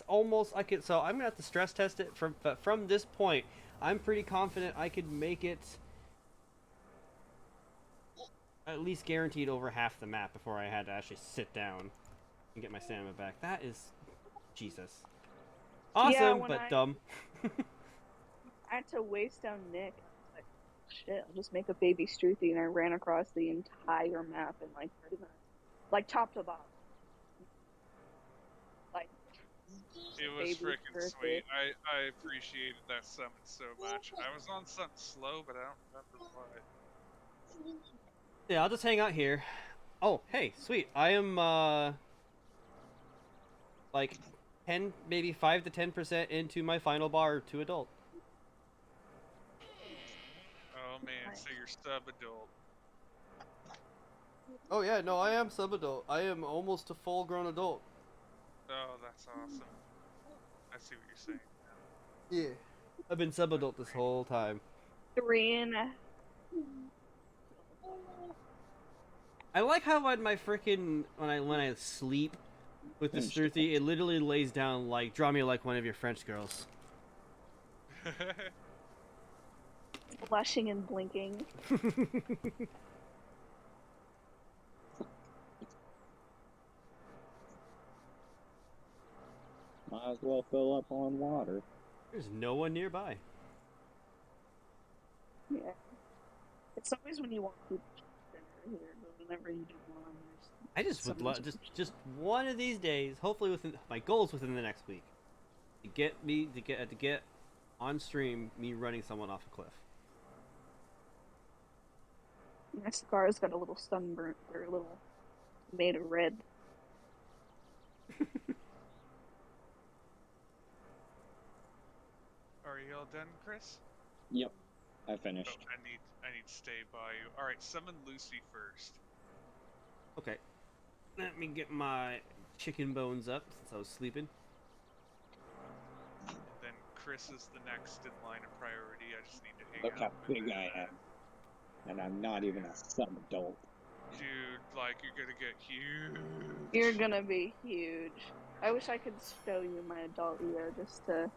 almost I could. So I'm gonna have to stress test it from this point. I'm pretty confident I could make it at least guaranteed over half the map before I had to actually sit down and get my stamina back. That is Jesus. Awesome, when but I- dumb. I had to waste down Nick. I was like, shit, I'll just make a baby Struthy, and I ran across the entire map in like 30 minutes. Like top to bottom. Like, It was baby freaking birthday. sweet. I appreciated that summon so much. I was on something slow, but I don't remember what. Yeah, I'll just hang out here. Oh, hey, sweet. I am like 10, maybe 5 to 10% into my final bar to adult. Oh man, so you're sub-adult. Oh yeah, no, I am sub-adult. I am almost a full-grown adult. Oh, that's awesome. I see what you're saying. Yeah. I've been sub-adult this whole time. 3 and I like how when my freaking when I sleep with the Struthy, it literally lays down like draw me like one of your French girls. blushing and blinking. Might as well fill up on water. There's no one nearby. Yeah. It's always when you want people to dinner here, but whenever you do one, I just would love just one of these days, hopefully within my goals within the next week, to get on stream me running someone off a cliff. My scar's got a little sunburnt or a little made of red. Are you all done, Chris? Yep, I Oh, finished. I need to stay by you. All right, summon Lucy first. Okay. Let me get my chicken bones up since I was sleeping. And then Chris is the next in line of priority. I just need to hang Look how out with big him. I am. And I'm not even a sub-adult. Dude, like, you're gonna get huge. You're gonna be huge. I wish I could show you my adult ear just to.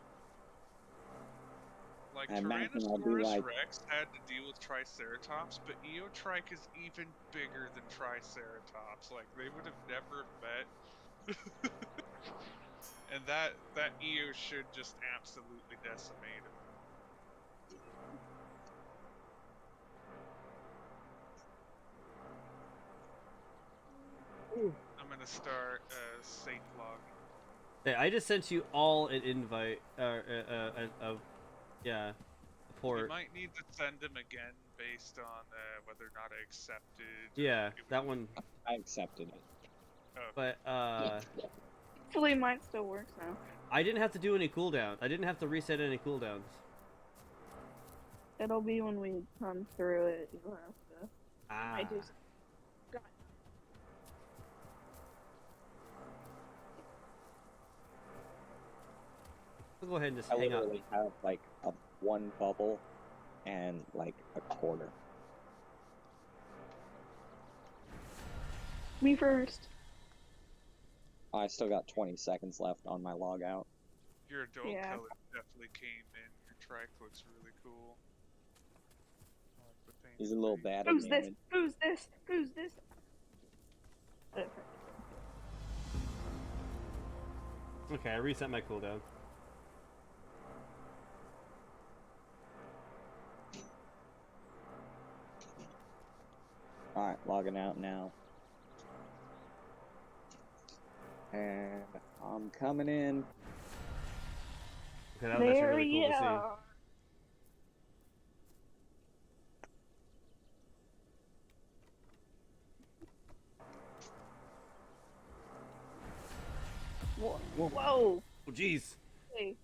Like, I imagine I'll be Tyrannosaurus like- Rex had to deal with Triceratops, but Eotrike is even bigger than Triceratops. Like, they would have never met. And that Eo should just absolutely decimate him. I'm gonna start safe logging. Yeah, I just sent you all an invite. Yeah, a You port. might need to send him again based on whether or not I accepted. Yeah, that one. I accepted it. Oh, But Hopefully, mine still works now. I didn't have to do any cooldown. I didn't have to reset any cooldowns. It'll be when we come through it. You'll have to. Ah. I do. God. We'll go ahead and just I hang out. literally have like one bubble and like a quarter. Me first. I still got 20 seconds left on my logout. your adult Yeah. color definitely came in. Your trike looks really cool. I like the paint He's a little scheme. bad Who's this? advantage. Who's this? Who's this? Okay, I reset my cooldown. Alright, logging out now. And I'm coming in. Okay, that was actually There really cool you to see. are. Whoa. Whoa. Oh, jeez. Hey,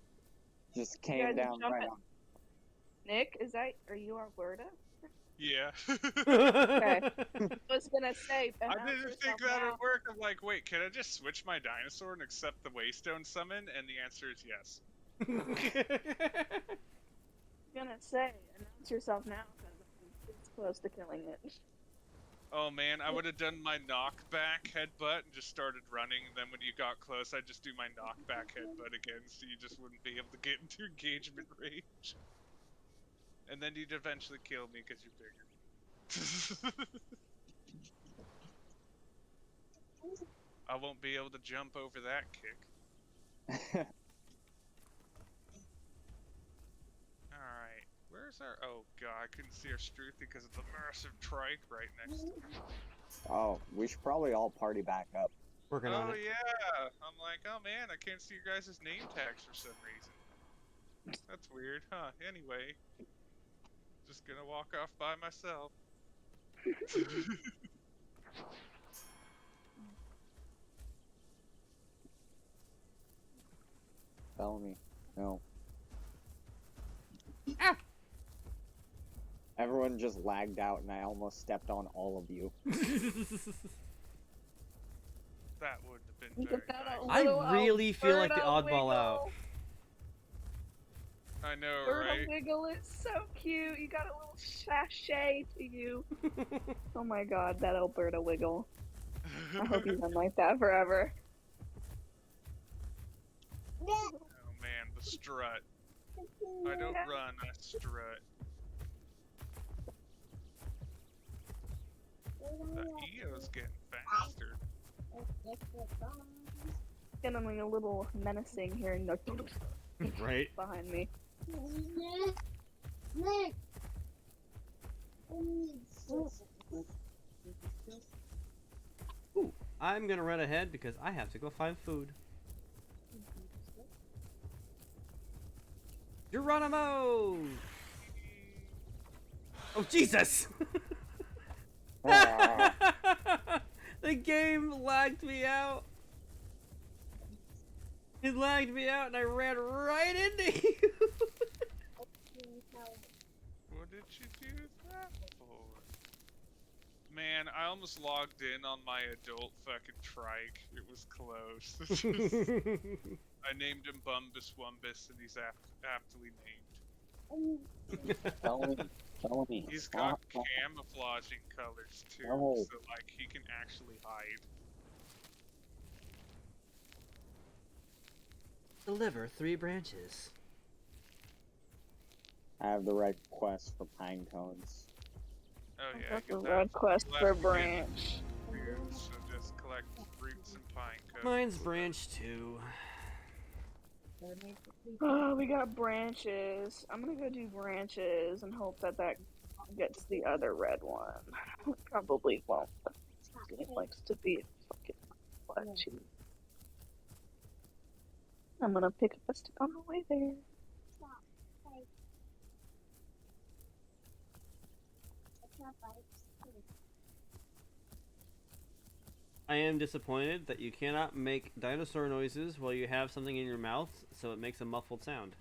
Just You came guys down jump right it. on. Nick, are you Alberta? Yeah. Okay. Was gonna say. I announce didn't think yourself that now. would work. I'm like, wait, can I just switch my dinosaur and accept the Waystone summon? And the answer is yes. Gonna say, announce yourself now, because it's close to killing it. Oh man, I would have done my knockback headbutt and just started running, and then when you got close, I'd just do my knockback headbutt again, so you just wouldn't be able to get into engagement range. And then you'd eventually kill me because you're bigger. I won't be able to jump over that kick. Alright, where's our... Oh god, I couldn't see our Struthi because of the massive trike right next to me. Oh, we should probably all party back up. Working on Oh it. yeah! I'm like, oh man, I can't see your guys' name tags for some reason. That's weird, huh? Anyway, just gonna walk off by myself. Tell me. No. Ah! Everyone one just lagged out and I almost stepped on all of you. That would have been Look very at that nice. I little really feel like the Alberta oddball out. wiggle. I know, Alberta right? wiggle is so cute. You got a little sachet to you. Oh my god, that Alberta wiggle. I hope he's been like that forever. Oh man, the strut. I don't run, I strut. The EO's getting faster. Getting a little menacing here and Right? behind me. Ooh, I'm gonna run ahead because I have to go find food. Geronimo! Oh, Jesus! Ah. The game lagged me out. It lagged me out and I ran right into you. What did you do that for? Man, I almost logged in on my adult fucking trike. It was close. I named him Bumbus Wumbus and he's aptly named. Tell me. He's got camouflaging colors too, No. so like he can actually hide. Deliver 3 branches. I have the right quest for pine cones. Oh yeah, That's a get that. red quest You'll for have to get branch. weird, so just collect roots and pine cones. Mine's branch 2. Oh, we got branches. I'm gonna go do branches and hope that gets the other red one. Probably won't. It likes to be fucking flashy. I'm gonna pick up a stick on the way there. I am disappointed that you cannot make dinosaur noises while you have something in your mouth, so it makes a muffled sound.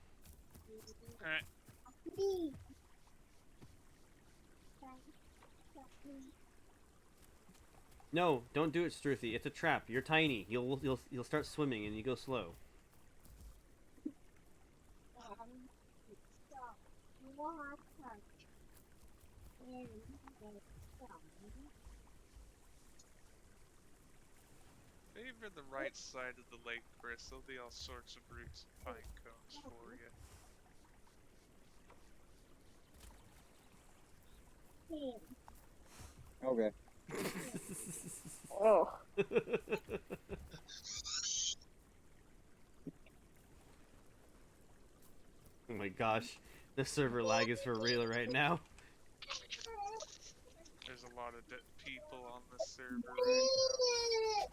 Alright. No, don't do it, Struthy. It's a trap. You're tiny. You'll start swimming and you go slow. Favor the right side of the lake, Chris. There'll be all sorts of roots and pine cones for you. Okay. Oh, Oh my gosh. The server lag is for real right now. There's a lot of people on the server right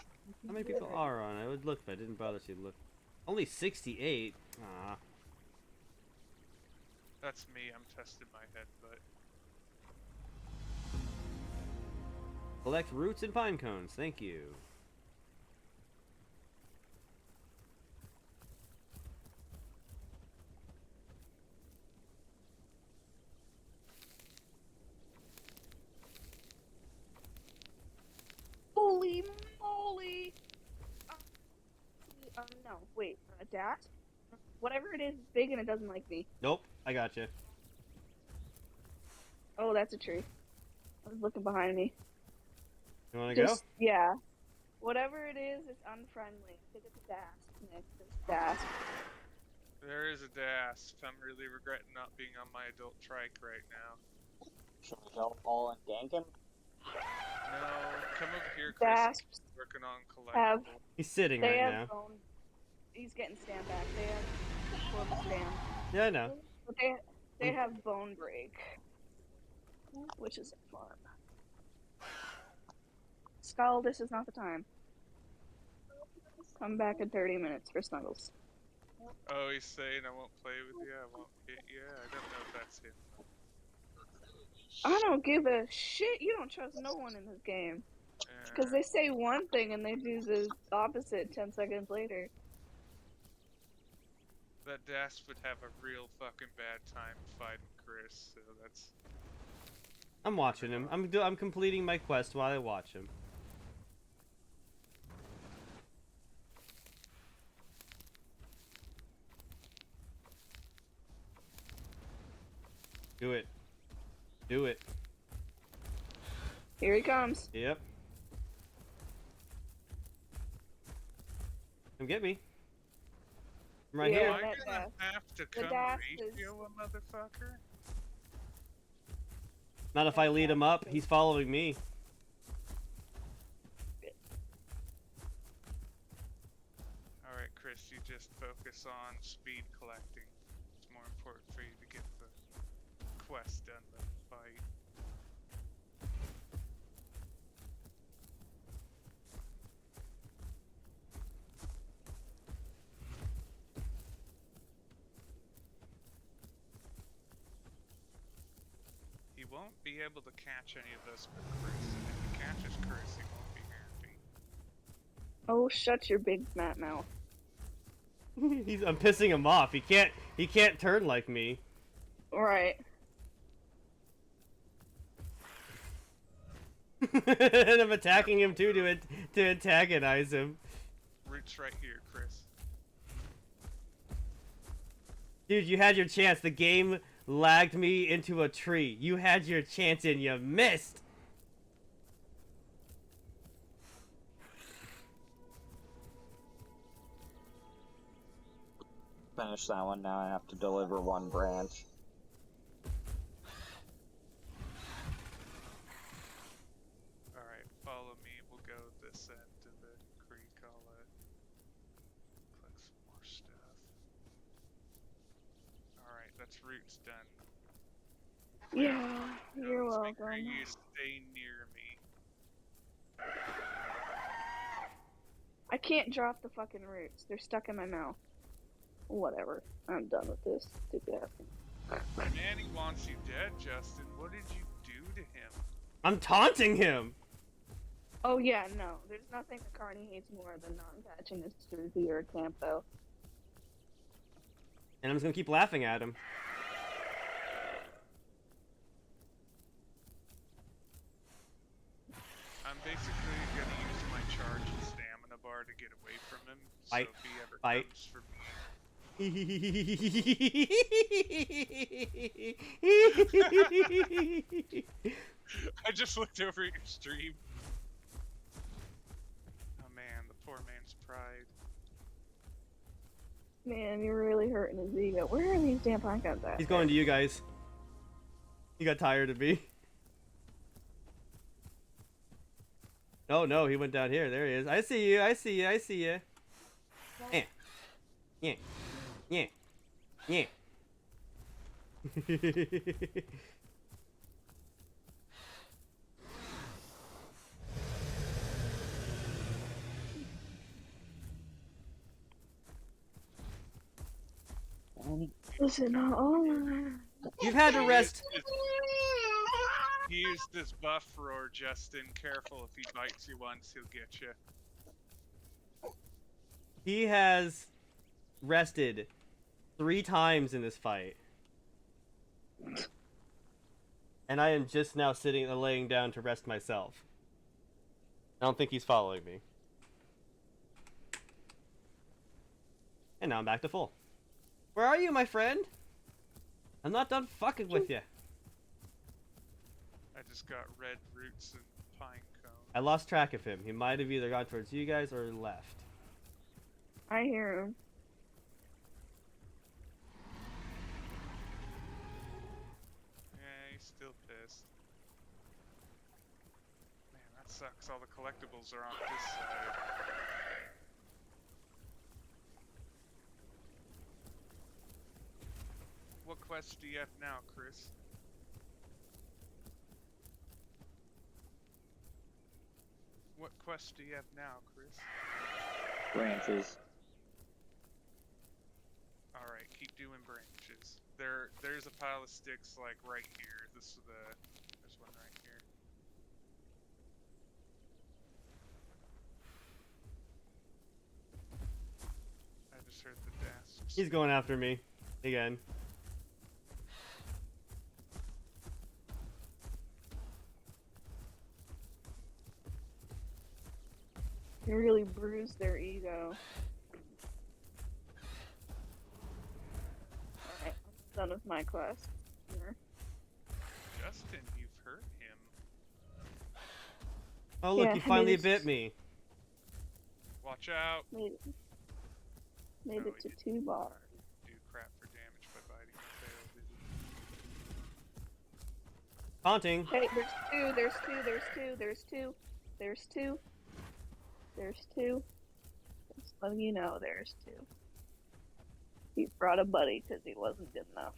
How many people are on? I would look, but I didn't bother to look. Only 68? Ah. now. That's me, I'm testing my headbutt. Collect roots and pine cones. Thank you. holy moly! No, wait, a dat? Whatever it is, it's big and it doesn't like me. Nope, I gotcha. Oh, that's a tree. I was looking behind me. You wanna go? Yeah. Whatever it is, it's unfriendly. I think it's a dasp, Nick. It's a dasp. There is a DASP. I'm really regretting not being on my adult trike right now. Should we go all and gank him? No, come over here, Chris. Dasps Working on have- collectible. He's sitting They right have now. bone. He's getting stand back. They have horrible stand. Yeah, I know. But they have bone break, which is fun. Skull, this is not the time. Come back in 30 minutes for snuggles. Oh, he's saying I won't play with you, I won't hit you. I don't know if that's him. I don't give a shit. You don't trust no one in this game. Because they say one thing and they do the opposite 10 seconds later. That DASP would have a real fucking bad time fighting Chris, so that's... I'm watching him. I'm completing my quest while I watch him. Do it. Do it. Here he comes. Yep. Come get me. I'm right Yeah. here. Am I that gonna dash. have to The come dash ratio a motherfucker? Not if I lead him up. He's following me. Alright, Chris, you just focus on speed collecting. It's more important for you to get the quest done than the fight. He won't be able to catch any of us but Chris, and if he catches Chris, he won't be happy. Oh, shut your big fat mouth. I'm pissing him off. He can't turn like me. Right. And I'm attacking him too to antagonize him. Root's right here, Chris. Dude, you had your chance. The game lagged me into a tree. You had your chance and you missed. Finish that one now. I have to deliver one branch. Alright, follow me. We'll go this end to the creek. I'll collect some more stuff. Alright, that's Root's done. Yeah, you're Let's make sure welcome. you stay near me. I can't drop the fucking roots. They're stuck in my mouth. Whatever. I'm done with this. Stupid ass. Man, he wants you dead, Justin. What did you do to him? I'm taunting him. Oh yeah, no. There's nothing that Carney hates more than not catching a severe camp though. And I'm just gonna keep laughing at him. I'm basically gonna use my charge and stamina bar to get away from him. So Fight. if he ever Fight. comes for me, I just looked over at your stream. Oh man, the poor man's pride. Man, you're really hurting his ego. Where are these damn pumpkins at? He's going to you guys. He got tired of me. Oh no, he went down here. There he is. I see you. I see you. I see you. Yeah. Yeah. Yeah. Yeah. Listen, all You've had to rest. He used this buff roar, Justin. Careful, if he bites you once, he'll get you. He has rested 3 times in this fight. And I am just now laying down to rest myself. I don't think he's following me. And now I'm back to full. Where are you, my friend? I'm not done fucking with you. I just got red roots and pine cone. I lost track of him. He might have either gone towards you guys or left. I hear him. Yeah, he's still pissed. Man, that sucks. All the collectibles are on this side. What quest do you have now, Chris? What quest do you have now, Chris? Branches. Alright, keep doing branches. There's a pile of sticks like right here. There's one right here. I just heard the desk. He's going after me. Again. You really bruised their ego. Alright, I'm done with my quest. Here. Justin, you've hurt him. Oh look, Yeah, you I finally made it- bit me. Watch out. Made No, it to he 2 bars. Do crap for damage by biting your tail, did he? Taunting. Hey, there's two, there's two, there's two, there's two, there's two, there's two. Just letting you know, there's two. He brought a buddy because he wasn't good enough.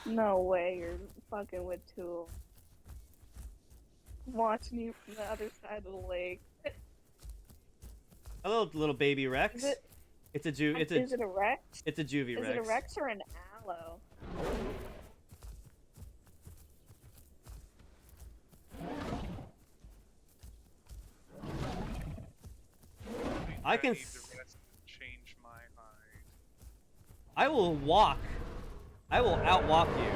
No way, you're fucking with two. Watching you from the other side of the lake. Hello, little baby Rex. Is it? It's a Is it a Rex? it's a juvie Is Rex. it a Rex or an Aloe? I can need s- to rest and change my hide. I will walk. I will outwalk you.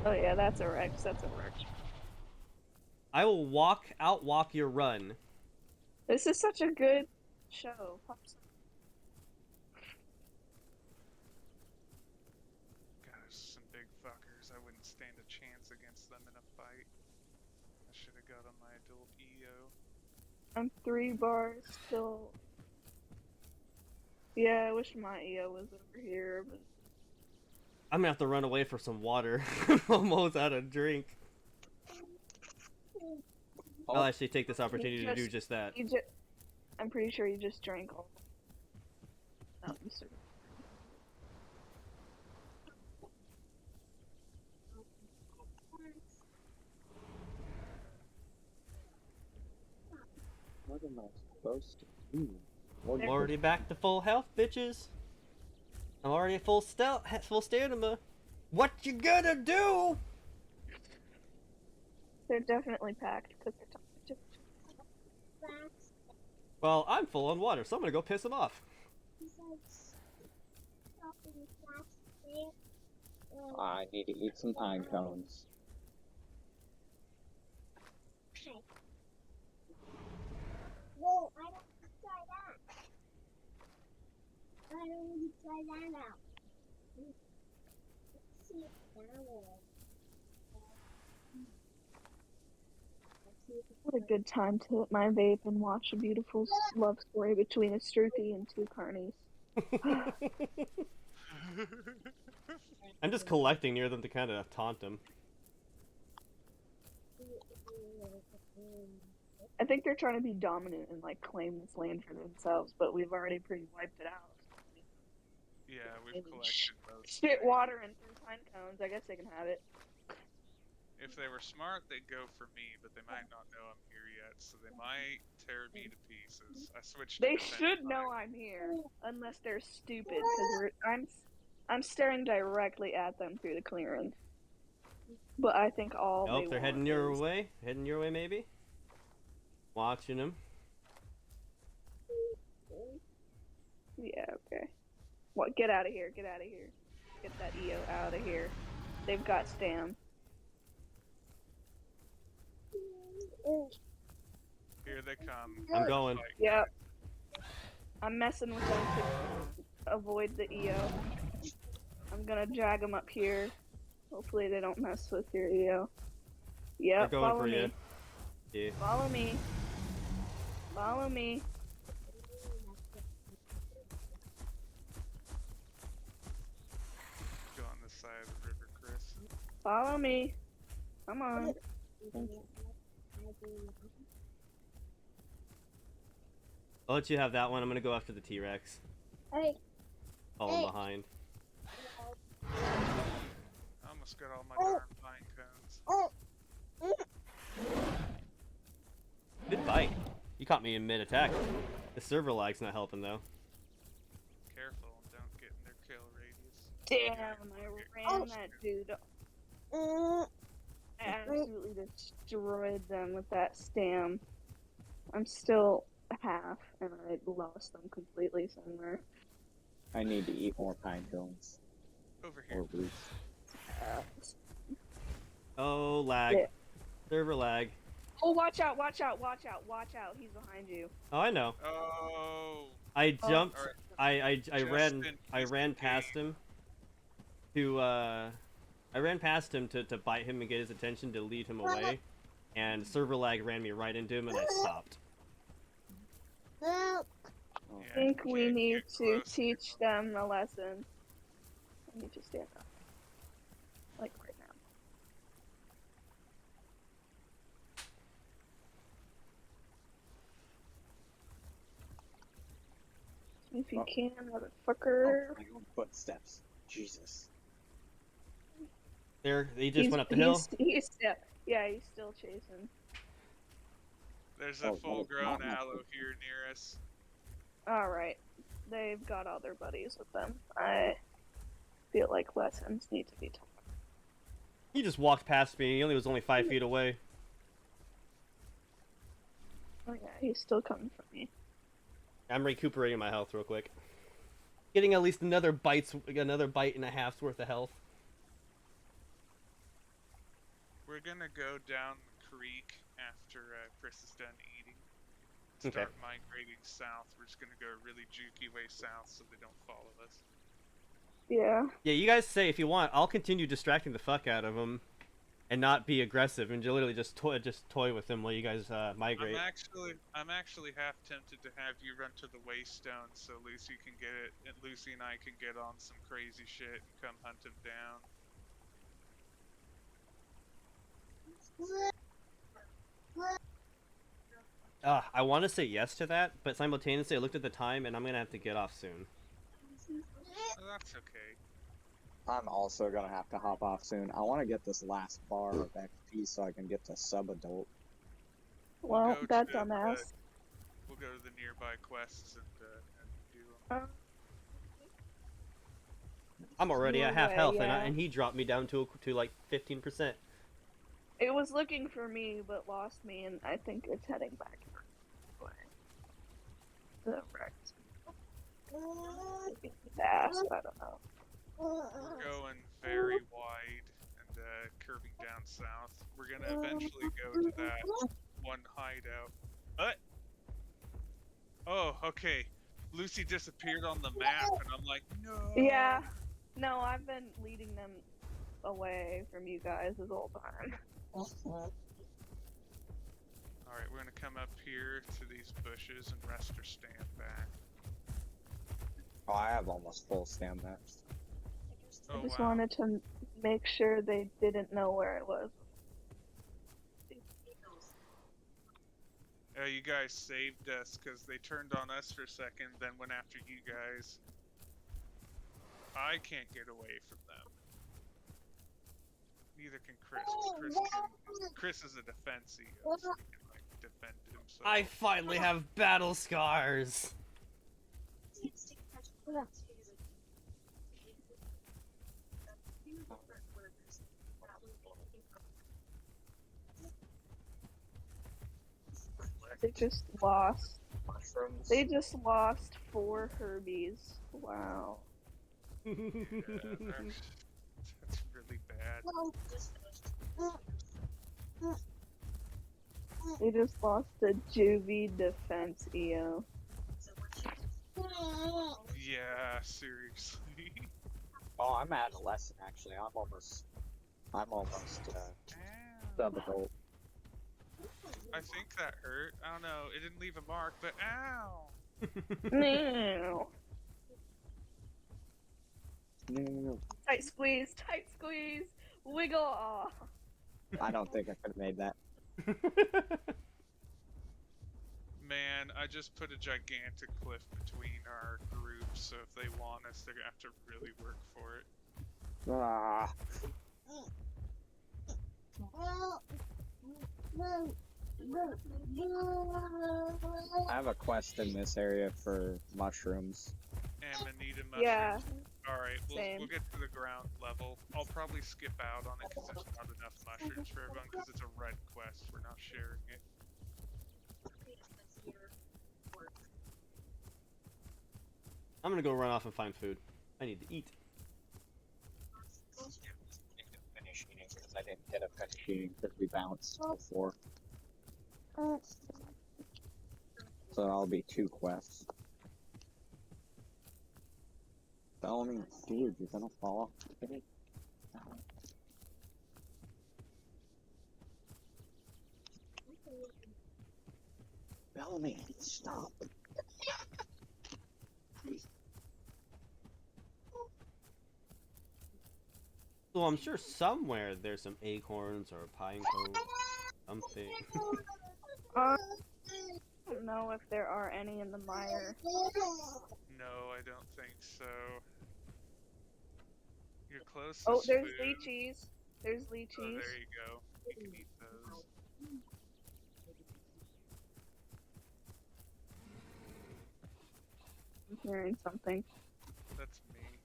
Oh yeah, that's a Rex. That's a Rex. I will outwalk your run. This is such a good show. Gosh, some big fuckers. I wouldn't stand a chance against them in a fight. I should have got on my adult EO. I'm 3 bars till. Yeah, I wish my EO was over here, but I'm gonna have to run away for some water. I'm almost out of drink. I'll actually take this opportunity to do just that. I'm pretty sure you just drank all. Oh, you sort of- What am I supposed to do? I'm already back to full health, bitches. I'm already at full stamina. What you gonna do? They're definitely packed because they're talking to. Well, I'm full on water, so I'm gonna go piss them off. I need to eat some pine cones. Whoa, I don't want to try that. I don't want to try that out. Let's see it now. What a good time to hit my vape and watch a beautiful love story between a Struthi and 2 carnies. I'm just collecting near them to kind of taunt them. I think they're trying to be dominant and like claim this land for themselves, but we've already pretty wiped it out. Yeah, we've Maybe collected most. Spit water and 3 pine cones. I guess they can have it. If they were smart, they'd go for me, but they might not know I'm here yet, so they might tear me to pieces. I switched. They to defense should know line. I'm here, unless they're stupid. Because I'm staring directly at them through the clearing. But I think all Nope, they they're want heading your is- way. Heading your way, maybe. Watching them. Yeah, okay. What? Get out of here! Get out of here! Get that EO out of here! They've got Stam. Here they come. I'm going. Like, Yep. I'm messing with them to avoid the EO. I'm gonna drag them up here. Hopefully they don't mess with your EO. They're Yep, going follow for me. you. Yeah. Follow me. Follow me. Go on this side of the river, Chris. Follow me. Come on. I'll let you have that one. I'm gonna go after the T-Rex. Hey, Falling Hey. behind. I almost got all my darn pine cones. Good bite. You caught me in mid-attack. The server lag's not helping though. Careful, don't get in their kill radius. Damn, I ran that dude. I absolutely destroyed them with that Stam. I'm still half, and I lost them completely somewhere. I need to eat more pine cones Over here. or roots. Oh, lag. Yeah. Server lag. Oh, watch out! Watch out! Watch out! Watch out! He's behind you. Oh, I know. Oh. I jumped. Alright. I Justin ran is past him. I ran past him to bite him and get his attention to lead him away, and server lag ran me right into him, and I stopped. Yeah, I think we can't need get to close teach them a lesson. I need to stand up. Like right now. If you can, motherfucker. Oh, my own footsteps. Jesus. There, he just went up the hill. He's still chasing. There's Oh, a that is full-grown not my aloe foot. here near us. Alright. They've got all their buddies with them. I feel like lessons need to be taught. He just walked past me. He was only 5 feet away. Oh yeah, he's still coming for me. I'm recuperating my health real quick. Getting at least another bite and a half's worth of health. We're gonna go down the creek after Chris is done eating. Okay. Start migrating south. We're just gonna go a really jukey way south so they don't follow us. Yeah. Yeah, you guys say if you want, I'll continue distracting the fuck out of him, and not be aggressive, and literally just toy with him while you guys migrate. I'm actually half tempted to have you run to the waystone so Lucy can get it, and Lucy and I can get on some crazy shit and come hunt him down. I want to say yes to that, but simultaneously I looked at the time and I'm gonna have to get off soon. Oh, that's okay. I'm also gonna have to hop off soon. I want to get this last bar of XP so I can get to sub-adult. Well, go that to the- dumbass. We'll go to the nearby quests and do them. I'm already No at half way, health, yeah. and he dropped me down to like 15%. It was looking for me, but lost me, and I think it's heading back. The wrecked. Fast, I don't know. We're going very wide and curving down south. We're gonna eventually go to that one hideout. What? Oh, okay. Lucy disappeared on the map, and I'm like, no. Yeah. No, I've been leading them away from you guys this whole time. Alright, we're gonna come up here to these bushes and rest or stand back. Oh, I have almost full stamina. Oh, I just wow. wanted to make sure they didn't know where it was. You guys saved us because they turned on us for a second, then went after you guys. I can't get away from them. Neither can Chris. Chris is a defense EO, so he can like defend himself. I finally have battle scars. They just lost. They just lost 4 Herbies. Wow. Yeah, that's really bad. They just lost a juvie defense EO. Yeah, seriously. Oh, I'm adolescent actually. I'm almost Ow. sub-adult. I think that hurt. I don't know. It didn't leave a mark, but ow! No. No, Tight squeeze, wiggle off. I don't think I could have made that. Man, I just put a gigantic cliff between our groups, so if they want us, they're gonna have to really work for it. Ah, I have a quest in this area for mushrooms. Amanita mushrooms. Yeah. Alright, Same. we'll get to the ground level. I'll probably skip out on it because there's not enough mushrooms for everyone because it's a red quest. We're not sharing it. I'm gonna go run off and find food. I need to eat. I didn't get a finish eating because we bounced before. So that'll be 2 quests. Bellamy, dude, you're gonna fall off the thing. Bellamy, stop. So I'm sure somewhere there's some acorns or pine cones, something. I don't know if there are any in the mire. No, I don't think so. Your closest Oh, there's food... lychees. There's Oh, lychees. there you go. You can eat those. I'm hearing something. That's me.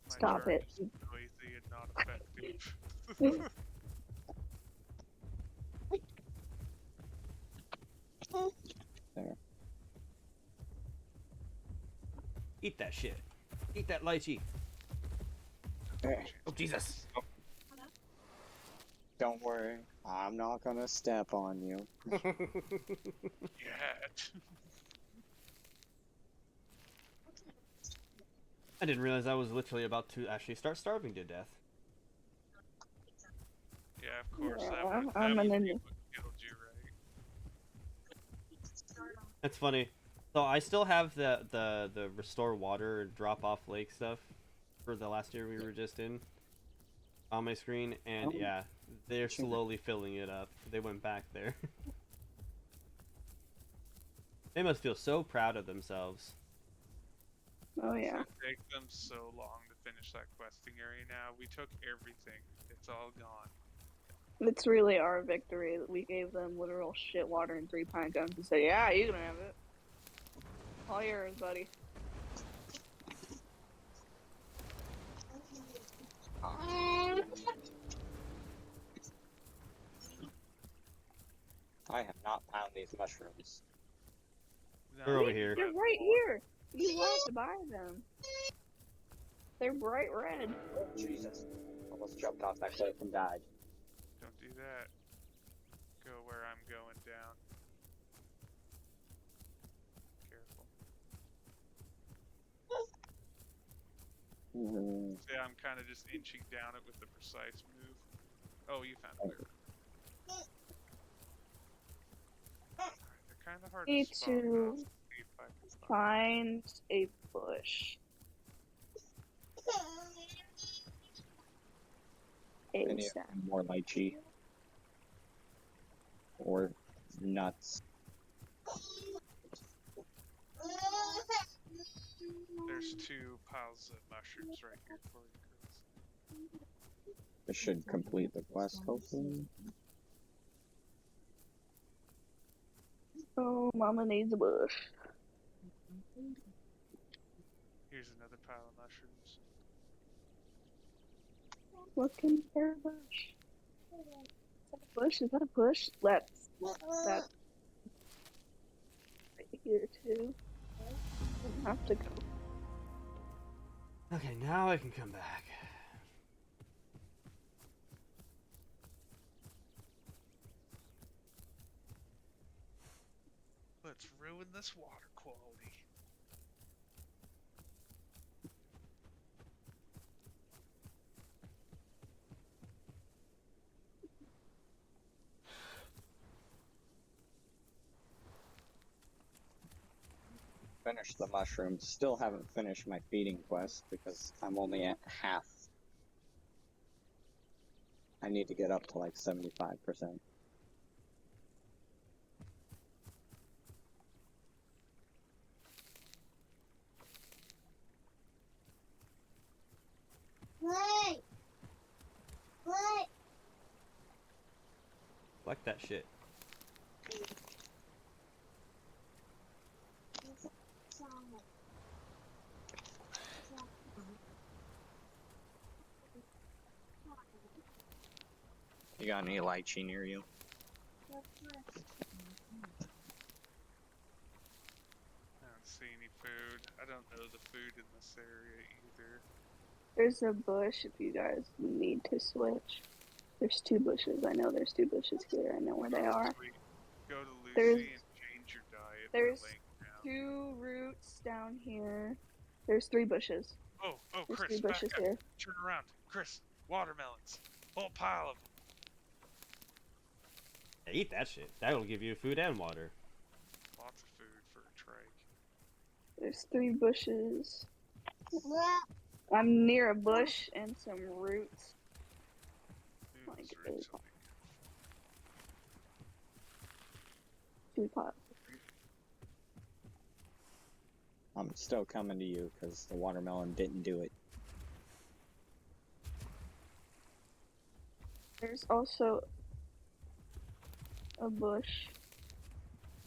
My Stop charge it. is noisy and not effective. There. Eat that shit. Eat that lychee. There. Oh, Jesus. Don't worry, I'm not gonna step on you. Yeah. I didn't realize I was literally about to actually start starving to death. Yeah, of course. That Yeah, would, I'm that an would be idiot. what killed you, right? That's funny. So I still have the restore water and drop off lake stuff for the last year we were just in on my screen, and yeah, they're slowly filling it up. They went back there. They must feel so proud of themselves. Oh yeah. It takes them so long to finish that questing area now. We took everything. It's all gone. It's really our victory that we gave them literal shit water and 3 pine cones and said, yeah, you can have it. All yours, buddy. I have not found these mushrooms. No, They're over here. They're right here. You have to buy them. They're bright red. Oh, Jesus. Almost jumped off that cliff and died. Don't do that. Go where I'm going down. Careful. See, I'm kind of just inching down it with the precise move. Oh, you found it. Alright, they're kind of hard Need to spot. but I'll to see if I can spot find a bush. I need ASAP. more lychee. Or nuts. There's 2 piles of mushrooms right here for you, Chris. This should complete the quest, hopefully. Oh, mama needs a bush. Here's another pile of mushrooms. Looking for a bush. Is that a bush? Is that a bush? That's right here too. Don't have to go. Okay, now I can come back. Let's ruin this water quality. Finished the mushrooms. Still haven't finished my feeding quest because I'm only at half. I need to get up to like 75%. What? What? Like that shit. You got any lychee near you? I don't see any food. I don't know the food in this area either. There's a bush if you guys need to switch. There's 2 bushes. I know there's 2 bushes here. I know where they are. Sweet. Go to Lucy There's- and change your diet. There's by laying down. 2 roots down here. There's 3 bushes. Oh, There's Chris, 3 back bushes up. here. Turn around. Chris, watermelons. Whole pile of them. Eat that shit. That'll give you food and water. Lots of food for a trike. There's 3 bushes. I'm near a bush and some roots. Food Like and a roots will be 2 pots. I'm still coming to you because the watermelon didn't do it. There's also a bush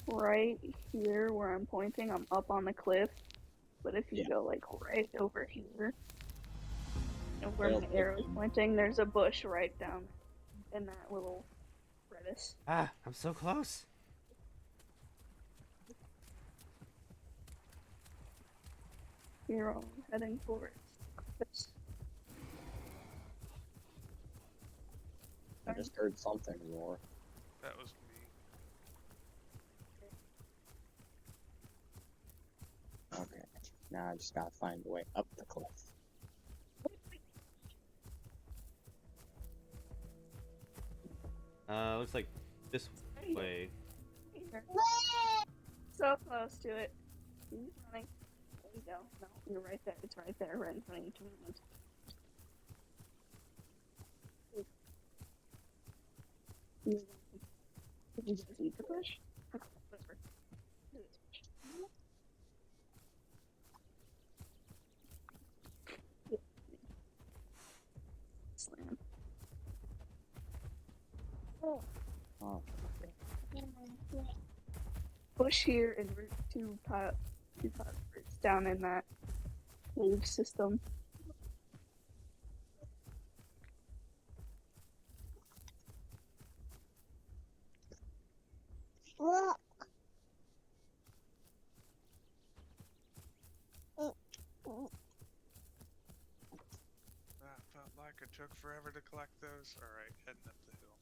right here where I'm pointing. I'm up on the cliff. But if you Yeah. go like right over here, and where Well, my arrow is pointing, there's a bush right down in that little crevice. Ah, I'm so close. You're all heading for it. I just heard something roar. That was me. Okay, now I just gotta find a way up the cliff. Looks like this way. So close to it. Keep running. There you go. No, you're right there. It's right there, right in front of you. Turn around. Did you guys eat the bush? Okay, whatever. Do this bush. Yeah. Slam. Oh, Bush here and root 2 pot roots down in that cave system. That felt like it took forever to collect those. Alright, heading up the hill.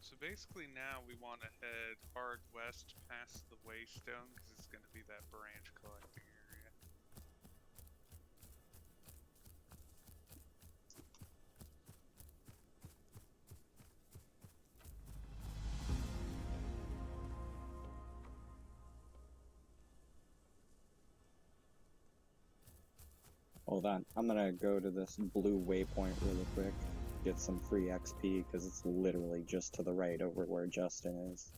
So basically now we want to head hard west past the Waystone because it's going to be that branch collecting area. hold on. I'm gonna go to this blue waypoint really quick. Get some free XP because it's literally just to the right over where Justin is.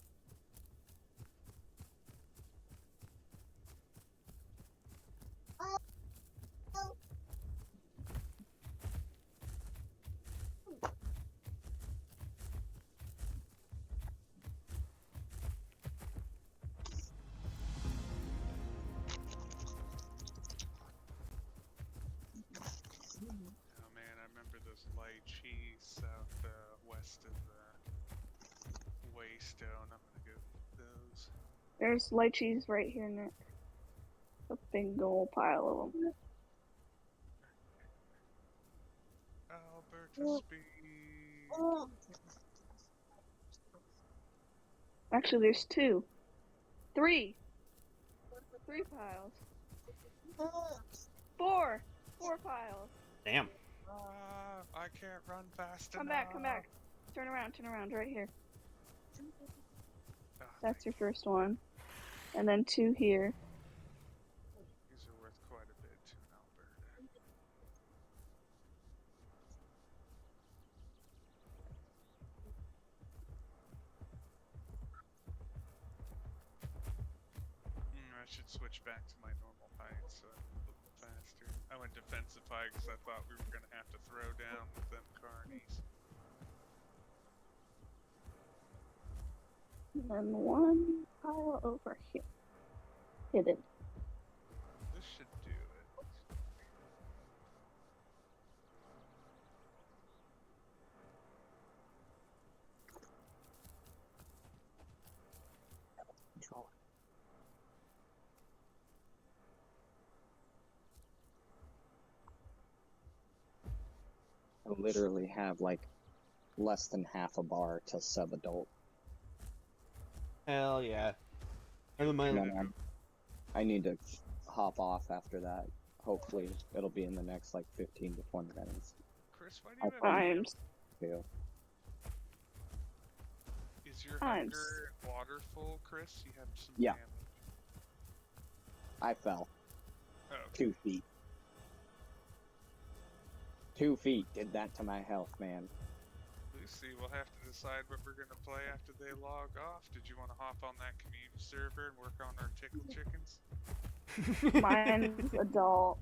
Oh man, I remember those lychees south west of the Waystone. I'm going to go get those. There's lychees right here, Nick. A big old pile of them. Alberta speed. Actually, there's 2. 3. 3 piles. 4. 4 piles. Damn. I can't run fast Come enough. back, come back. Turn around, right here. Ah, That's your first one. And then 2 here. these are worth quite a bit to an Alberta. I should switch back to my normal height so I'm a little faster. I went defensive height because I thought we were going to have to throw down with them carnies. And then 1 pile over here. Hidden. This should do it. literally have like less than half a bar to sub-adult. Hell yeah. And then my And then I need to hop off after that. Hopefully, it'll be in the next like 15 to 20 minutes. Chris, why do you have Times. Too. Is your Times. hunger and water full, Chris? You have some Yeah. damage. I fell Oh, okay. 2 feet. 2 feet did that to my health, man. Lucy, we'll have to decide what we're gonna play after they log off. Did you want to hop on that community server and work on our tickle chickens? Mine's adult.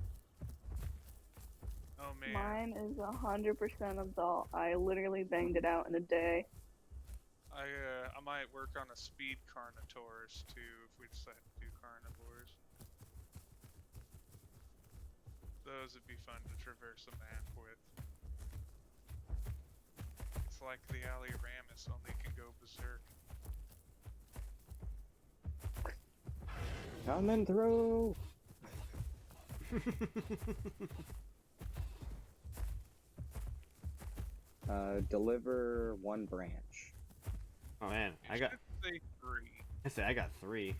Oh man, Mine is 100% adult. I literally banged it out in a day. I might work on a speed carnotaurus too if we decide to do carnivores. Those would be fun to traverse a map with. It's like the Aliramis, only can go berserk. Coming through. Deliver 1 branch. Oh man, It should say 3. I got 3.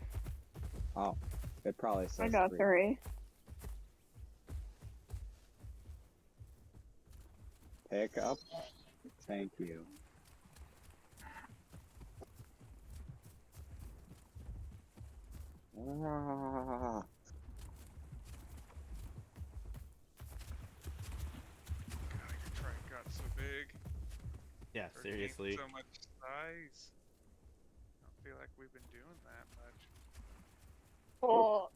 Oh, it probably says I got 3. 3. Pick up. Thank you. Ah. God, your trike got so big. Yeah, Or gained seriously. so much size. I don't feel like we've been doing that much. Oh,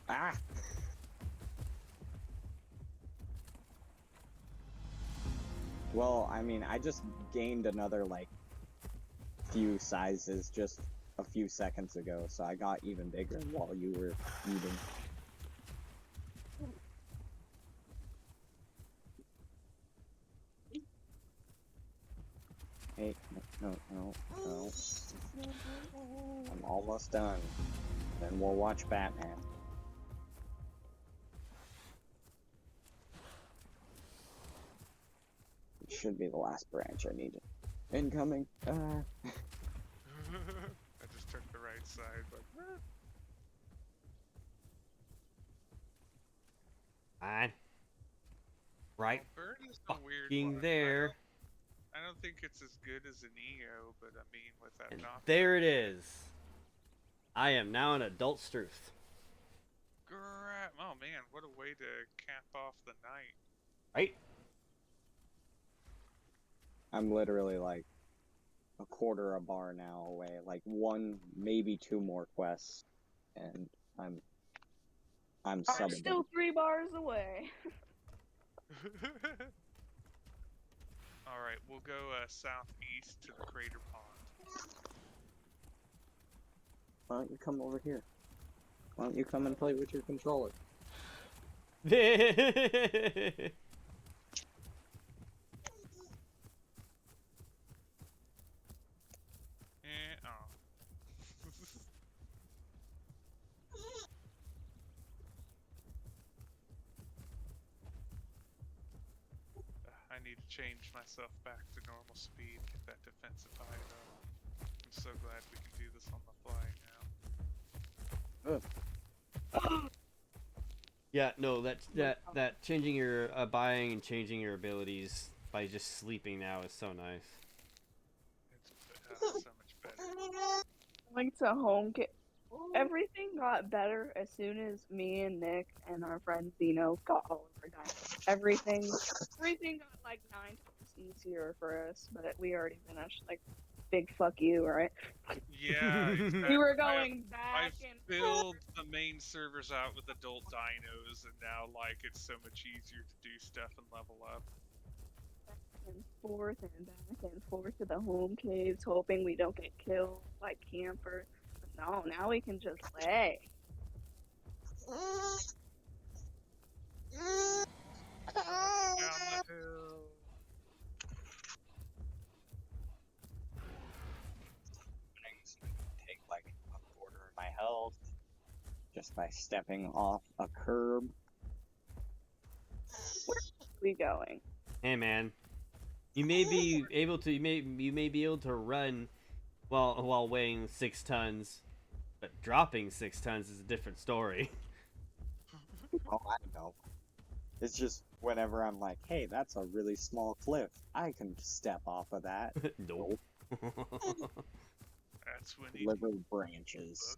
Ah. Well, I mean, I just gained another, like, few sizes just a few seconds ago, so I got even bigger while you were eating. Hey, no. I'm almost done. Then we'll watch Batman. It should be the last branch I needed. Incoming. I just took the right side, but Fine. Right bird is a weird fucking one. there. I don't think it's as good as an EO, but I mean with that And knockback. there it is. I am now an adult Struth. Oh man, what a way to cap off the night. Right? I'm literally like a quarter a bar now away. Like 1, maybe 2 more quests, and I'm I'm subbing. still 3 bars away. Alright, we'll go southeast to the crater pond. Why don't you come over here? Why don't you come and play with your controller? Oh. I need to change myself back to normal speed, get that defensive hide up. I'm so glad we can do this on the fly now. Yeah, no, that changing your buying and changing your abilities by just sleeping now is so nice. It's so much better. Going to home kit. Everything got better as soon as me and Nick and our friend Zeno got all of our diamonds. Everything got like 9 times easier for us, but we already finished. Like, big fuck you, right? Yeah, exactly. We were going back I've and filled the main servers out with adult dinos, and now like it's so much easier to do stuff and level up. forth and back and forth to the home caves, hoping we don't get killed by campers. But no, now we can just play. Down the hill. Take like a quarter of my health just by stepping off a curb. we going? Hey man, you may be able to you may be able to run while weighing 6 tons, but dropping 6 tons is a different story. Oh, I know. It's just whenever I'm like, hey, that's a really small cliff. I can step off of that. Nope. That's when he Liver branches.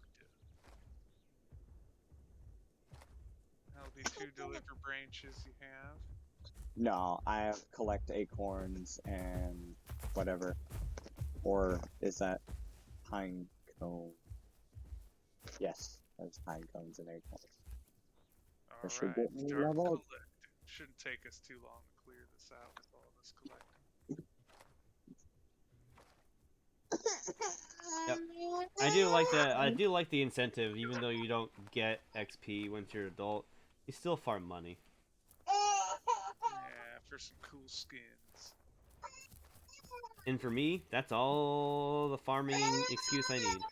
That'll be 2 deliver branches you have. No, I have collect acorns and whatever. Or is that pine cone? Yes, there's pine cones and acorns. That should Alright, get me start level up. collecting. Shouldn't take us too long to clear this out with all this collecting. Yep. I do like the incentive, even though you don't get XP once you're adult. You still farm money. Yeah, for some cool skins. And for me, that's all the farming excuse I need.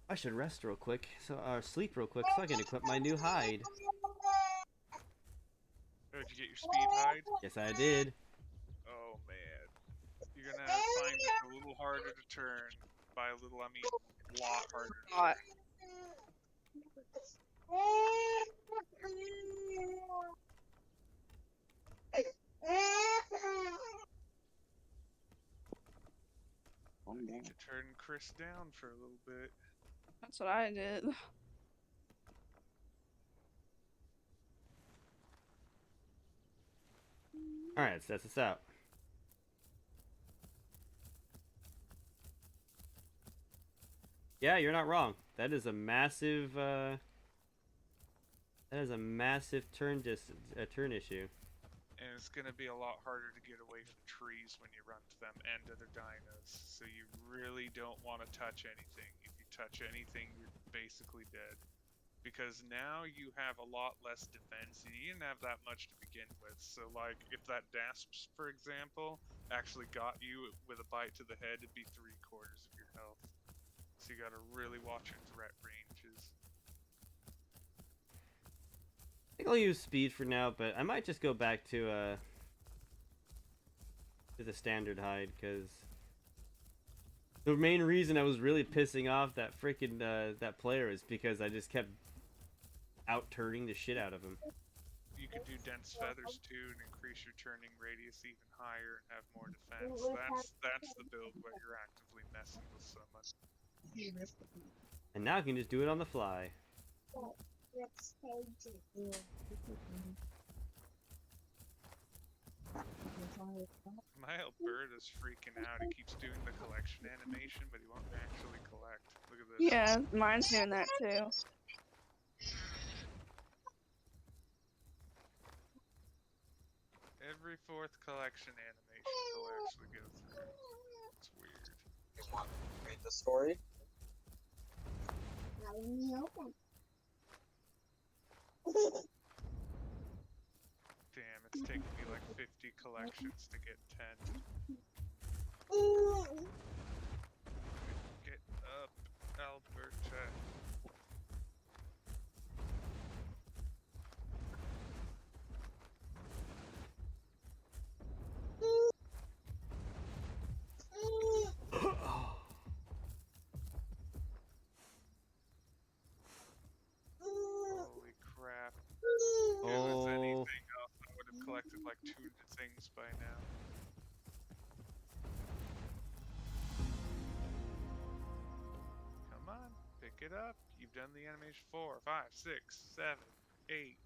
I should rest real quick, sleep real quick, so I can equip my new hide. Oh, did you get your speed hide? Yes, I did. Oh man. You're gonna find it a little harder to turn. By a little, I mean a lot harder to turn. I need to turn Chris down for a little bit. That's what I did. Alright, let's test this out. Yeah, you're not wrong. That is a massive, turn issue. And it's gonna be a lot harder to get away from trees when you run to them and other dinos. So you really don't want to touch anything. If you touch anything, you're basically dead. Because now you have a lot less defense, and you didn't have that much to begin with. So like, if that Dasps, for example, actually got you with a bite to the head, it'd be 3/4 of your health. So you gotta really watch your threat ranges. I think I'll use speed for now, but I might just go back to the standard hide, because the main reason I was really pissing off that freaking that player is because I just kept out-turning the shit out of him. You could do dense feathers too and increase your turning radius even higher and have more defense. That's the build where you're actively messing with someone. And now I can just do it on the fly. My Alberta's freaking out. He keeps doing the collection animation, but he won't actually collect. Look at this. Yeah, mine's doing that too. Every 4th collection animation he'll actually go through. It's weird. You want to read the story? Damn, it's taking me like 50 collections to get 10. Get up, Alberta. Holy crap. If it was anything else, I would have collected like 2 things by now. Come on, pick it up. You've done the animation 4, 5, 6, 7, 8,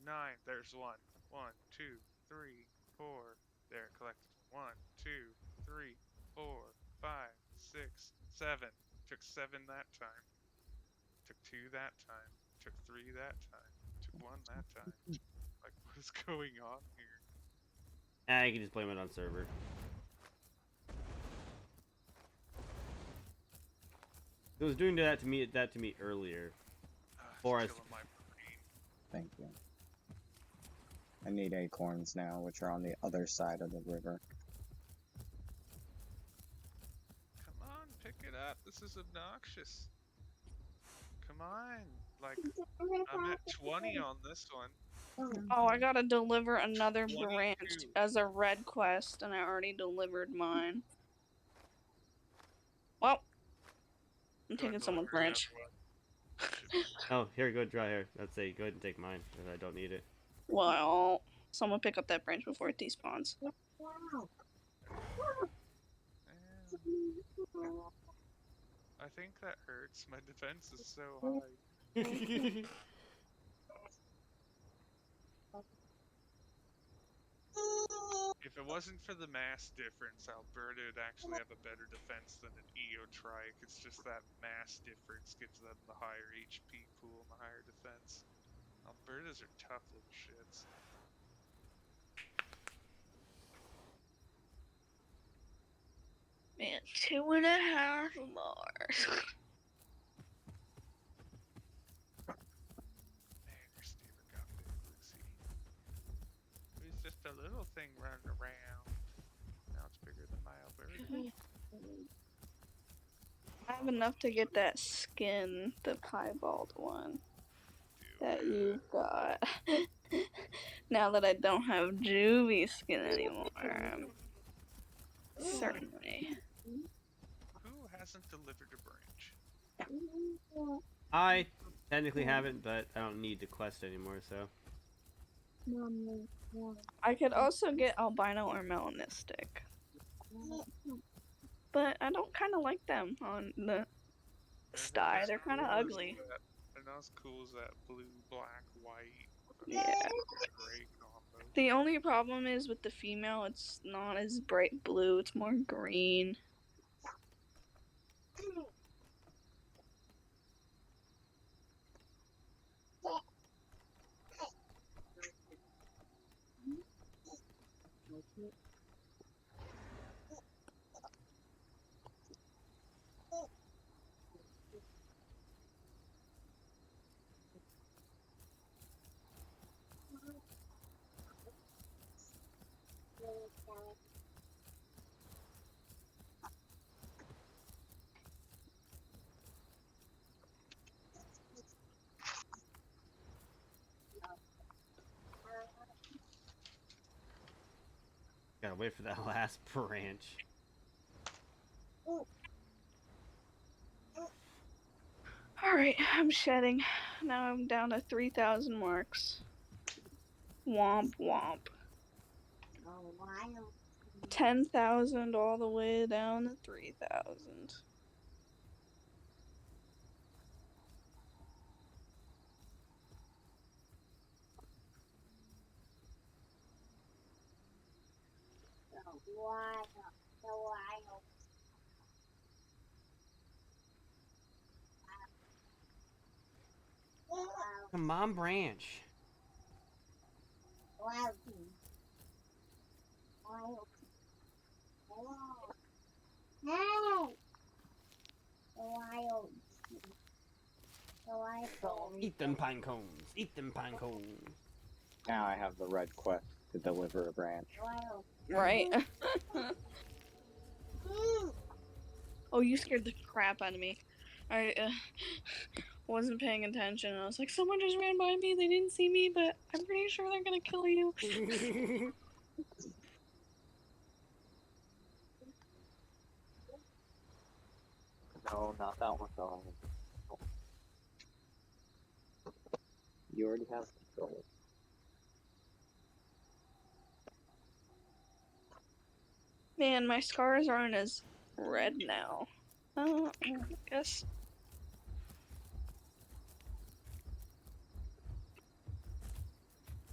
9. There's 1. 1, 2, 3, 4. There, collected. 1, 2, 3, 4, 5, 6, 7. Took 7 that time. Took 2 that time. Took 3 that time. Took 1 that time. Like, what is going on here? You can just blame it on server. It was doing that to me earlier. Forest. killing my brain. Thank you. I need acorns now, which are on the other side of the river. Come on, pick it up. This is obnoxious. Come on. Like, I'm at 20 on this one. Oh, I gotta deliver another 22. branch as a red quest, and I already delivered mine. Well, I'm Go taking deliver someone's another branch. one. Oh, here, go dry hair. Let's say, go ahead and take mine, because I don't need it. Well, someone pick up that branch before it despawns. I think that hurts. My defense is so high. If it wasn't for the mass difference, Alberta would actually have a better defense than an EO trike. It's just that mass difference gives them the higher HP pool and the higher defense. Albertas are tough little shits. Man, 2.5 bars. Man, your Stever got big, Lucy. It was just a little thing running around. Now it's bigger than my Alberta. I have enough to get that skin, the piebald one that you got. Now that I don't have Juvie skin anymore, certainly. Who hasn't delivered a branch? I technically haven't, but I don't need the quest anymore, so. I could also get albino or melanistic, but I don't kind of like them on the sty. They're kind of ugly. They're not as cool as that blue, black, white, Yeah. gray combo. The only problem is with the female, it's not as bright blue, it's more green. Gotta wait for that last branch. Alright, I'm shedding. Now I'm down to 3,000 marks. Womp womp. 10,000 all the way down to 3,000. Come on, branch. Eat them pine cones. Eat them pine cones. Now I have the red quest to deliver a branch. Right? Oh, you scared the crap out of me. I wasn't paying attention. I was like, someone just ran by me. They didn't see me, but I'm pretty sure they're gonna kill you. No, not that one, though. You already have control. Man, my scars aren't as red now. I guess.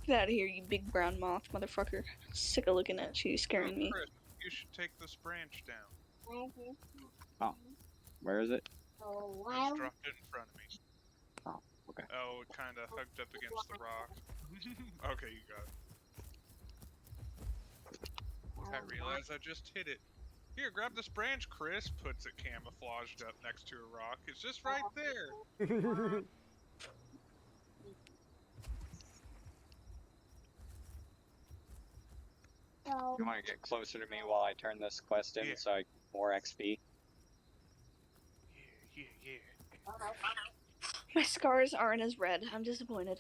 Get out of here, you big brown moth motherfucker. Sick of looking at you, scaring me. Chris, you should take this branch down. Oh, where is it? Just dropped it in front of me. Oh, okay. Oh, it kind of hugged up against the rock. Okay, you got it. I realized I just hit it. Here, grab this branch, Chris. Puts it camouflaged up next to a rock. It's just right there. You want to get closer to me while I turn this quest in Yeah. so I get more XP? Yeah. My scars aren't as red. I'm disappointed.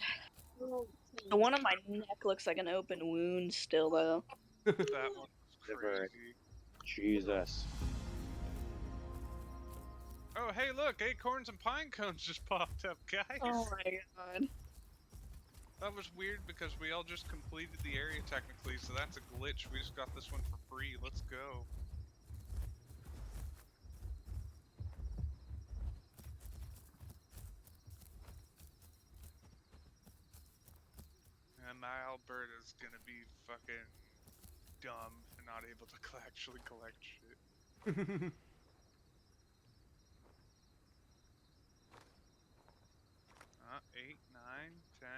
The one on my neck looks like an open wound still, though. That one was Liver. crazy. Jesus. Oh, hey, look, acorns and pine cones just popped up, guys. Oh my god. That was weird because we all just completed the area technically, so that's a glitch. We just got this one for free. Let's go. And my Alberta's gonna be fucking dumb and not able to actually collect shit. 8, 9, 10,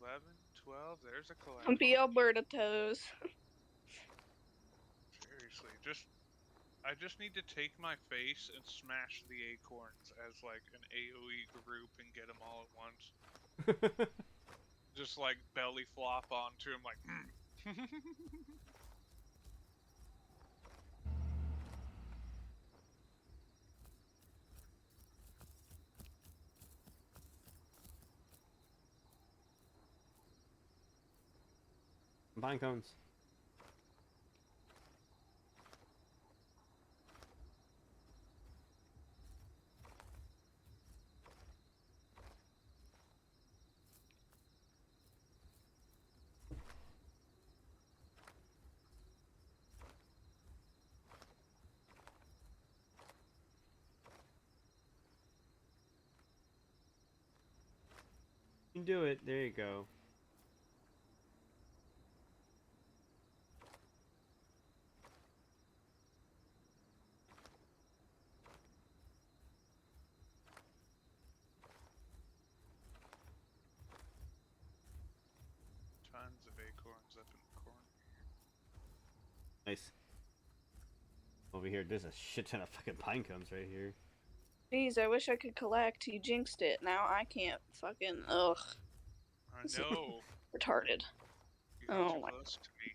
11, 12. There's a collect. Humpy Alberta toes. Seriously, I just need to take my face and smash the acorns as like an AoE group and get them all at once. Just like belly flop onto him like. Pine cones. You can do it. There you go. Tons of acorns up in the corner. Nice. Over here, there's a shit ton of fucking pine cones right here. Jeez, I wish I could collect. You jinxed it. Now I can't fucking. Ugh. I know. Retarded. You got Oh too my. close to me.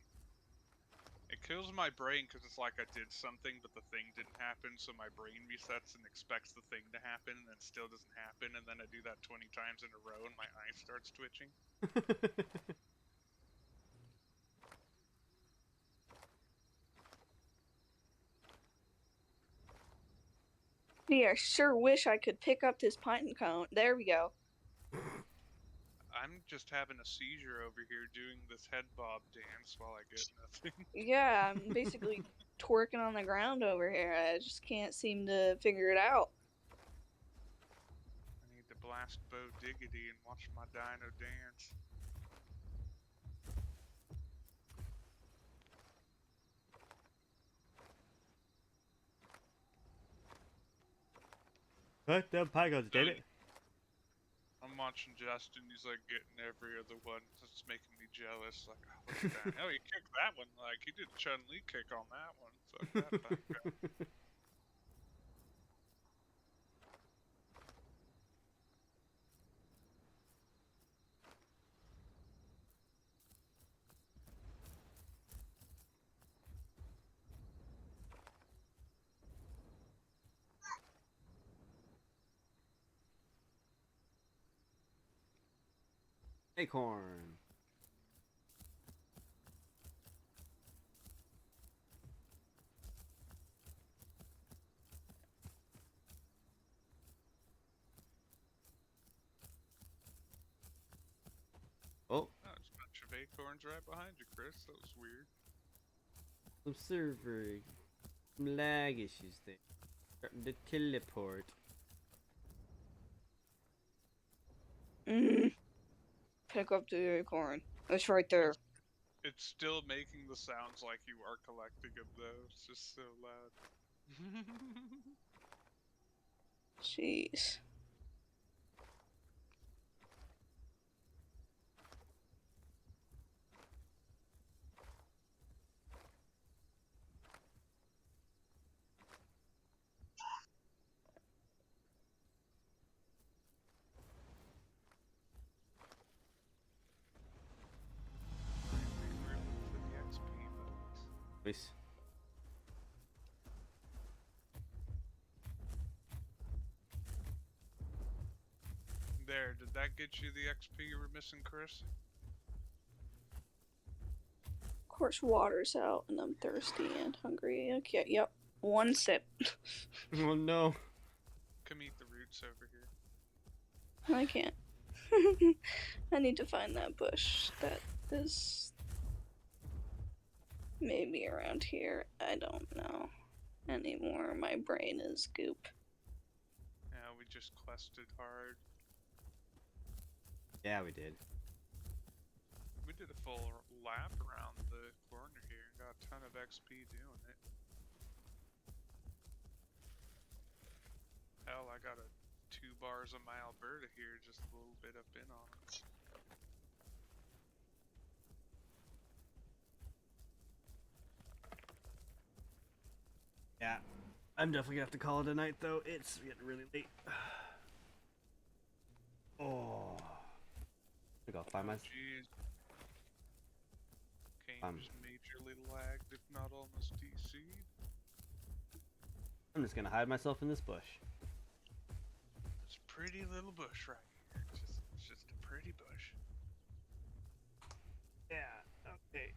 It kills my brain because it's like I did something, but the thing didn't happen, so my brain resets and expects the thing to happen, and then it still doesn't happen, and then I do that 20 times in a row, and my eye starts twitching. Gee, I sure wish I could pick up this pine cone. There we go. I'm just having a seizure over here doing this head bob dance while I get nothing. Yeah, I'm basically twerking on the ground over here. I just can't seem to figure it out. I need to blast Bo Diggity and watch my dino dance. What the pine cones, damn it. I'm watching Justin, he's like getting every other one. It's making me jealous. Like, oh, look at that. Oh, he kicked that one. Like, he did Chun-Li kick on that one. Fuck that fucker. Acorn. Oh, Oh, there's a bunch of acorns right behind you, Chris. That was weird. some server, some lag issues there. Starting to teleport. Pick up the acorn. It's right there. It's still making the sounds like you are collecting them, though. It's just so loud. Jeez. Finally room for the XP bucks. Nice. There, did that get you the XP you were missing, Chris? Of course, water's out, and I'm thirsty and hungry. Okay, yep. One sip. Oh no. Come eat the roots over here. I can't. I need to find that bush that is maybe around here. I don't know anymore. My brain is goop. Yeah, we just quested hard. Yeah, we did. We did a full lap around the corner here and got a ton of XP doing it. Hell, I got a 2 bars of my Alberta here, just a little bit up in on it. Yeah. I'm definitely gonna have to call it a night though. It's getting really late. Oh. I gotta find my. Jeez. Game just majorly lagged, if not almost DC'd. I'm just gonna hide myself in this bush. It's a pretty little bush right here. It's just a pretty bush. Yeah, okay.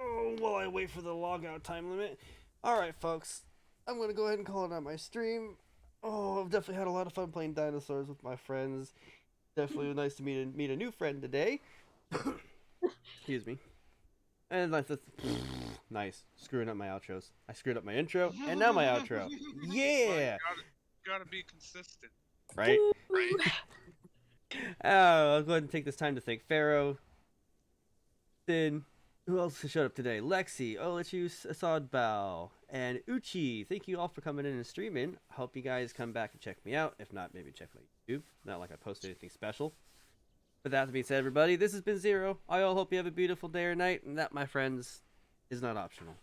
Oh, while I wait for the logout time limit. Alright, folks. I'm gonna go ahead and call it on my stream. Oh, I've definitely had a lot of fun playing dinosaurs with my friends. Definitely nice to meet a new friend today. Excuse me. And nice. Screwing up my outros. I screwed up my intro, and now my outro. Yeah! Well, you gotta be consistent. Right? Right. I'll go ahead and take this time to thank Pharaoh. Then, who else showed up today? Lexi, Olachu, Assad Bao, and Uchi. Thank you all for coming in and streaming. I hope you guys come back and check me out. If not, maybe check my YouTube. Not like I posted anything special. With that being said, everybody, this has been Zero. I all hope you have a beautiful day or night, and that, my friends, is not optional.